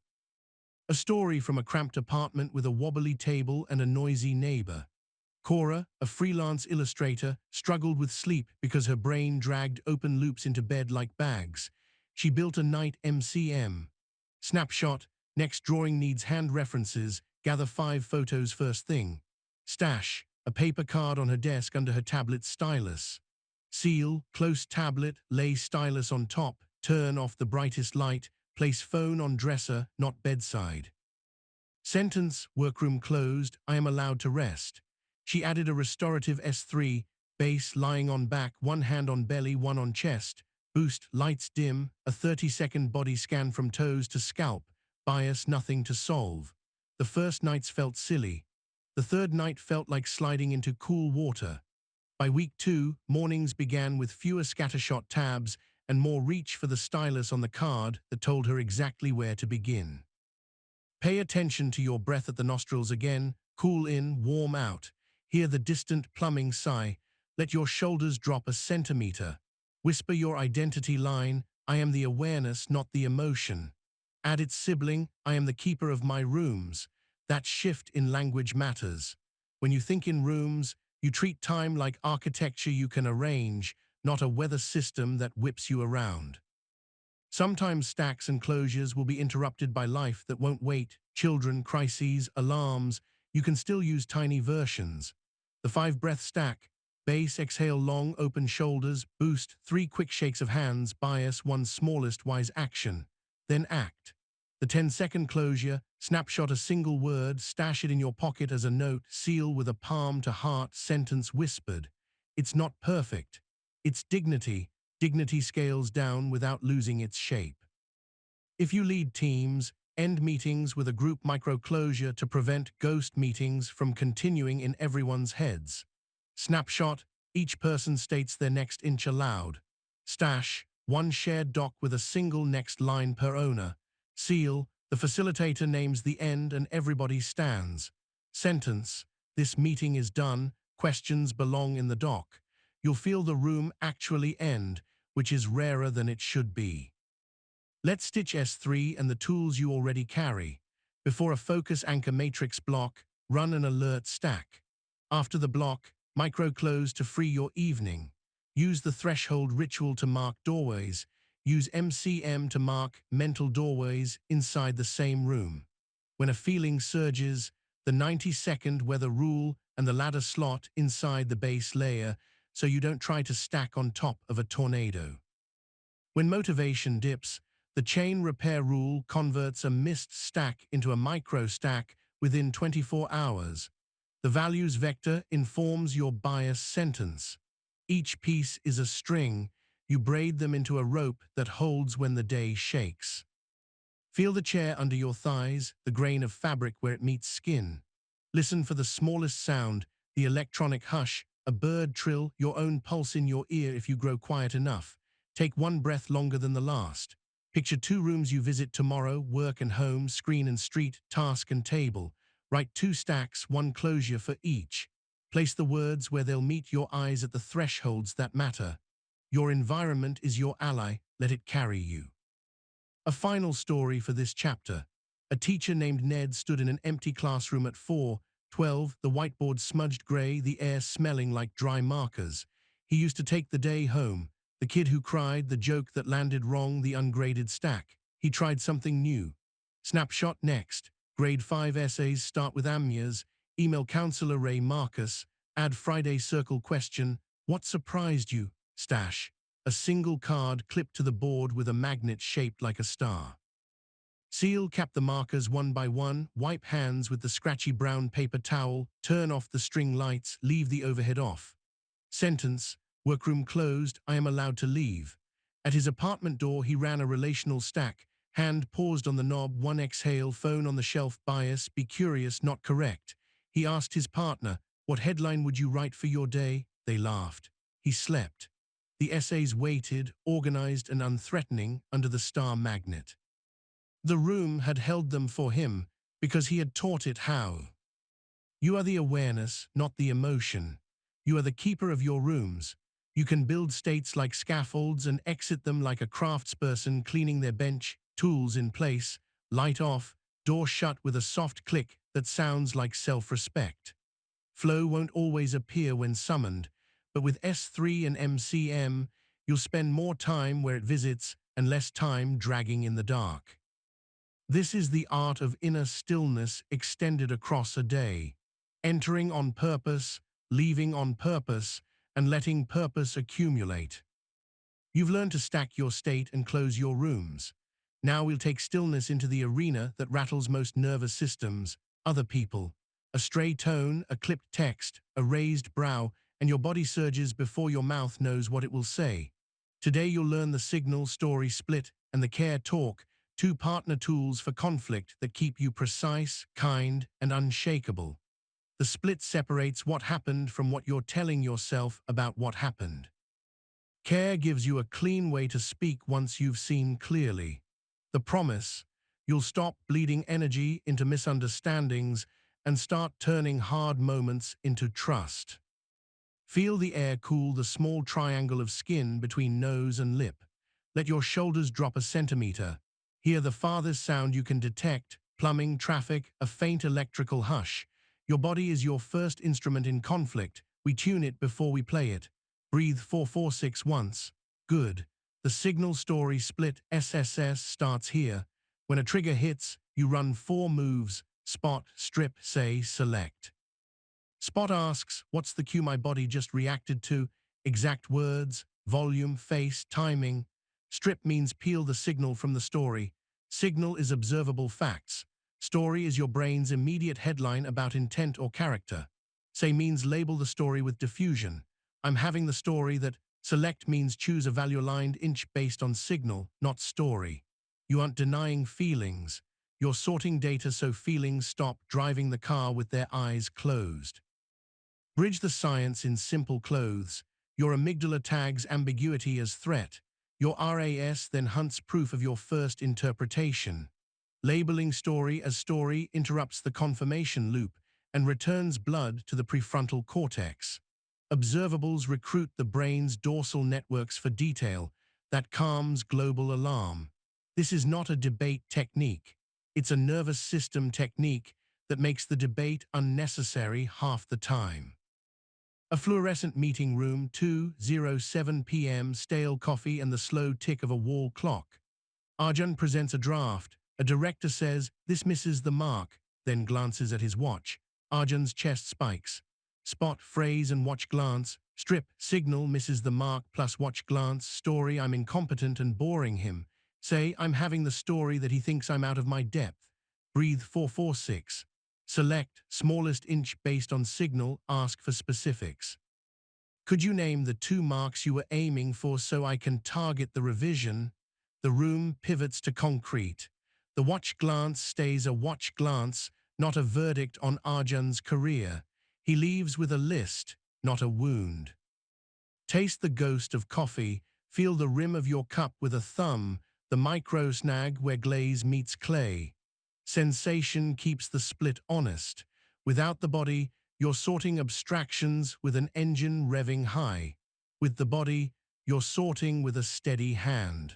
A story from a cramped apartment with a wobbly table and a noisy neighbor. Cora, a freelance illustrator, struggled with sleep because her brain dragged open loops into bed like bags. She built a night MCM. Snapshot, next drawing needs hand references, gather 5 photos first thing. Stash, a paper card on her desk under her tablet stylus. Seal, close tablet, lay stylus on top, turn off the brightest light, place phone on dresser, not bedside. Sentence, workroom closed, I am allowed to rest. She added a restorative S3, base lying on back, 1 hand on belly, 1 on chest, boost, lights dim, a 30-second body scan from toes to scalp, bias, nothing to solve. The first nights felt silly. The third night felt like sliding into cool water. By week 2, mornings began with fewer scattershot tabs and more reach for the stylus on the card that told her exactly where to begin. Pay attention to your breath at the nostrils again, cool in, warm out. Hear the distant plumbing sigh. Let your shoulders drop a centimeter. Whisper your identity line, I am the awareness, not the emotion. Add its sibling, I am the keeper of my rooms. That shift in language matters. When you think in rooms, you treat time like architecture you can arrange, not a weather system that whips you around. Sometimes stacks and closures will be interrupted by life that won't wait, children, crises, alarms. You can still use tiny versions. The 5-breath stack, base, exhale long, open shoulders, boost, 3 quick shakes of hands, bias, 1 smallest wise action. Then act. The 10-second closure, snapshot a single word, stash it in your pocket as a note, seal with a palm to heart sentence whispered. It's not perfect. It's dignity. Dignity scales down without losing its shape. If you lead teams, end meetings with a group micro-closure to prevent ghost meetings from continuing in everyone's heads. Snapshot, each person states their next inch aloud. Stash, 1 shared doc with a single next line per owner. Seal, the facilitator names the end and everybody stands. Sentence, this meeting is done, questions belong in the doc. You'll feel the room actually end, which is rarer than it should be. Let's stitch S3 and the tools you already carry. Before a focus anchor matrix block, run an alert stack. After the block, micro-close to free your evening. Use the threshold ritual to mark doorways. Use MCM to mark mental doorways inside the same room. When a feeling surges, the 90-second weather rule and the ladder slot inside the base layer so you don't try to stack on top of a tornado. When motivation dips, The chain repair rule converts a missed stack into a micro stack within 24 hours. The values vector informs your bias sentence. Each piece is a string. You braid them into a rope that holds when the day shakes. Feel the chair under your thighs, the grain of fabric where it meets skin. Listen for the smallest sound, the electronic hush, a bird trill, your own pulse in your ear if you grow quiet enough. Take one breath longer than the last. Picture 2 rooms you visit tomorrow, work and home, screen and street, task and table. Write 2 stacks, 1 closure for each. Place the words where they'll meet your eyes at the thresholds that matter. Your environment is your ally, let it carry you. A final story for this chapter. A teacher named Ned stood in an empty classroom at 4:12, the whiteboard smudged gray, the air smelling like dry markers. He used to take the day home. The kid who cried, the joke that landed wrong, the ungraded stack. He tried something new. Snapshot next. Grade 5 essays start with amnias. Email counselor Ray Marcus. Add Friday circle question. What surprised you? Stash. A single card clipped to the board with a magnet shaped like a star. Seal cap the markers one by one. Wipe hands with the scratchy brown paper towel. Turn off the string lights. Leave the overhead off. Sentence. Workroom closed, I am allowed to leave. At his apartment door he ran a relational stack. Hand paused on the knob, 1 exhale, phone on the shelf, bias, be curious, not correct. He asked his partner, what headline would you write for your day? They laughed. He slept. The essays waited, organized and unthreatening, under the star magnet. The room had held them for him, because he had taught it how. You are the awareness, not the emotion. You are the keeper of your rooms. You can build states like scaffolds and exit them like a craftsperson cleaning their bench, tools in place, light off, door shut with a soft click that sounds like self-respect. Flow won't always appear when summoned, but with S3 and MCM, you'll spend more time where it visits and less time dragging in the dark. This is the art of inner stillness extended across a day. Entering on purpose, leaving on purpose, and letting purpose accumulate. You've learned to stack your state and close your rooms. Now we'll take stillness into the arena that rattles most nervous systems, other people. A stray tone, a clipped text, a raised brow, and your body surges before your mouth knows what it will say. Today you'll learn the signal, story, split, and the care talk, 2 partner tools for conflict that keep you precise, kind, and unshakable. The split separates what happened from what you're telling yourself about what happened. Care gives you a clean way to speak once you've seen clearly. The promise, you'll stop bleeding energy into misunderstandings and start turning hard moments into trust. Feel the air cool the small triangle of skin between nose and lip. Let your shoulders drop a centimeter. Hear the farthest sound you can detect, plumbing, traffic, a faint electrical hush. Your body is your first instrument in conflict. We tune it before we play it. Breathe 4-4-6 once. Good. The signal story split SSS starts here. When a trigger hits, you run 4 moves. Spot, strip, say, select. Spot asks, what's the cue my body just reacted to? Exact words, volume, face, timing. Strip means peel the signal from the story. Signal is observable facts. Story is your brain's immediate headline about intent or character. Say means label the story with diffusion. I'm having the story that. Select means choose a value-aligned inch based on signal, not story. You aren't denying feelings. You're sorting data so feelings stop driving the car with their eyes closed. Bridge the science in simple clothes. Your amygdala tags ambiguity as threat. Your RAS then hunts proof of your first interpretation. Labeling story as story interrupts the confirmation loop and returns blood to the prefrontal cortex. Observables recruit the brain's dorsal networks for detail that calms global alarm. This is not a debate technique. It's a nervous system technique that makes the debate unnecessary half the time. A fluorescent meeting room, 2:07 p.m., stale coffee and the slow tick of a wall clock. Arjun presents a draft. A director says, this misses the mark, then glances at his watch. Arjun's chest spikes. Spot, phrase and watch glance. Strip, signal, misses the mark plus watch glance. Story, I'm incompetent and boring him. Say, I'm having the story that he thinks I'm out of my depth. Breathe 446. Select smallest inch based on signal, ask for specifics. Could you name the 2 marks you were aiming for so I can target the revision? The room pivots to concrete. The watch glance stays a watch glance, not a verdict on Arjun's career. He leaves with a list, not a wound. Taste the ghost of coffee, feel the rim of your cup with a thumb, the micro snag where glaze meets clay. Sensation keeps the split honest. Without the body, you're sorting abstractions with an engine revving high. With the body, you're sorting with a steady hand.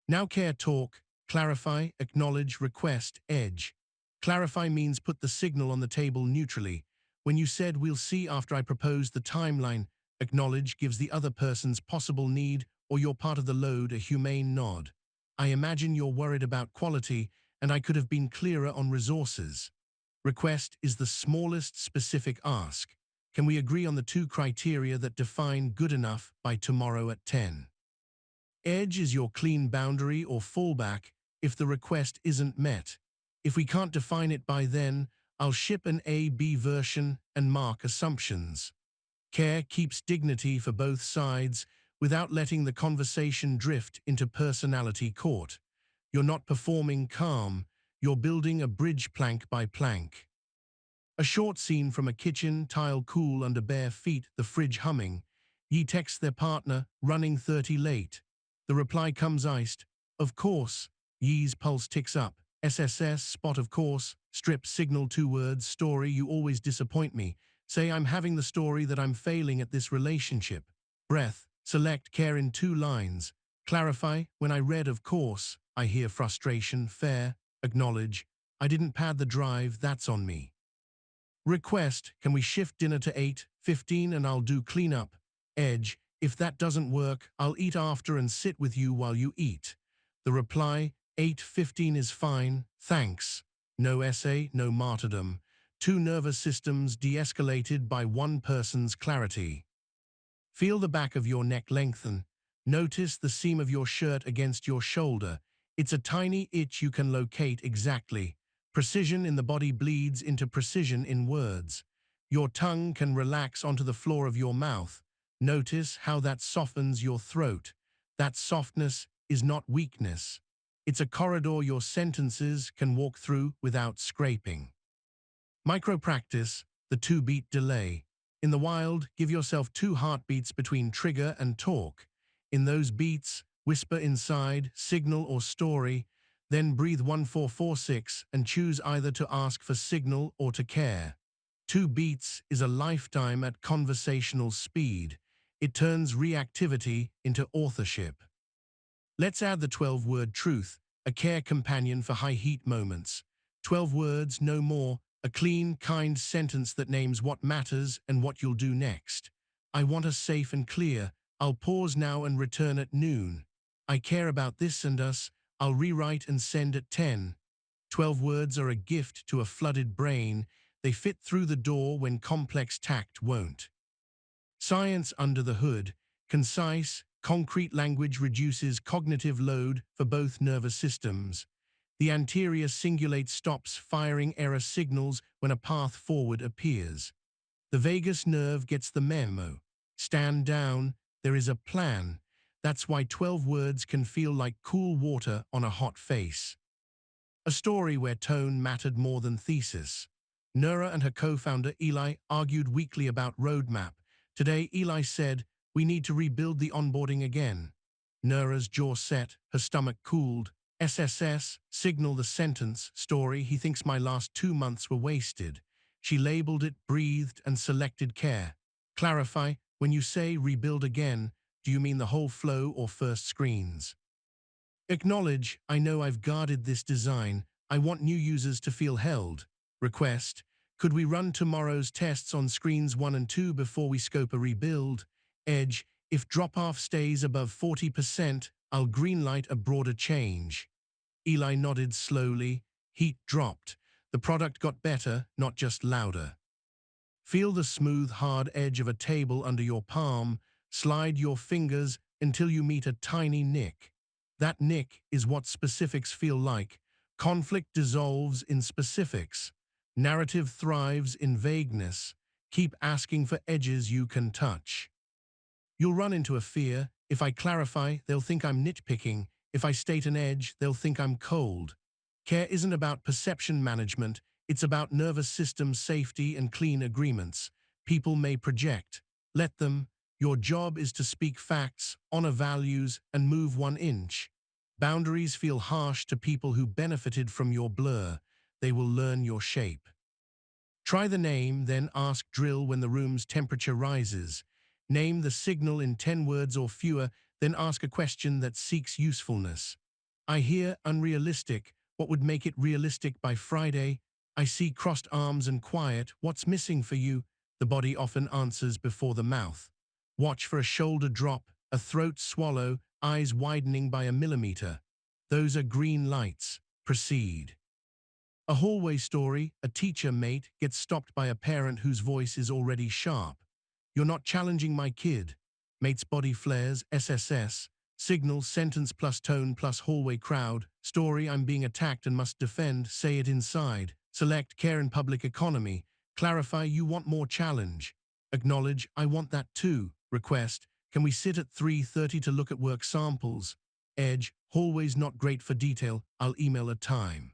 Now care talk, clarify, acknowledge, request, edge. Clarify means put the signal on the table neutrally. When you said we'll see after I propose the timeline, acknowledge gives the other person's possible need or you're part of the load a humane nod. I imagine you're worried about quality and I could have been clearer on resources. Request is the smallest specific ask. Can we agree on the 2 criteria that define good enough by tomorrow at 10? Edge is your clean boundary or fallback if the request isn't met. If we can't define it by then, I'll ship an A-B version and mark assumptions. Care keeps dignity for both sides without letting the conversation drift into personality court. You're not performing calm, you're building a bridge plank by plank. A short scene from a kitchen, tile cool under bare feet, the fridge humming. Ye text their partner, running 30 late. The reply comes iced. Of course. Ye's pulse ticks up. SSS, spot of course. Strip, signal 2 words, story, you always disappoint me. Say I'm having the story that I'm failing at this relationship. Breath, select care in 2 lines. Clarify, when I read of course, I hear frustration, fair, acknowledge. I didn't pad the drive, that's on me. Request, can we shift dinner to 8:15 and I'll do cleanup. Edge, if that doesn't work, I'll eat after and sit with you while you eat. The reply, 8:15 is fine, thanks. No essay, no martyrdom. 2 nervous systems de-escalated by 1 person's clarity. Feel the back of your neck lengthen. Notice the seam of your shirt against your shoulder. It's a tiny itch you can locate exactly. Precision in the body bleeds into precision in words. Your tongue can relax onto the floor of your mouth. Notice how that softens your throat. That softness is not weakness. It's a corridor your sentences can walk through without scraping. Micro-practice, the 2-beat delay. In the wild, give yourself 2 heartbeats between trigger and talk. In those beats, whisper inside, signal or story, then breathe 1446 and choose either to ask for signal or to care. 2 beats is a lifetime at conversational speed. It turns reactivity into authorship. Let's add the 12-word truth, a care companion for high-heat moments. 12 words, no more, a clean, kind sentence that names what matters and what you'll do next. I want us safe and clear. I'll pause now and return at noon. I care about this and us. I'll rewrite and send at 10. 12 words are a gift to a flooded brain. They fit through the door when complex tact won't. Science under the hood. Concise, concrete language reduces cognitive load for both nervous systems. The anterior cingulate stops firing error signals when a path forward appears. The vagus nerve gets the memo. Stand down, there is a plan. That's why 12 words can feel like cool water on a hot face. A story where tone mattered more than thesis. Nura and her co-founder Eli argued weekly about roadmap. Today, Eli said, we need to rebuild the onboarding again. Nura's jaw set, her stomach cooled. SSS, signal the sentence, story, he thinks my last 2 months were wasted. She labeled it, breathed, and selected care. Clarify, when you say rebuild again, do you mean the whole flow or first screens? Acknowledge, I know I've guarded this design. I want new users to feel held. Request, could we run tomorrow's tests on screens 1 and 2 before we scope a rebuild? Edge, if drop-off stays above 40%, I'll greenlight a broader change. Eli nodded slowly. Heat dropped. The product got better, not just louder. Feel the smooth, hard edge of a table under your palm. Slide your fingers until you meet a tiny nick. That nick is what specifics feel like. Conflict dissolves in specifics. Narrative thrives in vagueness. Keep asking for edges you can touch. You'll run into a fear. If I clarify, they'll think I'm nitpicking. If I state an edge, they'll think I'm cold. Care isn't about perception management. It's about nervous system safety and clean agreements. People may project. Let them. Your job is to speak facts, honor values, and move 1 inch. Boundaries feel harsh to people who benefited from your blur. They will learn your shape. Try the name, then ask drill when the room's temperature rises. Name the signal in 10 words or fewer, then ask a question that seeks usefulness. I hear unrealistic. What would make it realistic by Friday? I see crossed arms and quiet. What's missing for you? The body often answers before the mouth. Watch for a shoulder drop, a throat swallow, eyes widening by a millimeter. Those are green lights. Proceed. A hallway story, a teacher mate gets stopped by a parent whose voice is already sharp. You're not challenging my kid. Mate's body flares, SSS. Signal, sentence plus tone plus hallway crowd. Story, I'm being attacked and must defend, say it inside. Select, care in public economy. Clarify, you want more challenge. Acknowledge, I want that too. Request, can we sit at 3:30 to look at work samples? Edge, hallway's not great for detail, I'll email a time.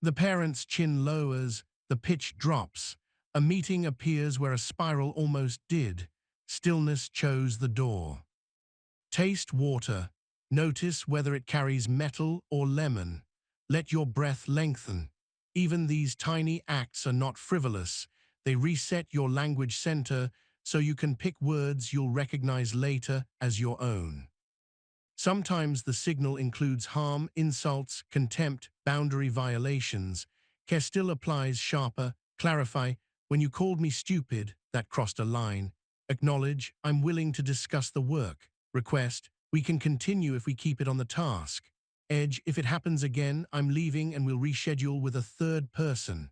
The parent's chin lowers, the pitch drops. A meeting appears where a spiral almost did. Stillness chose the door. Taste water. Notice whether it carries metal or lemon. Let your breath lengthen. Even these tiny acts are not frivolous. They reset your language center so you can pick words you'll recognize later as your own. Sometimes the signal includes harm, insults, contempt, boundary violations. Care still applies sharper. Clarify, when you called me stupid, that crossed a line. Acknowledge, I'm willing to discuss the work. Request, we can continue if we keep it on the task. Edge, if it happens again, I'm leaving and we'll reschedule with a third person.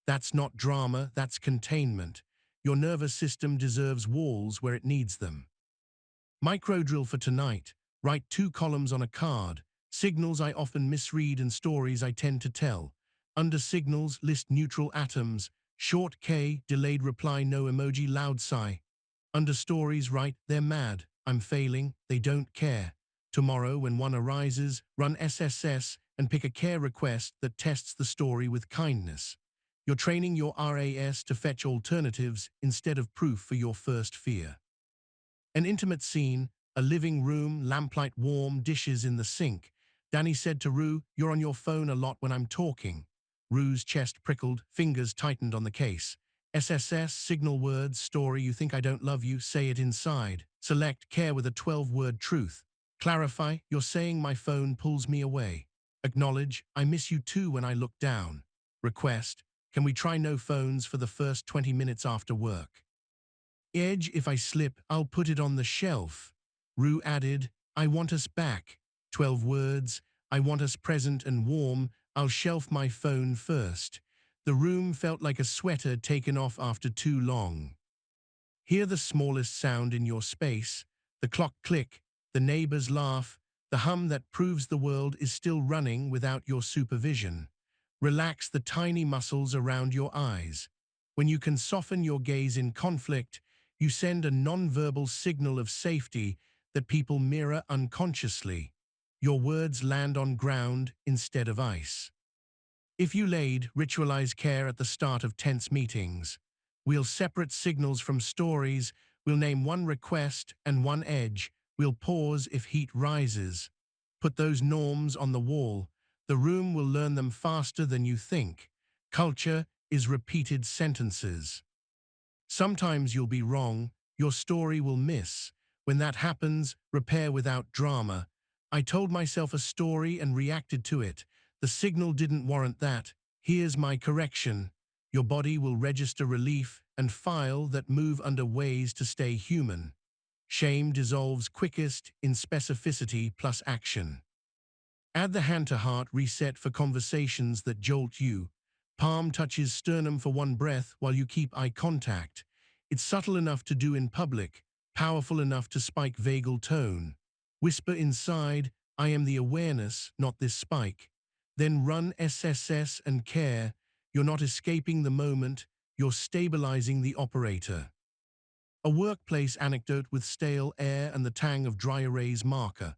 That's not drama, that's containment. Your nervous system deserves walls where it needs them. Microdrill for tonight. Write 2 columns on a card. Signals I often misread and stories I tend to tell. Under signals, list neutral atoms. Short K, delayed reply, no emoji, loud sigh. Under stories, write, they're mad, I'm failing, they don't care. Tomorrow, when one arises, run SSS and pick a care request that tests the story with kindness. You're training your RAS to fetch alternatives instead of proof for your first fear. An intimate scene, a living room, lamplight warm, dishes in the sink. Danny said to Rue, you're on your phone a lot when I'm talking. Rue's chest prickled, fingers tightened on the case. SSS, signal words, story, you think I don't love you, say it inside. Select, care with a 12-word truth. Clarify, you're saying my phone pulls me away. Acknowledge, I miss you too when I look down. Request, can we try no phones for the first 20 minutes after work? Edge, if I slip, I'll put it on the shelf. Rue added, I want us back. 12 words, I want us present and warm, I'll shelf my phone first. The room felt like a sweater taken off after too long. Hear the smallest sound in your space, the clock click, the neighbor's laugh, the hum that proves the world is still running without your supervision. Relax the tiny muscles around your eyes. When you can soften your gaze in conflict, you send a non-verbal signal of safety that people mirror unconsciously. Your words land on ground instead of ice. If you laid, ritualize care at the start of tense meetings. We'll separate signals from stories, we'll name one request and one edge, we'll pause if heat rises. Put those norms on the wall. The room will learn them faster than you think. Culture is repeated sentences. Sometimes you'll be wrong, your story will miss. When that happens, repair without drama. I told myself a story and reacted to it. The signal didn't warrant that. Here's my correction. Your body will register relief and file that move under ways to stay human. Shame dissolves quickest in specificity plus action. Add the hand-to-heart reset for conversations that jolt you. Palm touches sternum for one breath while you keep eye contact. It's subtle enough to do in public, powerful enough to spike vagal tone. Whisper inside, I am the awareness, not this spike. Then run SSS and care. You're not escaping the moment, you're stabilizing the operator. A workplace anecdote with stale air and the tang of dry erase marker.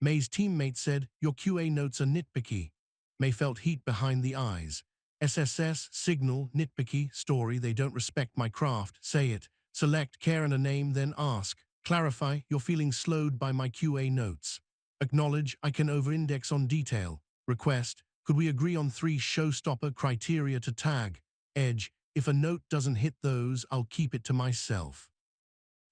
May's teammate said, "Your QA notes are nitpicky." May felt heat behind the eyes. SSS, signal, nitpicky, story, they don't respect my craft, say it. Select, care and a name, then ask. Clarify, you're feeling slowed by my QA notes. Acknowledge, I can over-index on detail. Request, could we agree on 3 showstopper criteria to tag? Edge, if a note doesn't hit those, I'll keep it to myself.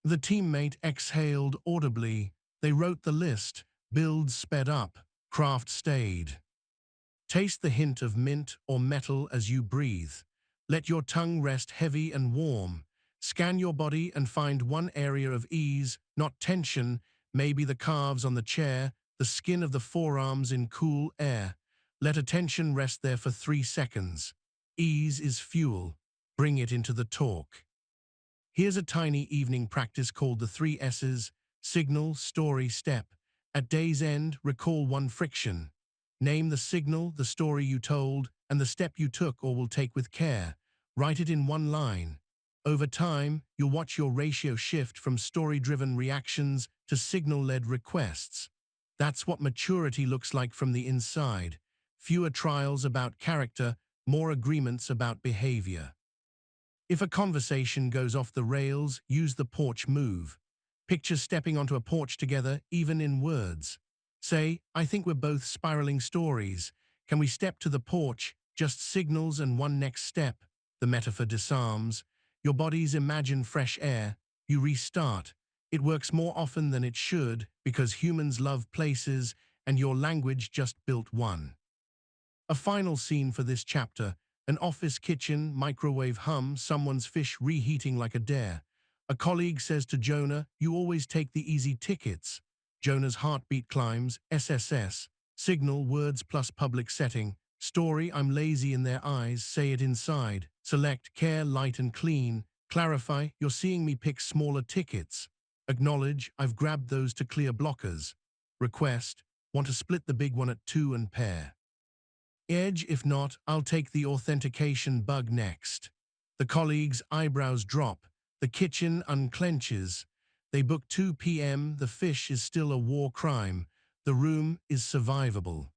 The teammate exhaled audibly. They wrote the list. Build sped up. Craft stayed. Taste the hint of mint or metal as you breathe. Let your tongue rest heavy and warm. Scan your body and find one area of ease, not tension, maybe the calves on the chair, the skin of the forearms in cool air. Let attention rest there for 3 seconds. Ease is fuel. Bring it into the talk. Here's a tiny evening practice called the 3 S's: signal, story, step. At day's end, recall one friction. Name the signal, the story you told, and the step you took or will take with care. Write it in one line. Over time, you'll watch your ratio shift from story-driven reactions to signal-led requests. That's what maturity looks like from the inside. Fewer trials about character, more agreements about behavior. If a conversation goes off the rails, use the porch move. Picture stepping onto a porch together, even in words. Say, I think we're both spiraling stories. Can we step to the porch? Just signals and one next step. The metaphor disarms. Your bodies imagine fresh air. You restart. It works more often than it should because humans love places and your language just built one. A final scene for this chapter. An office kitchen, microwave hum, someone's fish reheating like a dare. A colleague says to Jonah, "You always take the easy tickets." Jonah's heartbeat climbs. SSS. Signal, words plus public setting. Story, I'm lazy in their eyes, say it inside. Select, care, light and clean. Clarify, you're seeing me pick smaller tickets. Acknowledge, I've grabbed those to clear blockers. Request, want to split the big one at 2 and pair. Edge, if not, I'll take the authentication bug next. The colleague's eyebrows drop. The kitchen unclenches. They book 2 p.m. The fish is still a war crime. The room is survivable.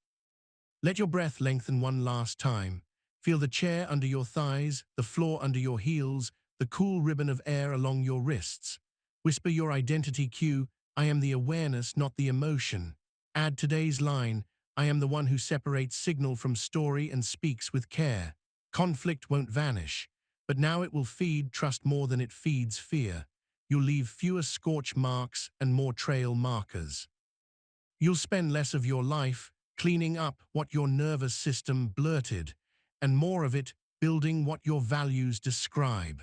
Let your breath lengthen one last time. Feel the chair under your thighs, the floor under your heels, the cool ribbon of air along your wrists. Whisper your identity cue, I am the awareness, not the emotion. Add today's line, I am the one who separates signal from story and speaks with care. Conflict won't vanish, but now it will feed trust more than it feeds fear. You'll leave fewer scorch marks and more trail markers. You'll spend less of your life cleaning up what your nervous system blurted, and more of it building what your values describe.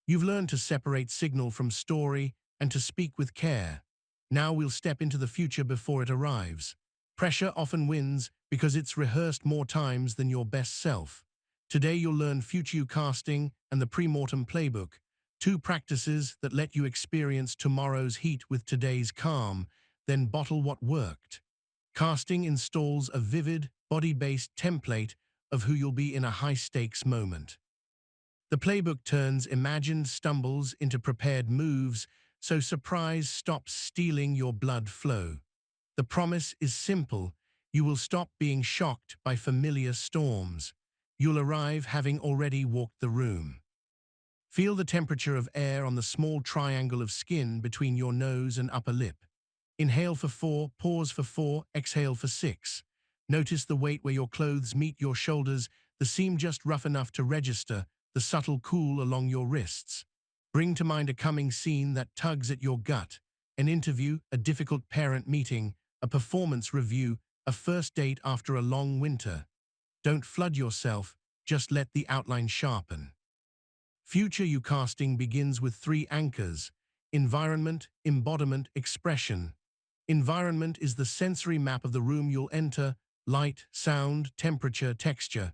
You've learned to separate signal from story and to speak with care. Now we'll step into the future before it arrives. Pressure often wins because it's rehearsed more times than your best self. Today you'll learn future you casting and the Pre-Mortem Playbook, 2 practices that let you experience tomorrow's heat with today's calm, then bottle what worked. Casting installs a vivid, body-based template of who you'll be in a high-stakes moment. The playbook turns imagined stumbles into prepared moves, so surprise stops stealing your blood flow. The promise is simple. You will stop being shocked by familiar storms. You'll arrive having already walked the room. Feel the temperature of air on the small triangle of skin between your nose and upper lip. Inhale for 4, pause for 4, exhale for 6. Notice the weight where your clothes meet your shoulders, the seam just rough enough to register, the subtle cool along your wrists. Bring to mind a coming scene that tugs at your gut, an interview, a difficult parent meeting, a performance review, a first date after a long winter. Don't flood yourself, just let the outline sharpen. Future you casting begins with 3 anchors: environment, embodiment, expression. Environment is the sensory map of the room you'll enter: light, sound, temperature, texture.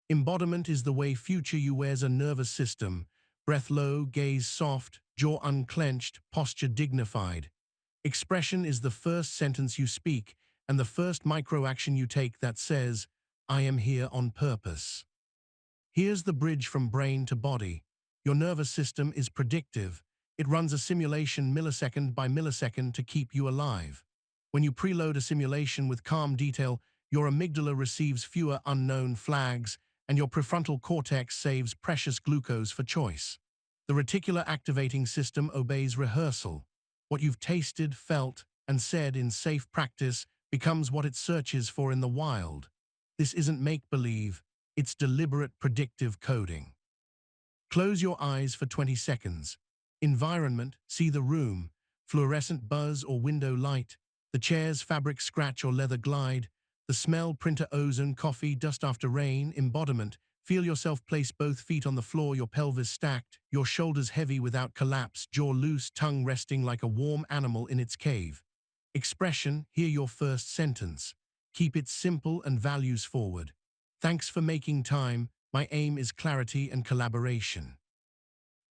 Embodiment is the way future you wears a nervous system: breath low, gaze soft, jaw unclenched, posture dignified. Expression is the first sentence you speak, and the first micro-action you take that says, "I am here on purpose." Here's the bridge from brain to body. Your nervous system is predictive. It runs a simulation millisecond by millisecond to keep you alive. When you preload a simulation with calm detail, your amygdala receives fewer unknown flags, and your prefrontal cortex saves precious glucose for choice. The reticular activating system obeys rehearsal. What you've tasted, felt, and said in safe practice becomes what it searches for in the wild. This isn't make-believe, it's deliberate predictive coding. Close your eyes for 20 seconds. Environment, see the room, fluorescent buzz or window light, the chair's fabric scratch or leather glide, the smell, printer, ozone, coffee, dust after rain. Embodiment, feel yourself place both feet on the floor, your pelvis stacked, your shoulders heavy without collapse, jaw loose, tongue resting like a warm animal in its cave. Expression, hear your first sentence. Keep it simple and values forward. Thanks for making time, my aim is clarity and collaboration.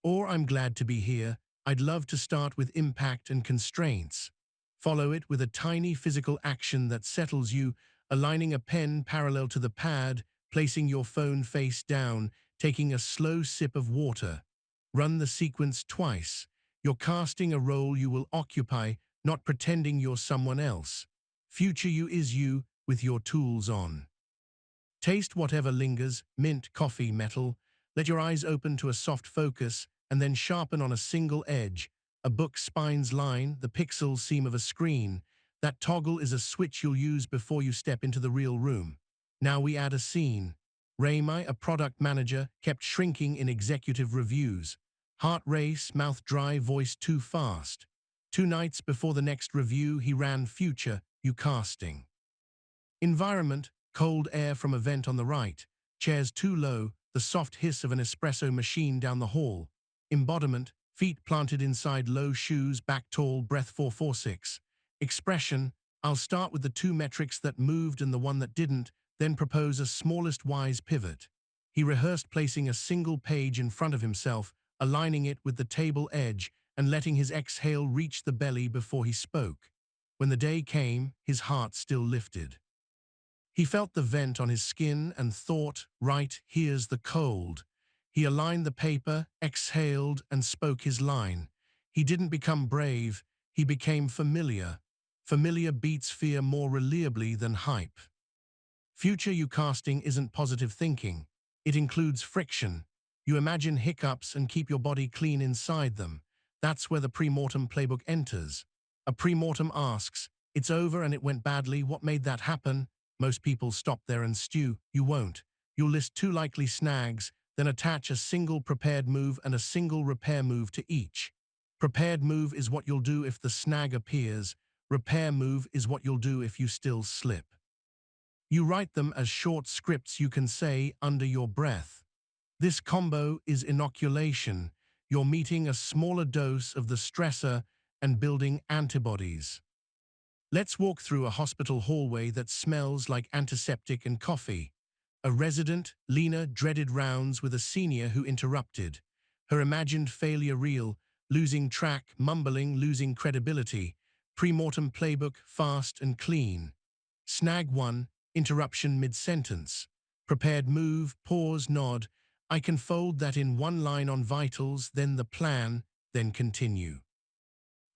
Or I'm glad to be here, I'd love to start with impact and constraints. Follow it with a tiny physical action that settles you, aligning a pen parallel to the pad, placing your phone face down, taking a slow sip of water. Run the sequence twice. You're casting a role you will occupy, not pretending you're someone else. Future you is you, with your tools on. Taste whatever lingers, mint, coffee, metal. Let your eyes open to a soft focus, and then sharpen on a single edge. A book spine's line, the pixel seam of a screen. That toggle is a switch you'll use before you step into the real room. Now we add a scene. Raimi, a product manager, kept shrinking in executive reviews. Heart race, mouth dry, voice too fast. 2 nights before the next review, he ran future, you casting. Environment, cold air from a vent on the right. Chairs too low, the soft hiss of an espresso machine down the hall. Embodiment, feet planted inside low shoes, back tall, breath 446. Expression, I'll start with the 2 metrics that moved and the one that didn't, then propose a smallest wise pivot. He rehearsed placing a single page in front of himself, aligning it with the table edge, and letting his exhale reach the belly before he spoke. When the day came, his heart still lifted. He felt the vent on his skin and thought, right, here's the cold. He aligned the paper, exhaled, and spoke his line. He didn't become brave, he became familiar. Familiar beats fear more reliably than hype. Future you casting isn't positive thinking. It includes friction. You imagine hiccups and keep your body clean inside them. That's where the pre-mortem playbook enters. A pre-mortem asks, it's over and it went badly, what made that happen? Most people stop there and stew. You won't. You'll list 2 likely snags, then attach a single prepared move and a single repair move to each. Prepared move is what you'll do if the snag appears. Repair move is what you'll do if you still slip. You write them as short scripts you can say under your breath. This combo is inoculation. You're meeting a smaller dose of the stressor and building antibodies. Let's walk through a hospital hallway that smells like antiseptic and coffee. A resident, Lena, dreaded rounds with a senior who interrupted. Her imagined failure real, losing track, mumbling, losing credibility. Pre-mortem playbook, fast and clean. Snag 1, interruption mid-sentence. Prepared move, pause, nod. I can fold that in 1 line on vitals, then the plan, then continue.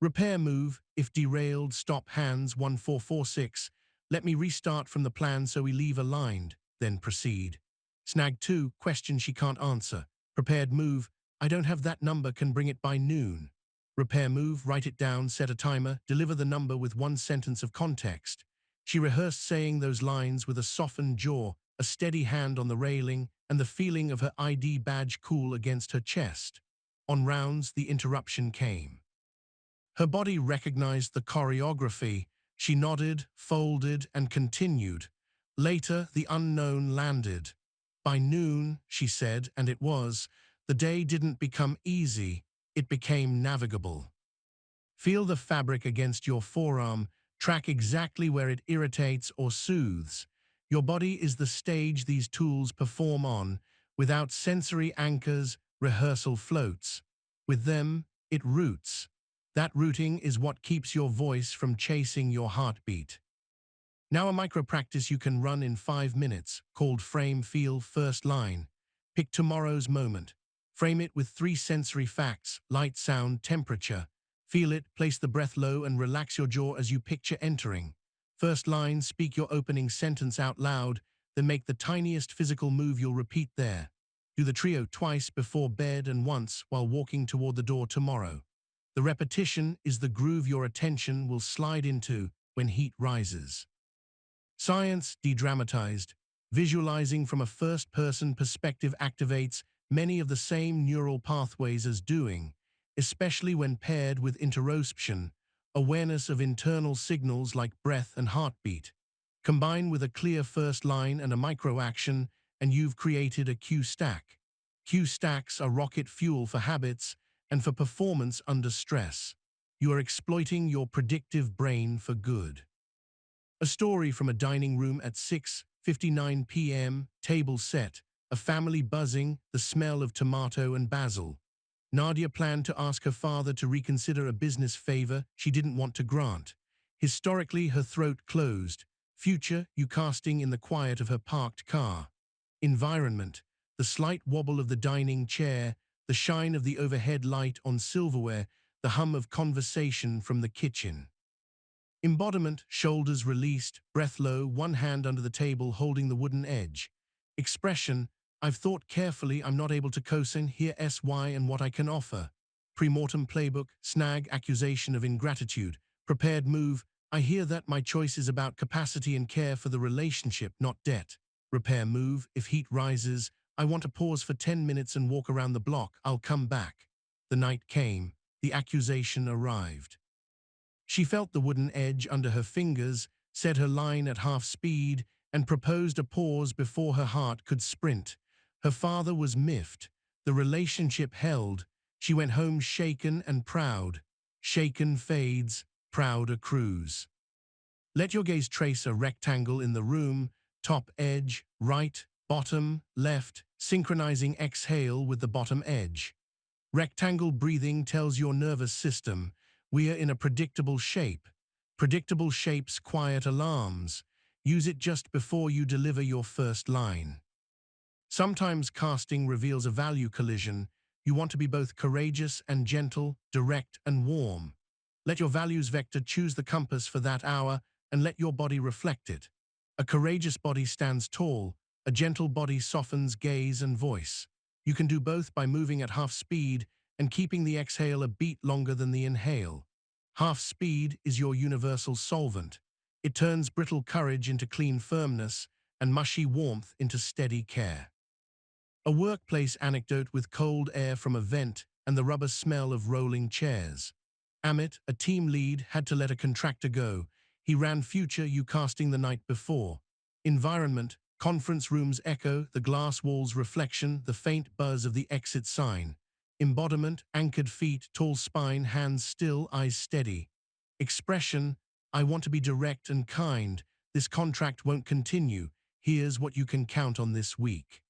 Repair move, if derailed, stop hands 1446. Let me restart from the plan so we leave aligned, then proceed. Snag 2, question she can't answer. Prepared move, I don't have that number, can bring it by noon. Repair move, write it down, set a timer, deliver the number with 1 sentence of context. She rehearsed saying those lines with a softened jaw, a steady hand on the railing, and the feeling of her ID badge cool against her chest. On rounds, the interruption came. Her body recognized the choreography. She nodded, folded, and continued. Later, the unknown landed. By noon, she said, and it was, the day didn't become easy, it became navigable. Feel the fabric against your forearm, track exactly where it irritates or soothes. Your body is the stage these tools perform on. Without sensory anchors, rehearsal floats. With them, it roots. That rooting is what keeps your voice from chasing your heartbeat. Now a micro practice you can run in 5 minutes, called Frame, Feel, First Line. Pick tomorrow's moment. Frame it with 3 sensory facts: light, sound, temperature. Feel it, place the breath low and relax your jaw as you picture entering. First line, speak your opening sentence out loud, then make the tiniest physical move you'll repeat there. Do the trio twice before bed and once while walking toward the door tomorrow. The repetition is the groove your attention will slide into when heat rises. Science de-dramatized. Visualizing from a first-person perspective activates many of the same neural pathways as doing, especially when paired with interoception, awareness of internal signals like breath and heartbeat. Combine with a clear first line and a micro-action, and you've created a cue stack. Cue stacks are rocket fuel for habits and for performance under stress. You are exploiting your predictive brain for good. A story from a dining room at 6:59 p.m., table set, a family buzzing, the smell of tomato and basil. Nadia planned to ask her father to reconsider a business favor she didn't want to grant. Historically, her throat closed. Future, you casting in the quiet of her parked car. Environment, the slight wobble of the dining chair, the shine of the overhead light on silverware, the hum of conversation from the kitchen. Embodiment, shoulders released, breath low, one hand under the table holding the wooden edge. Expression, I've thought carefully, I'm not able to cosign, here SY and what I can offer. Pre-Mortem Playbook, snag, accusation of ingratitude. Prepared move, I hear that my choice is about capacity and care for the relationship, not debt. Repair move, if heat rises, I want to pause for 10 minutes and walk around the block, I'll come back. The night came, the accusation arrived. She felt the wooden edge under her fingers, said her line at half speed, and proposed a pause before her heart could sprint. Her father was miffed. The relationship held. She went home shaken and proud. Shaken fades, proud accrues. Let your gaze trace a rectangle in the room, top edge, right, bottom, left, synchronizing exhale with the bottom edge. Rectangle breathing tells your nervous system, we are in a predictable shape. Predictable shapes quiet alarms. Use it just before you deliver your first line. Sometimes casting reveals a value collision. You want to be both courageous and gentle, direct and warm. Let your values vector choose the compass for that hour and let your body reflect it. A courageous body stands tall. A gentle body softens gaze and voice. You can do both by moving at half speed and keeping the exhale a beat longer than the inhale. Half speed is your universal solvent. It turns brittle courage into clean firmness and mushy warmth into steady care. A workplace anecdote with cold air from a vent and the rubber smell of rolling chairs. Amit, a team lead, had to let a contractor go. He ran future you casting the night before. Environment, conference rooms echo, the glass walls reflection, the faint buzz of the exit sign. Embodiment, anchored feet, tall spine, hands still, eyes steady. Expression, I want to be direct and kind. This contract won't continue. Here's what you can count on this week.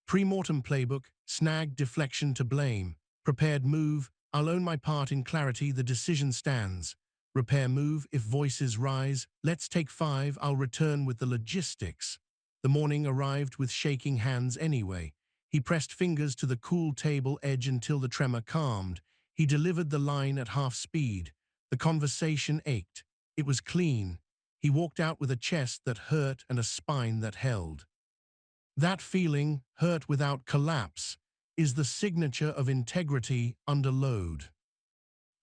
Pre-mortem playbook, snag, deflection to blame. Prepared move, I'll own my part in clarity, the decision stands. Repair move, if voices rise, let's take 5, I'll return with the logistics. The morning arrived with shaking hands anyway. He pressed fingers to the cool table edge until the tremor calmed. He delivered the line at half speed. The conversation ached. It was clean. He walked out with a chest that hurt and a spine that held. That feeling, hurt without collapse, is the signature of integrity under load.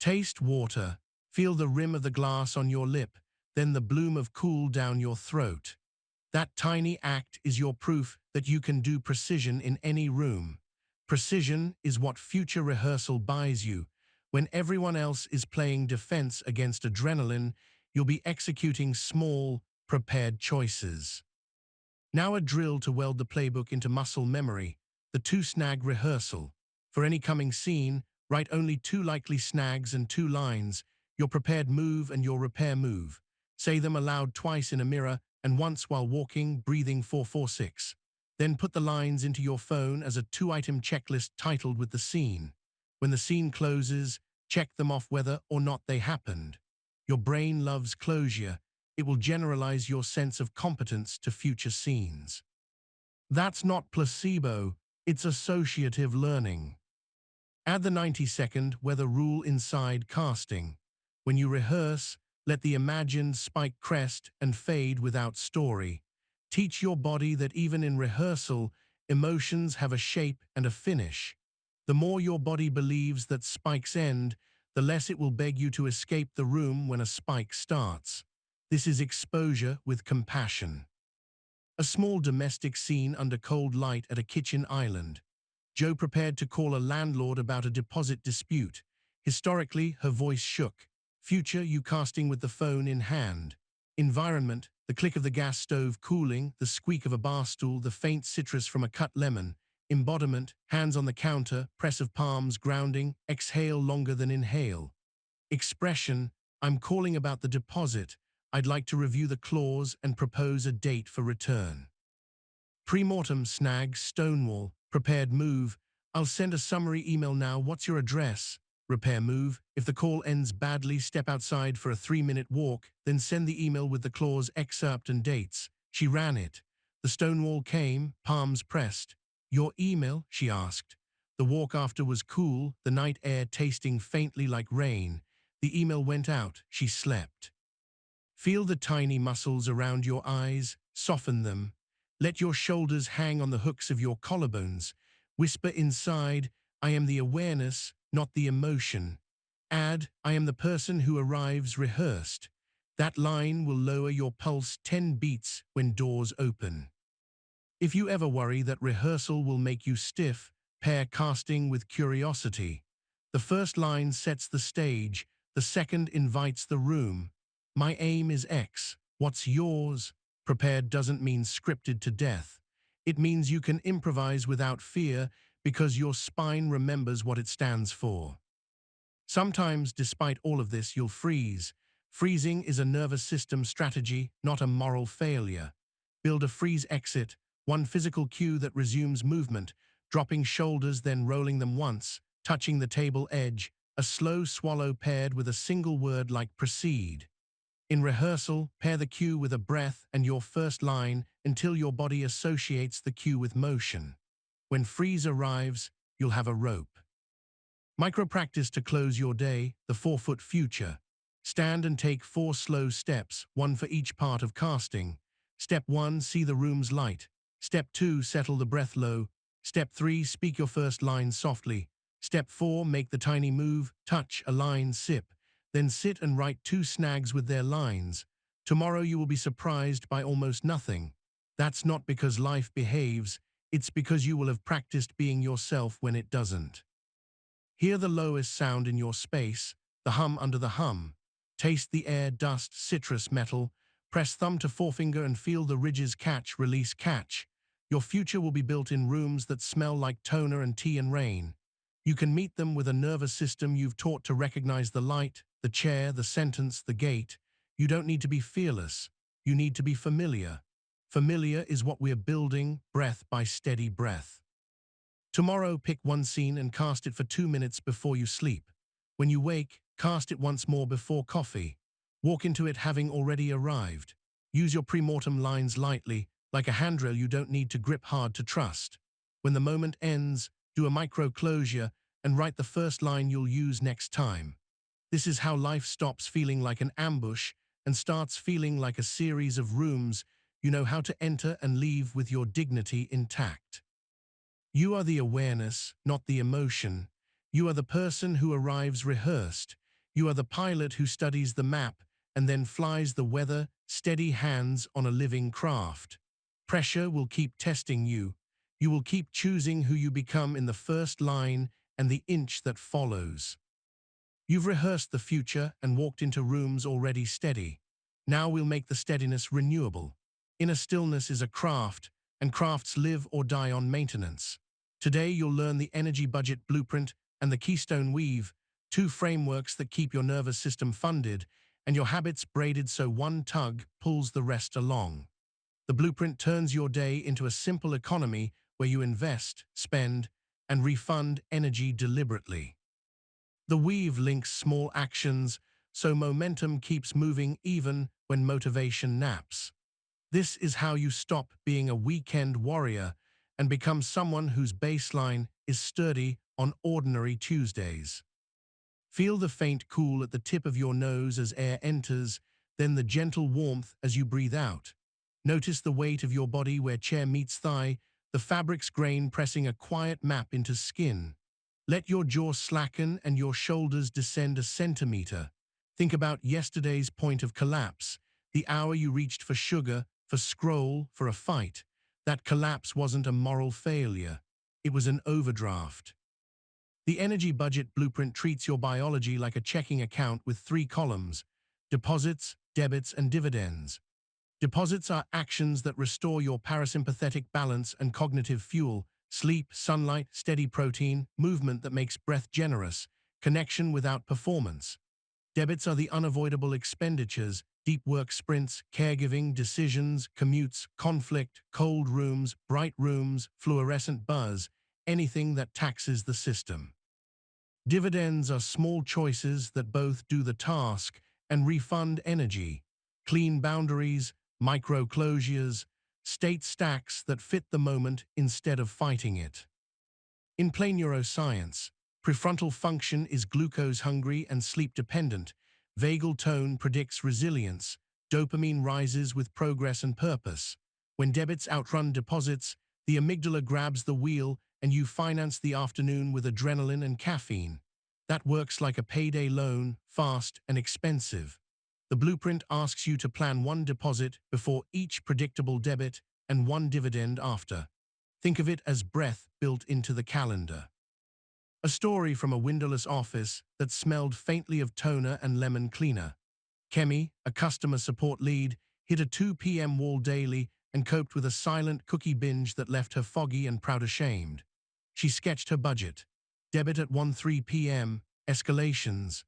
Taste water. Feel the rim of the glass on your lip, then the bloom of cool down your throat. That tiny act is your proof that you can do precision in any room. Precision is what future rehearsal buys you. When everyone else is playing defense against adrenaline, you'll be executing small, prepared choices. Now a drill to weld the playbook into muscle memory, the 2-snag rehearsal. For any coming scene, write only 2 likely snags and 2 lines, your prepared move and your repair move. Say them aloud twice in a mirror and once while walking, breathing 4-4-6. Then put the lines into your phone as a 2-item checklist titled with the scene. When the scene closes, check them off whether or not they happened. Your brain loves closure. it will generalize your sense of competence to future scenes. That's not placebo, it's associative learning. Add the 90-second weather rule inside casting. When you rehearse, let the imagined spike crest and fade without story. Teach your body that even in rehearsal, emotions have a shape and a finish. The more your body believes that spikes end, the less it will beg you to escape the room when a spike starts. This is exposure with compassion. A small domestic scene under cold light at a kitchen island. Jo prepared to call a landlord about a deposit dispute. Historically, her voice shook. Future, you casting with the phone in hand. Environment, the click of the gas stove cooling, the squeak of a bar stool, the faint citrus from a cut lemon. Embodiment, hands on the counter, press of palms, grounding, exhale longer than inhale. Expression, I'm calling about the deposit. I'd like to review the clause and propose a date for return. Pre-mortem snag, stonewall, prepared move. I'll send a summary email now. What's your address? Repair move. If the call ends badly, step outside for a 3-minute walk, then send the email with the clause excerpt and dates. She ran it. The stonewall came, palms pressed. Your email? She asked. The walk after was cool, the night air tasting faintly like rain. The email went out. She slept. Feel the tiny muscles around your eyes, soften them. Let your shoulders hang on the hooks of your collarbones. Whisper inside, I am the awareness, not the emotion. Add, I am the person who arrives rehearsed. That line will lower your pulse 10 beats when doors open. If you ever worry that rehearsal will make you stiff, pair casting with curiosity. The first line sets the stage, the second invites the room. My aim is X. What's yours? Prepared doesn't mean scripted to death. It means you can improvise without fear because your spine remembers what it stands for. Sometimes, despite all of this, you'll freeze. Freezing is a nervous system strategy, not a moral failure. Build a freeze exit, one physical cue that resumes movement, dropping shoulders then rolling them once, touching the table edge, a slow swallow paired with a single word like proceed. In rehearsal, pair the cue with a breath and your first line until your body associates the cue with motion. When freeze arrives, you'll have a rope. Micro-practice to close your day, the 4-foot future. Stand and take 4 slow steps, one for each part of casting. Step 1, see the room's light. Step 2, settle the breath low. Step 3, speak your first line softly. Step 4, make the tiny move, touch, align, sip. Then sit and write 2 snags with their lines. Tomorrow you will be surprised by almost nothing. That's not because life behaves, it's because you will have practiced being yourself when it doesn't. Hear the lowest sound in your space, the hum under the hum. Taste the air, dust, citrus, metal. Press thumb to forefinger and feel the ridges catch, release, catch. Your future will be built in rooms that smell like toner and tea and rain. You can meet them with a nervous system you've taught to recognize the light, the chair, the sentence, the gate. You don't need to be fearless. You need to be familiar. Familiar is what we are building, breath by steady breath. Tomorrow, pick one scene and cast it for 2 minutes before you sleep. When you wake, cast it once more before coffee. Walk into it having already arrived. Use your pre-mortem lines lightly, like a handrail you don't need to grip hard to trust. When the moment ends, do a micro-closure and write the first line you'll use next time. This is how life stops feeling like an ambush and starts feeling like a series of rooms you know how to enter and leave with your dignity intact. You are the awareness, not the emotion. You are the person who arrives rehearsed. You are the pilot who studies the map and then flies the weather, steady hands on a living craft. Pressure will keep testing you. You will keep choosing who you become in the first line and the inch that follows. You've rehearsed the future and walked into rooms already steady. Now we'll make the steadiness renewable. Inner stillness is a craft, and crafts live or die on maintenance. Today you'll learn the energy budget blueprint and the keystone weave, 2 frameworks that keep your nervous system funded and your habits braided so one tug pulls the rest along. The blueprint turns your day into a simple economy where you invest, spend, and refund energy deliberately. The weave links small actions so momentum keeps moving even when motivation naps. This is how you stop being a weekend warrior and become someone whose baseline is sturdy on ordinary Tuesdays. Feel the faint cool at the tip of your nose as air enters, then the gentle warmth as you breathe out. Notice the weight of your body where chair meets thigh, the fabric's grain pressing a quiet map into skin. Let your jaw slacken and your shoulders descend a centimeter. Think about yesterday's point of collapse, the hour you reached for sugar, for scroll, for a fight. That collapse wasn't a moral failure. It was an overdraft. The energy budget blueprint treats your biology like a checking account with 3 columns: deposits, debits, and dividends. Deposits are actions that restore your parasympathetic balance and cognitive fuel: sleep, sunlight, steady protein, movement that makes breath generous, connection without performance. Debits are the unavoidable expenditures: deep work sprints, caregiving, decisions, commutes, conflict, cold rooms, bright rooms, fluorescent buzz, anything that taxes the system. Dividends are small choices that both do the task and refund energy: clean boundaries, micro closures, state stacks that fit the moment instead of fighting it. In plain neuroscience, prefrontal function is glucose-hungry and sleep-dependent. Vagal tone predicts resilience. Dopamine rises with progress and purpose. When debits outrun deposits, the amygdala grabs the wheel and you finance the afternoon with adrenaline and caffeine. That works like a payday loan, fast and expensive. The blueprint asks you to plan 1 deposit before each predictable debit and 1 dividend after. Think of it as breath built into the calendar. A story from a windowless office that smelled faintly of toner and lemon cleaner. Kemi, a customer support lead, hit a 2 p.m. wall daily and coped with a silent cookie binge that left her foggy and proud-ashamed. She sketched her budget. Debit at 1:03 p.m., escalations.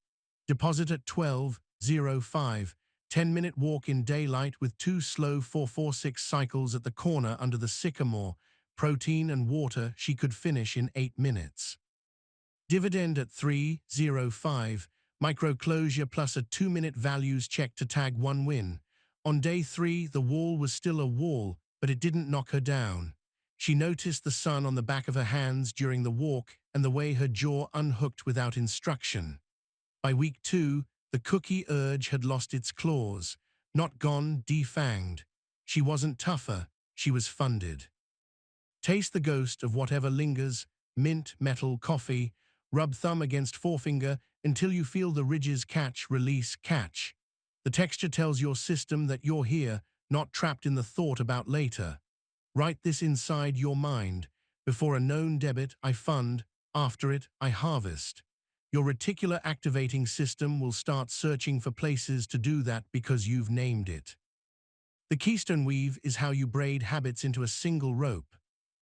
Deposit at 12:05, 10-minute walk in daylight with 2 slow 4-4-6 cycles at the corner under the sycamore, protein and water she could finish in 8 minutes. Dividend at 3:05, micro-closure plus a 2-minute values check to tag 1 win. On day 3, the wall was still a wall, but it didn't knock her down. She noticed the sun on the back of her hands during the walk and the way her jaw unhooked without instruction. By week 2, the cookie urge had lost its claws, not gone, defanged. She wasn't tougher, she was funded. Taste the ghost of whatever lingers: mint, metal, coffee. Rub thumb against forefinger until you feel the ridges catch, release, catch. The texture tells your system that you're here, not trapped in the thought about later. Write this inside your mind: before a known debit, I fund; after it, I harvest. Your reticular activating system will start searching for places to do that because you've named it. The keystone weave is how you braid habits into a single rope.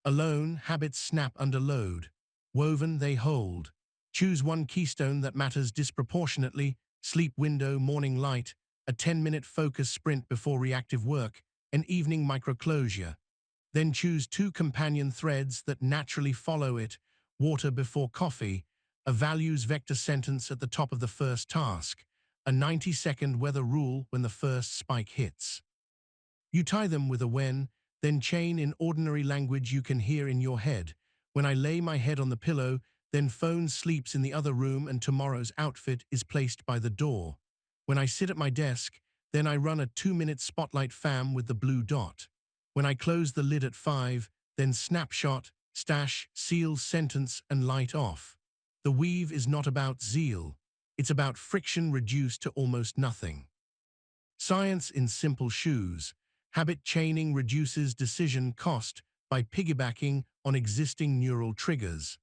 Alone, habits snap under load. Woven, they hold. Choose 1 keystone that matters disproportionately: sleep window, morning light, a 10-minute focus sprint before reactive work, an evening microclosure. Then choose 2 companion threads that naturally follow it: water before coffee, a values vector sentence at the top of the first task, a 90-second weather rule when the first spike hits. You tie them with a when, then chain in ordinary language you can hear in your head. When I lay my head on the pillow, then phone sleeps in the other room and tomorrow's outfit is placed by the door. When I sit at my desk, then I run a 2-minute spotlight fam with the blue dot. When I close the lid at 5, then snapshot, stash, seal, sentence, and light off. The weave is not about zeal. It's about friction reduced to almost nothing. Science in simple shoes. Habit chaining reduces decision cost by piggybacking on existing neural triggers.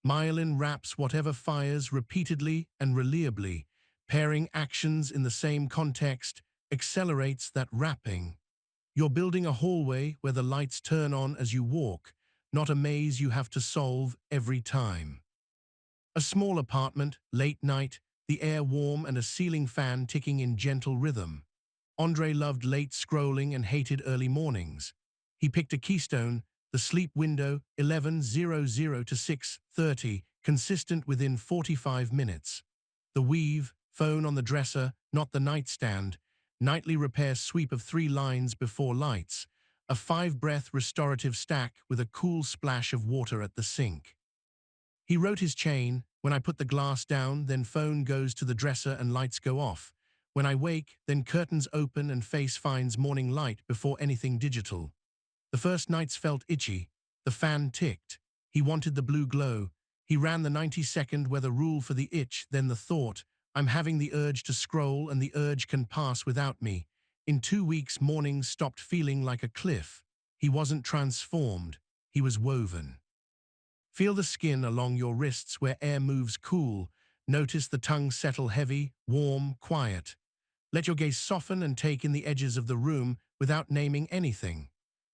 Myelin wraps whatever fires repeatedly and reliably. Pairing actions in the same context accelerates that wrapping. You're building a hallway where the lights turn on as you walk, not a maze you have to solve every time. A small apartment, late night, the air warm and a ceiling fan ticking in gentle rhythm. Andre loved late scrolling and hated early mornings. He picked a keystone: the sleep window, 11:00 to 6:30, consistent within 45 minutes. The weave, phone on the dresser, not the nightstand, nightly repair sweep of 3 lines before lights, a 5-breath restorative stack with a cool splash of water at the sink. He wrote his chain, when I put the glass down, then phone goes to the dresser and lights go off. When I wake, then curtains open and face finds morning light before anything digital. The first nights felt itchy. The fan ticked. He wanted the blue glow. He ran the 90-second weather rule for the itch, then the thought, I'm having the urge to scroll and the urge can pass without me. In 2 weeks, mornings stopped feeling like a cliff. He wasn't transformed. He was woven. Feel the skin along your wrists where air moves cool. Notice the tongue settle heavy, warm, quiet. Let your gaze soften and take in the edges of the room without naming anything.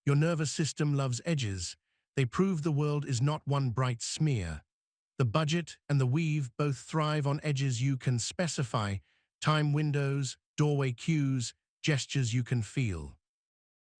Your nervous system loves edges. They prove the world is not one bright smear. The budget and the weave both thrive on edges you can specify, time windows, doorway cues, gestures you can feel.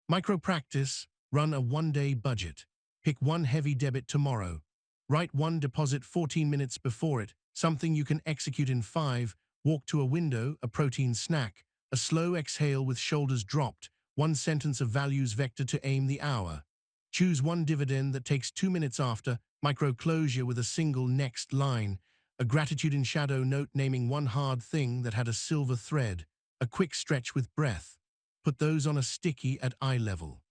Micro-practice, run a 1-day budget. Pick 1 heavy debit tomorrow. Write 1 deposit 14 minutes before it, something you can execute in 5, walk to a window, a protein snack, a slow exhale with shoulders dropped, 1 sentence of values vector to aim the hour. Choose 1 dividend that takes 2 minutes after, micro-closure with a single next line, a gratitude in shadow note naming 1 hard thing that had a silver thread, a quick stretch with breath. Put those on a sticky at eye level.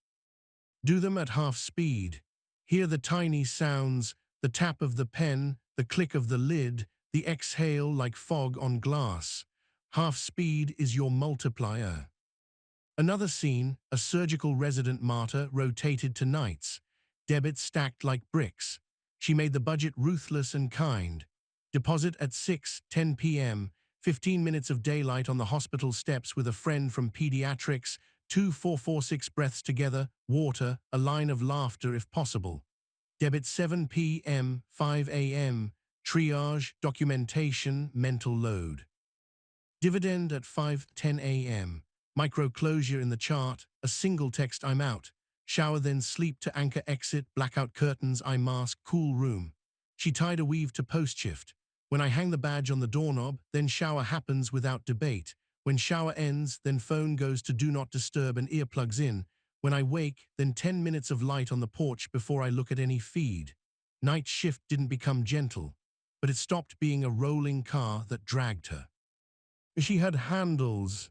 Do them at half speed. Hear the tiny sounds, the tap of the pen, the click of the lid, the exhale like fog on glass. Half speed is your multiplier. Another scene, a surgical resident martyr rotated to nights. Debits stacked like bricks. She made the budget ruthless and kind. Deposit at 6:10 p.m., 15 minutes of daylight on the hospital steps with a friend from pediatrics, 2 4 4 6 breaths together, water, a line of laughter if possible. Debit 7 p.m., 5 a.m., triage, documentation, mental load. Dividend at 5:10 a.m., micro-closure in the chart, a single text I'm out. Shower then sleep to anchor exit, blackout curtains, eye mask, cool room. She tied a weave to post-shift. When I hang the badge on the doorknob, then shower happens without debate. When shower ends, then phone goes to do not disturb and earplugs in. When I wake, then 10 minutes of light on the porch before I look at any feed. Night shift didn't become gentle, but it stopped being a rolling car that dragged her. She had handles.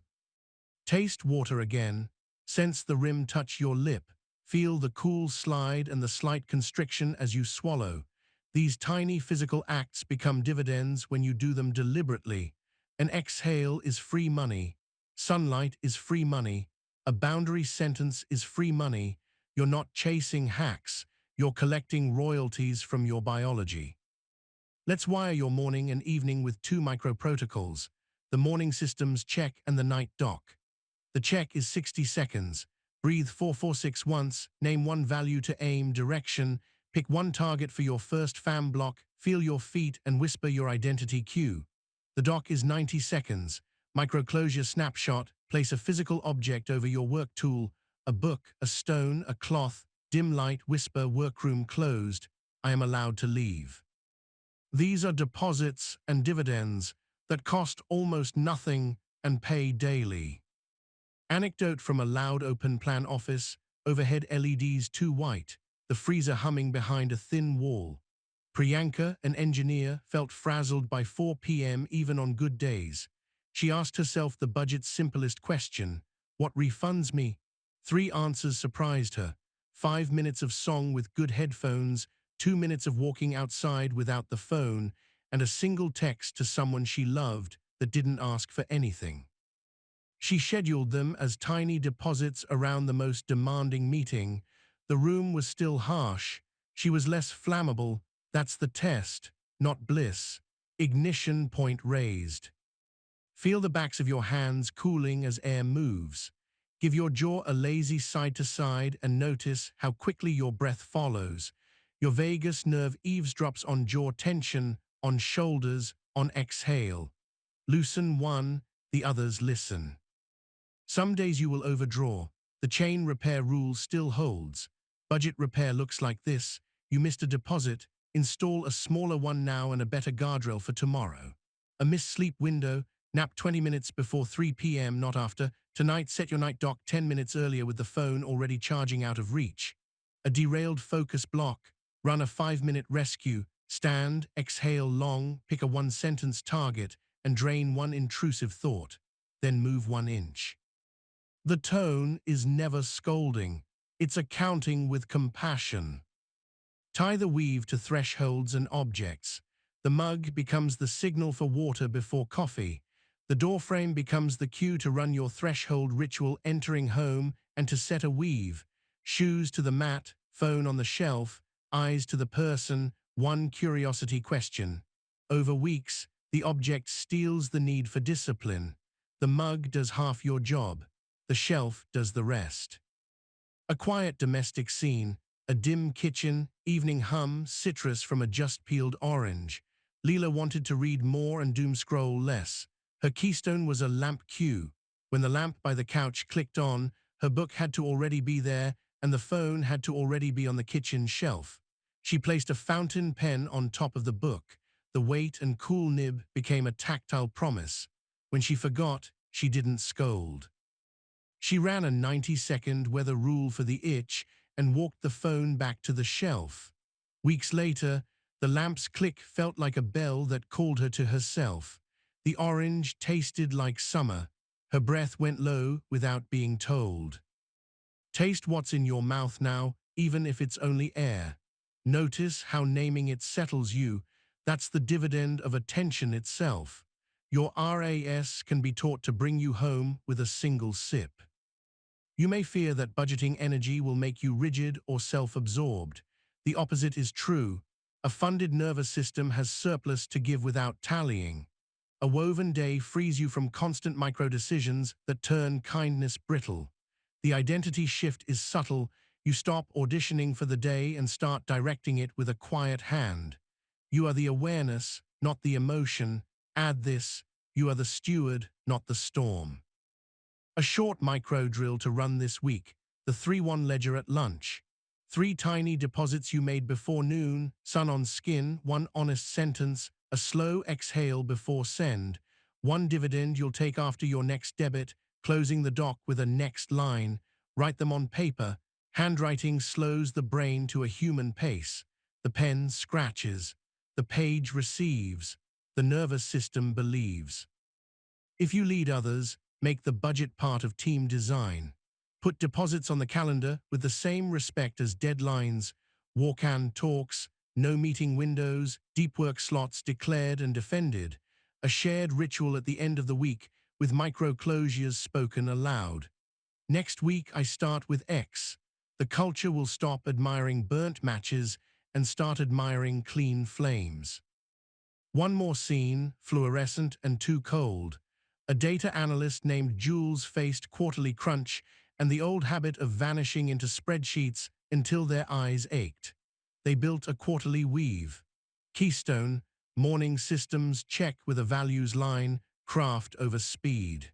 Taste water again. Sense the rim touch your lip. Feel the cool slide and the slight constriction as you swallow. These tiny physical acts become dividends when you do them deliberately. An exhale is free money. Sunlight is free money. A boundary sentence is free money. You're not chasing hacks. You're collecting royalties from your biology. Let's wire your morning and evening with 2 micro-protocols. The morning systems check and the night dock. The check is 60 seconds. Breathe 4 4 6 once, name 1 value to aim, direction, pick 1 target for your first fam block, feel your feet and whisper your identity cue. The dock is 90 seconds. Micro-closure snapshot, place a physical object over your work tool, a book, a stone, a cloth, dim light, whisper, workroom closed, I am allowed to leave. These are deposits and dividends that cost almost nothing and pay daily. Anecdote from a loud open-plan office, overhead LEDs too white, the freezer humming behind a thin wall. Priyanka, an engineer, felt frazzled by 4 p.m. even on good days. She asked herself the budget's simplest question, what refunds me? 3 answers surprised her. 5 minutes of song with good headphones, 2 minutes of walking outside without the phone, and a single text to someone she loved that didn't ask for anything. She scheduled them as tiny deposits around the most demanding meeting. The room was still harsh. She was less flammable. That's the test, not bliss. Ignition point raised. Feel the backs of your hands cooling as air moves. Give your jaw a lazy side to side and notice how quickly your breath follows. Your vagus nerve eavesdrops on jaw tension, on shoulders, on exhale. Loosen one, the others listen. Some days you will overdraw. The chain repair rule still holds. Budget repair looks like this. You missed a deposit. Install a smaller one now and a better guardrail for tomorrow. A missed sleep window. Nap 20 minutes before 3 p.m., not after. Tonight, set your night dock 10 minutes earlier with the phone already charging out of reach. A derailed focus block. Run a 5-minute rescue. Stand, exhale long, pick a 1-sentence target, and drain 1 intrusive thought. Then move 1 inch. The tone is never scolding. It's accounting with compassion. Tie the weave to thresholds and objects. The mug becomes the signal for water before coffee. The doorframe becomes the cue to run your threshold ritual entering home and to set a weave. Shoes to the mat, phone on the shelf, eyes to the person, 1 curiosity question. Over weeks, the object steals the need for discipline. The mug does half your job. The shelf does the rest. A quiet domestic scene, a dim kitchen, evening hum, citrus from a just-peeled orange. Leela wanted to read more and doom scroll less. Her keystone was a lamp cue. When the lamp by the couch clicked on, her book had to already be there, and the phone had to already be on the kitchen shelf. She placed a fountain pen on top of the book. The weight and cool nib became a tactile promise. When she forgot, she didn't scold. She ran a 90-second weather rule for the itch and walked the phone back to the shelf. Weeks later, the lamp's click felt like a bell that called her to herself. The orange tasted like summer. Her breath went low without being told. Taste what's in your mouth now, even if it's only air. Notice how naming it settles you. That's the dividend of attention itself. Your RAS can be taught to bring you home with a single sip. You may fear that budgeting energy will make you rigid or self-absorbed. The opposite is true. A funded nervous system has surplus to give without tallying. A woven day frees you from constant micro-decisions that turn kindness brittle. The identity shift is subtle. You stop auditioning for the day and start directing it with a quiet hand. You are the awareness, not the emotion. Add this, you are the steward, not the storm. A short micro-drill to run this week, the 3-1 ledger at lunch. 3 tiny deposits you made before noon, sun on skin, 1 honest sentence, a slow exhale before send, 1 dividend you'll take after your next debit, closing the doc with a next line. Write them on paper. Handwriting slows the brain to a human pace. The pen scratches. The page receives. The nervous system believes. If you lead others, make the budget part of team design. Put deposits on the calendar with the same respect as deadlines. Walk-and talks, no meeting windows, deep work slots declared and defended. A shared ritual at the end of the week with micro-closures spoken aloud. Next week I start with X. The culture will stop admiring burnt matches and start admiring clean flames. 1 more scene, fluorescent and too cold. A data analyst named Jules faced quarterly crunch and the old habit of vanishing into spreadsheets until their eyes ached. They built a quarterly weave. Keystone, morning systems check with a values line, craft over speed.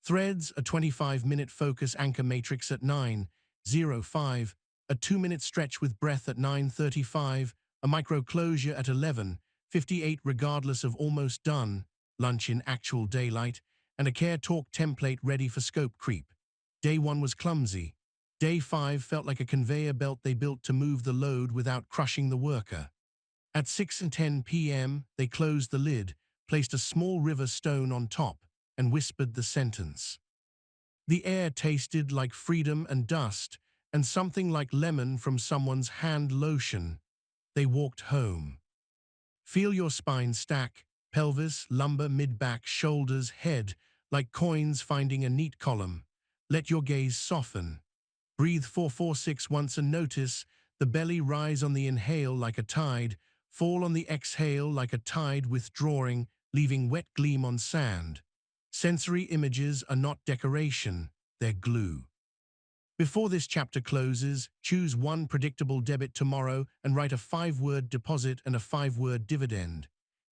Threads, a 25-minute focus anchor matrix at 9:05, a 2-minute stretch with breath at 9:35, a micro closure at 11:58 regardless of almost done, lunch in actual daylight, and a care talk template ready for scope creep. Day 1 was clumsy. Day 5 felt like a conveyor belt they built to move the load without crushing the worker. At 6:10 p.m., they closed the lid, placed a small river stone on top, and whispered the sentence. The air tasted like freedom and dust, and something like lemon from someone's hand lotion. They walked home. Feel your spine stack, pelvis, lumbar, mid-back, shoulders, head, like coins finding a neat column. Let your gaze soften. Breathe 4-4-6 once and notice the belly rise on the inhale like a tide, fall on the exhale like a tide withdrawing, leaving wet gleam on sand. Sensory images are not decoration, they're glue. Before this chapter closes, choose 1 predictable debit tomorrow and write a 5-word deposit and a 5-word dividend.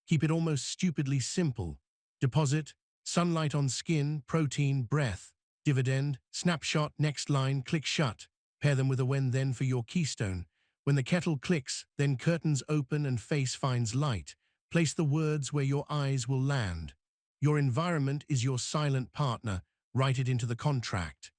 Keep it almost stupidly simple. Deposit, sunlight on skin, protein, breath. Dividend, snapshot, next line, click shut. Pair them with a when-then for your keystone. When the kettle clicks, then curtains open and face finds light. Place the words where your eyes will land. Your environment is your silent partner. write it into the contract.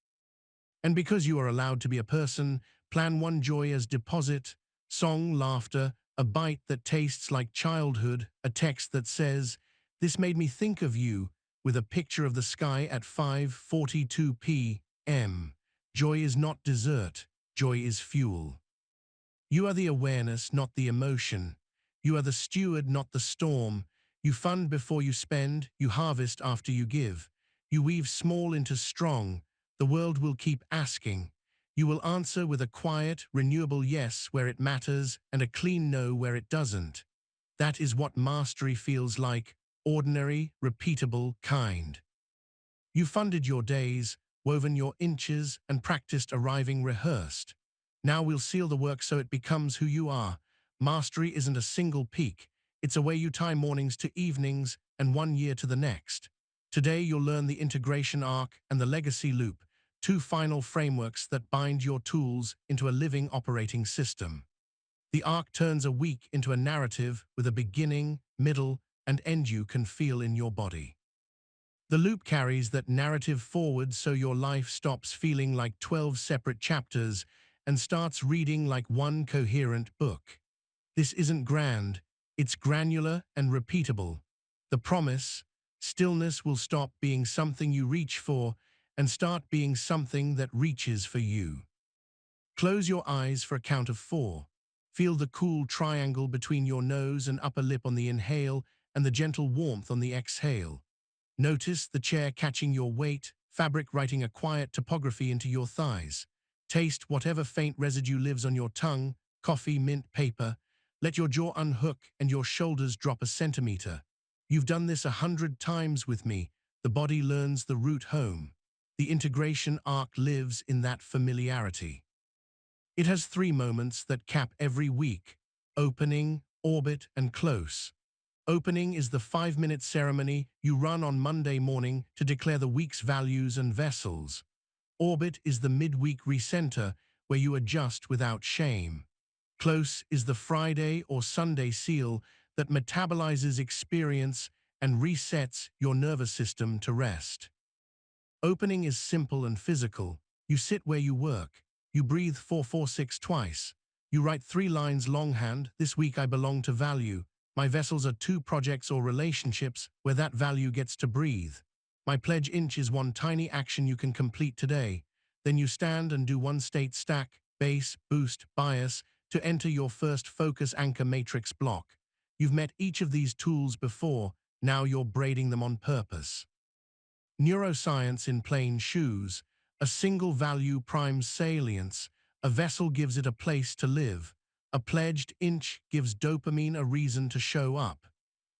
And because you are allowed to be a person, plan one joy as deposit, song, laughter, a bite that tastes like childhood, a text that says, "This made me think of you," with a picture of the sky at 5:42 p.m. Joy is not dessert. Joy is fuel. You are the awareness, not the emotion. You are the steward, not the storm. You fund before you spend. You harvest after you give. You weave small into strong. The world will keep asking. You will answer with a quiet, renewable yes where it matters and a clean no where it doesn't. That is what mastery feels like: ordinary, repeatable, kind. You funded your days, woven your inches, and practiced arriving rehearsed. Now we'll seal the work so it becomes who you are. Mastery isn't a single peak. It's a way you tie mornings to evenings and 1 year to the next. Today you'll learn the integration arc and the legacy loop, two final frameworks that bind your tools into a living operating system. The arc turns a week into a narrative with a beginning, middle, and end you can feel in your body. The loop carries that narrative forward so your life stops feeling like 12 separate chapters and starts reading like one coherent book. This isn't grand, it's granular and repeatable. The promise: stillness will stop being something you reach for and start being something that reaches for you. Close your eyes for a count of 4. Feel the cool triangle between your nose and upper lip on the inhale and the gentle warmth on the exhale. Notice the chair catching your weight, fabric writing a quiet topography into your thighs. Taste whatever faint residue lives on your tongue: coffee, mint, paper. Let your jaw unhook and your shoulders drop a centimeter. You've done this 100 times with me. The body learns the route home. The integration arc lives in that familiarity. It has 3 moments that cap every week: opening, orbit, and close. Opening is the 5-minute ceremony you run on Monday morning to declare the week's values and vessels. Orbit is the midweek recenter where you adjust without shame. Close is the Friday or Sunday seal that metabolizes experience and resets your nervous system to rest. Opening is simple and physical. You sit where you work. You breathe 4-4-6 twice. You write 3 lines longhand: "This week I belong to value. My vessels are 2 projects or relationships where that value gets to breathe. My pledge inch is 1 tiny action you can complete today." Then you stand and do 1 state stack, base, boost, bias, to enter your first focus anchor matrix block. You've met each of these tools before, now you're braiding them on purpose. Neuroscience in plain shoes: a single value primes salience, a vessel gives it a place to live, a pledged inch gives dopamine a reason to show up.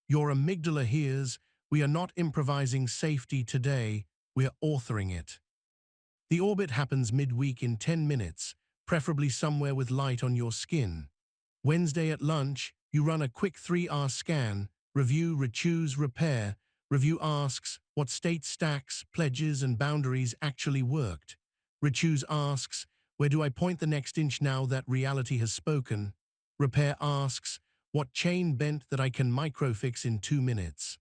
Your amygdala hears, "We are not improvising safety today, we're authoring it." The orbit happens midweek in 10 minutes, preferably somewhere with light on your skin. Wednesday at lunch, you run a quick 3-hour scan: review, rechoose, repair. Review asks, what state stacks, pledges, and boundaries actually worked? Rechoose asks, where do I point the next inch now that reality has spoken? Repair asks, what chain bent that I can microfix in 2 minutes?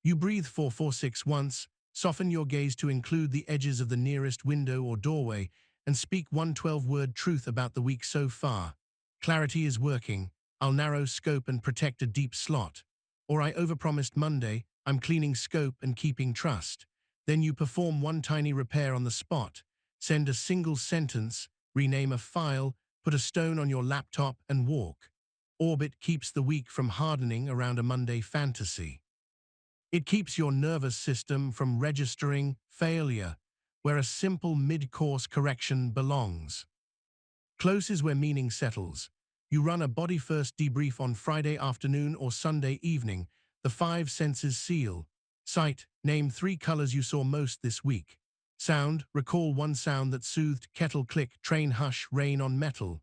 You breathe 4-4-6 once, soften your gaze to include the edges of the nearest window or doorway, and speak 1 12-word truth about the week so far. Clarity is working. I'll narrow scope and protect a deep slot. Or I overpromised Monday. I'm cleaning scope and keeping trust. Then you perform 1 tiny repair on the spot. Send a single sentence, rename a file, put a stone on your laptop, and walk. Orbit keeps the week from hardening around a Monday fantasy. It keeps your nervous system from registering failure, where a simple mid-course correction belongs. Close is where meaning settles. You run a body-first debrief on Friday afternoon or Sunday evening. The 5 senses seal. Sight: name 3 colors you saw most this week. Sound: recall 1 sound that soothed: kettle click, train hush, rain on metal.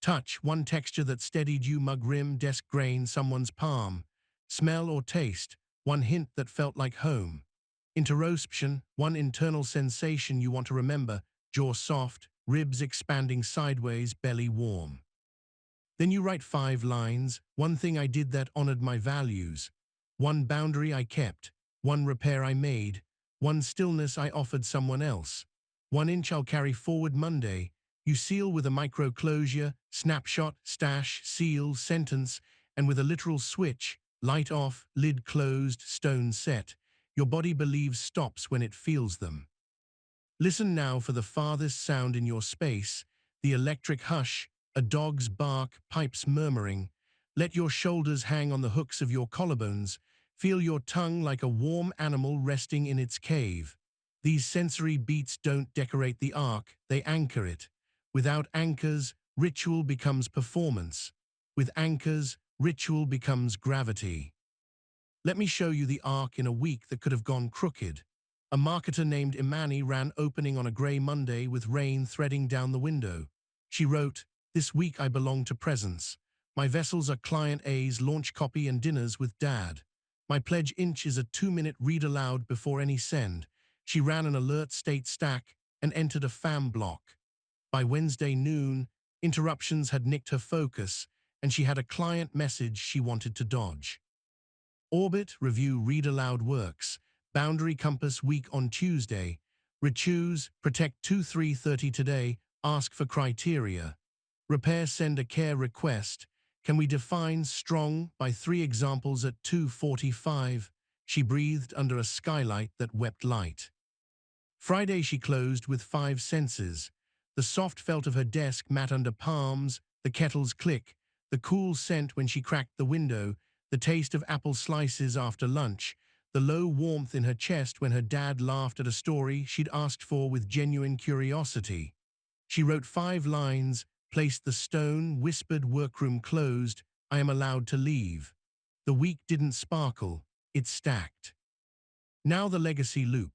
Touch: 1 texture that steadied you: mug rim, desk grain, someone's palm. Smell or taste: 1 hint that felt like home. Interoception: 1 internal sensation you want to remember: jaw soft, ribs expanding sideways, belly warm. Then you write 5 lines: 1 thing I did that honored my values, 1 boundary I kept, 1 repair I made, One stillness I offered someone else. 1 inch I'll carry forward Monday. You seal with a micro closure, snapshot, stash, seal, sentence, and with a literal switch, light off, lid closed, stone set. Your body believes stops when it feels them. Listen now for the farthest sound in your space, the electric hush, a dog's bark, pipes murmuring. Let your shoulders hang on the hooks of your collarbones. Feel your tongue like a warm animal resting in its cave. These sensory beats don't decorate the arc, they anchor it. Without anchors, ritual becomes performance. With anchors, ritual becomes gravity. Let me show you the arc in a week that could have gone crooked. A marketer named Imani ran opening on a grey Monday with rain threading down the window. She wrote, "This week I belong to presence. My vessels are client A's launch copy and dinners with dad. My pledge inch is a 2-minute read aloud before any send." She ran an alert state stack and entered a FAM block. By Wednesday noon, interruptions had nicked her focus, and she had a client message she wanted to dodge. Orbit, review read aloud works. Boundary compass week on Tuesday. Rechoose, protect 2-3:30 today, ask for criteria. Repair send a care request. Can we define strong by 3 examples at 2:45? She breathed under a skylight that wept light. Friday she closed with 5 senses. The soft felt of her desk mat under palms, the kettle's click, the cool scent when she cracked the window, the taste of apple slices after lunch, the low warmth in her chest when her dad laughed at a story she'd asked for with genuine curiosity. She wrote 5 lines, placed the stone, whispered workroom closed, I am allowed to leave. The week didn't sparkle, it stacked. Now the legacy loop.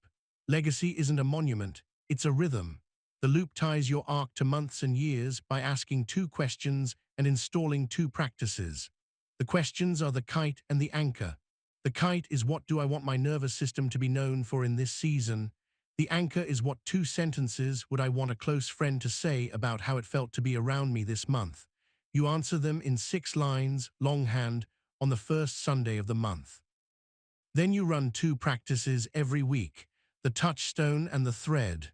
Legacy isn't a monument, it's a rhythm. The loop ties your arc to months and years by asking 2 questions and installing 2 practices. The questions are the kite and the anchor. The kite is what do I want my nervous system to be known for in this season? The anchor is what 2 sentences would I want a close friend to say about how it felt to be around me this month? You answer them in 6 lines, longhand, on the first Sunday of the month. Then you run 2 practices every week, the touchstone and the thread.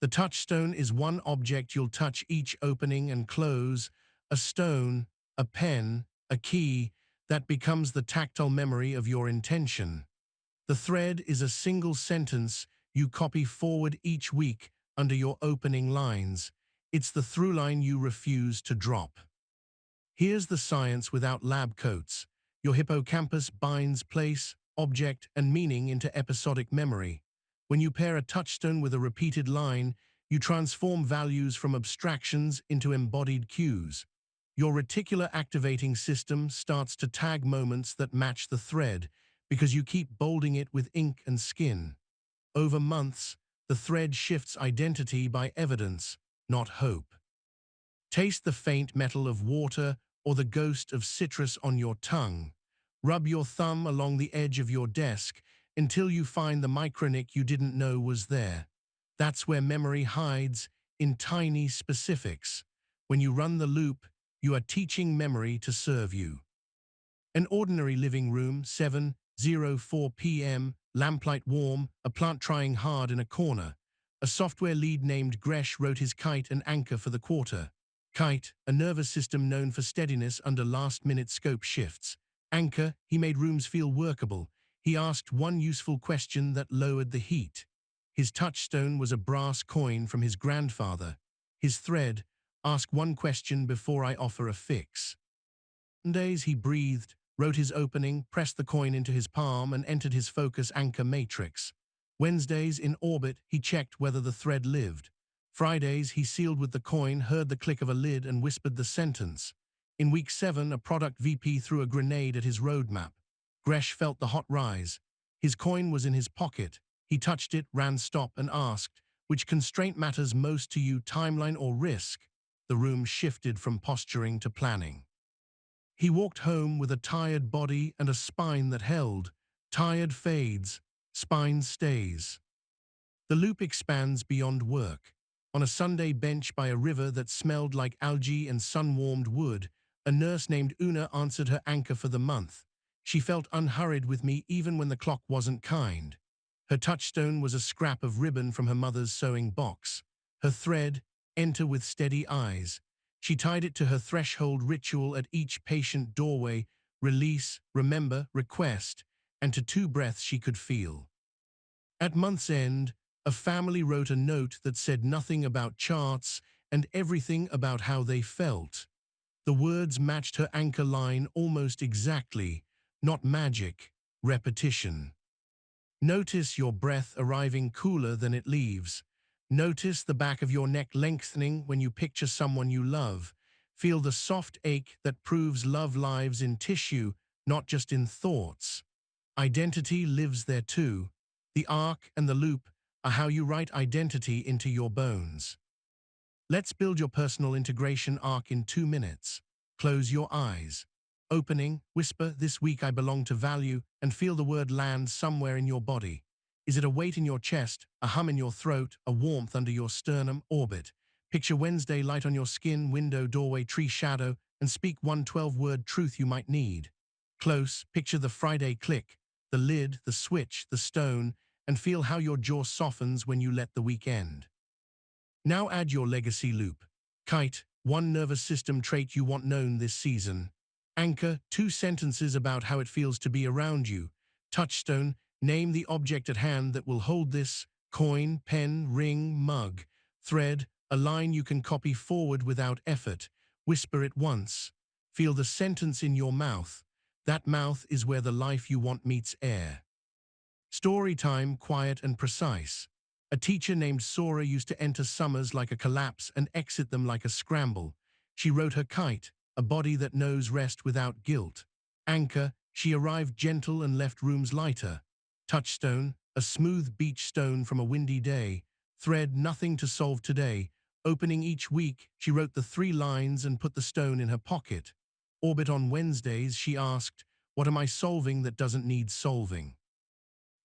The touchstone is one object you'll touch each opening and close, a stone, a pen, a key, that becomes the tactile memory of your intention. The thread is a single sentence you copy forward each week under your opening lines. It's the through line you refuse to drop. Here's the science without lab coats. Your hippocampus binds place, object, and meaning into episodic memory. When you pair a touchstone with a repeated line, you transform values from abstractions into embodied cues. Your reticular activating system starts to tag moments that match the thread because you keep bolding it with ink and skin. Over months, the thread shifts identity by evidence, not hope. Taste the faint metal of water or the ghost of citrus on your tongue. Rub your thumb along the edge of your desk until you find the micronick you didn't know was there. That's where memory hides, in tiny specifics. When you run the loop, you are teaching memory to serve you. An ordinary living room, 7:04 p.m., lamplight warm, a plant trying hard in a corner. A software lead named Gresh wrote his kite and anchor for the quarter. Kite, a nervous system known for steadiness under last-minute scope shifts. Anchor, he made rooms feel workable. He asked one useful question that lowered the heat. His touchstone was a brass coin from his grandfather. His thread, ask one question before I offer a fix. Mondays he breathed, wrote his opening, pressed the coin into his palm, and entered his focus anchor matrix. Wednesdays, in orbit, he checked whether the thread lived. Fridays, he sealed with the coin, heard the click of a lid, and whispered the sentence. In week 7, a product VP threw a grenade at his roadmap. Gresh felt the hot rise. His coin was in his pocket. He touched it, ran stop, and asked, which constraint matters most to you, timeline or risk? The room shifted from posturing to planning. He walked home with a tired body and a spine that held. Tired fades, spine stays. The loop expands beyond work. On a Sunday bench by a river that smelled like algae and sun-warmed wood, a nurse named Una answered her anchor for the month. She felt unhurried with me even when the clock wasn't kind. Her touchstone was a scrap of ribbon from her mother's sewing box. Her thread, enter with steady eyes. She tied it to her threshold ritual at each patient doorway, release, remember, request, and to 2 breaths she could feel. At month's end, a family wrote a note that said nothing about charts and everything about how they felt. The words matched her anchor line almost exactly, not magic, repetition. Notice your breath arriving cooler than it leaves. Notice the back of your neck lengthening when you picture someone you love. Feel the soft ache that proves love lives in tissue, not just in thoughts. Identity lives there too. The arc and the loop are how you write identity into your bones. Let's build your personal integration arc in 2 minutes. Close your eyes. Opening, whisper, "This week I belong to value," and feel the word land somewhere in your body. Is it a weight in your chest, a hum in your throat, a warmth under your sternum? Orbit. Picture Wednesday, light on your skin, window, doorway, tree, shadow, and speak one 12-word truth you might need. Close, picture the Friday click, the lid, the switch, the stone, and feel how your jaw softens when you let the week end. Now add your legacy loop. Kite, one nervous system trait you want known this season. Anchor, 2 sentences about how it feels to be around you. Touchstone, name the object at hand that will hold this. Coin, pen, ring, mug. Thread, a line you can copy forward without effort. Whisper it once. Feel the sentence in your mouth. That mouth is where the life you want meets air. Story time, quiet and precise. A teacher named Sora used to enter summers like a collapse and exit them like a scramble. She wrote her kite, a body that knows rest without guilt. Anchor, she arrived gentle and left rooms lighter. Touchstone, a smooth beach stone from a windy day. Thread, nothing to solve today. Opening each week, she wrote the 3 lines and put the stone in her pocket. Orbit on Wednesdays, she asked, "What am I solving that doesn't need solving?"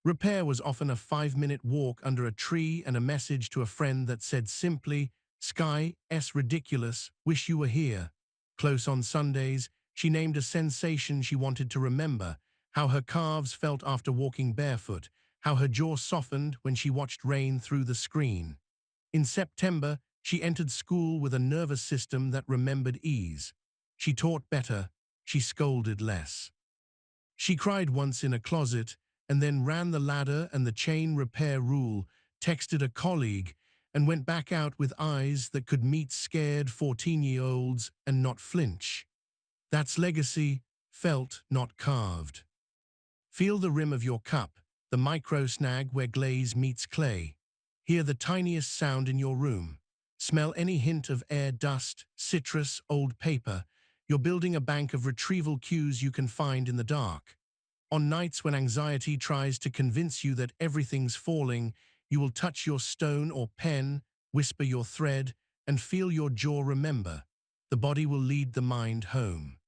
Repair was often a 5-minute walk under a tree and a message to a friend that said simply, "Sky,'s ridiculous, wish you were here." Close on Sundays, she named a sensation she wanted to remember, how her calves felt after walking barefoot, how her jaw softened when she watched rain through the screen. In September, she entered school with a nervous system that remembered ease. She taught better, she scolded less. She cried once in a closet, and then ran the ladder and the chain repair rule, texted a colleague, and went back out with eyes that could meet scared 14-year-olds and not flinch. That's legacy, felt, not carved. Feel the rim of your cup, the micro snag where glaze meets clay. Hear the tiniest sound in your room. Smell any hint of air, dust, citrus, old paper. You're building a bank of retrieval cues you can find in the dark. On nights when anxiety tries to convince you that everything's falling, you will touch your stone or pen, whisper your thread, and feel your jaw remember. The body will lead the mind home.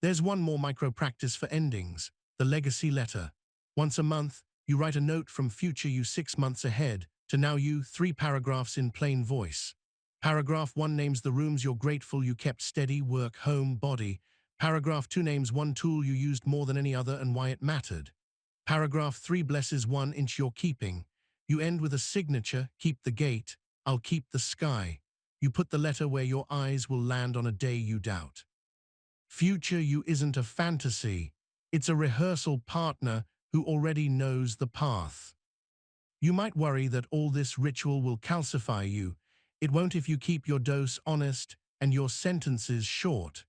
There's one more micro-practice for endings, the legacy letter. Once a month, you write a note from future you 6 months ahead to now you, 3 paragraphs in plain voice. Paragraph 1 names the rooms you're grateful you kept steady, work, home, body. Paragraph 2 names one tool you used more than any other and why it mattered. Paragraph 3 blesses 1 inch you're keeping. You end with a signature, keep the gate, I'll keep the sky. You put the letter where your eyes will land on a day you doubt. Future you isn't a fantasy, it's a rehearsal partner who already knows the path. You might worry that all this ritual will calcify you. It won't if you keep your dose honest and your sentences short.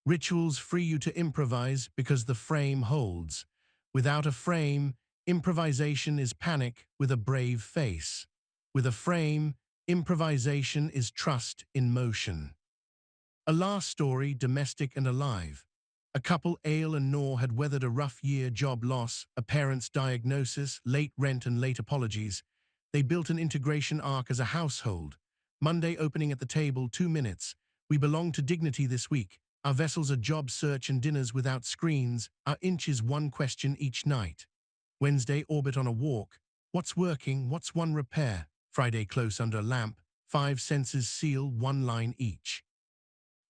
Rituals free you to improvise because the frame holds. Without a frame, improvisation is panic with a brave face. With a frame, improvisation is trust in motion. A last story, domestic and alive. A couple, Ale and Nor, had weathered a rough year, job loss, a parent's diagnosis, late rent and late apologies. They built an integration arc as a household. Monday opening at the table, 2 minutes. We belong to dignity this week. Our vessels are job search and dinners without screens. Our inch is 1 question each night. Wednesday, orbit on a walk. What's working? What's one repair? Friday, close under a lamp. 5 senses seal, 1 line each.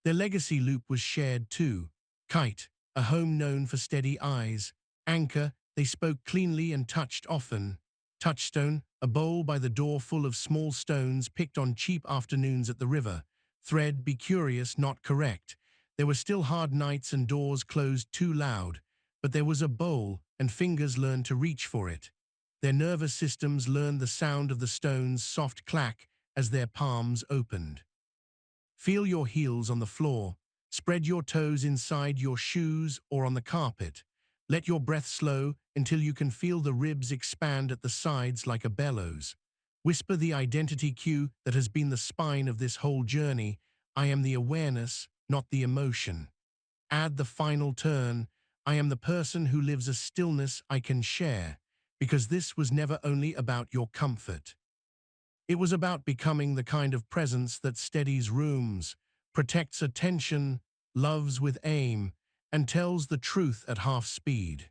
Their legacy loop was shared too. Kite, a home known for steady eyes. Anchor, they spoke cleanly and touched often. Touchstone, a bowl by the door full of small stones picked on cheap afternoons at the river. Thread, be curious, not correct. There were still hard nights and doors closed too loud, but there was a bowl, and fingers learned to reach for it. Their nervous systems learned the sound of the stone's soft clack as their palms opened. Feel your heels on the floor. Spread your toes inside your shoes or on the carpet. Let your breath slow until you can feel the ribs expand at the sides like a bellows. Whisper the identity cue that has been the spine of this whole journey. I am the awareness, not the emotion. Add the final turn. I am the person who lives a stillness I can share, because this was never only about your comfort. It was about becoming the kind of presence that steadies rooms, protects attention, loves with aim, and tells the truth at half speed.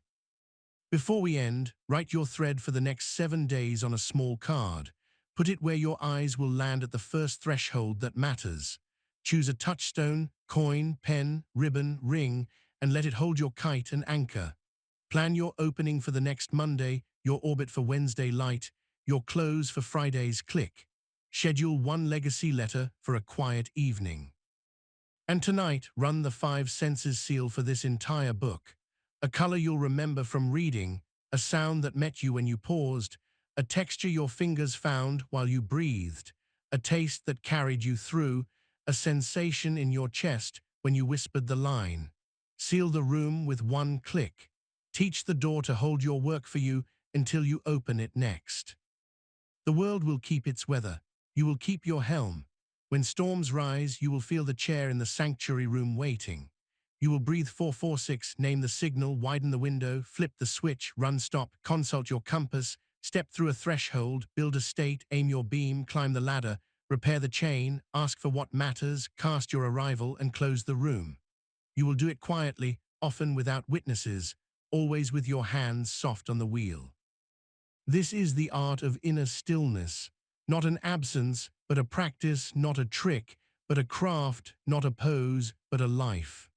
Before we end, write your thread for the next 7 days on a small card. Put it where your eyes will land at the first threshold that matters. Choose a touchstone, coin, pen, ribbon, ring, and let it hold your kite and anchor. Plan your opening for the next Monday, your orbit for Wednesday light, your close for Friday's click. Schedule one legacy letter for a quiet evening. And tonight, run the 5 senses seal for this entire book. A color you'll remember from reading, a sound that met you when you paused, a texture your fingers found while you breathed, a taste that carried you through, a sensation in your chest when you whispered the line. Seal the room with one click. Teach the door to hold your work for you until you open it next. The world will keep its weather. You will keep your helm. When storms rise, you will feel the chair in the sanctuary room waiting. You will breathe 446, name the signal, widen the window, flip the switch, run stop, consult your compass, step through a threshold, build a state, aim your beam, climb the ladder, repair the chain, ask for what matters, cast your arrival, and close the room. You will do it quietly, often without witnesses, always with your hands soft on the wheel. This is the art of inner stillness, not an absence, but a practice, not a trick, but a craft, not a pose, but a life.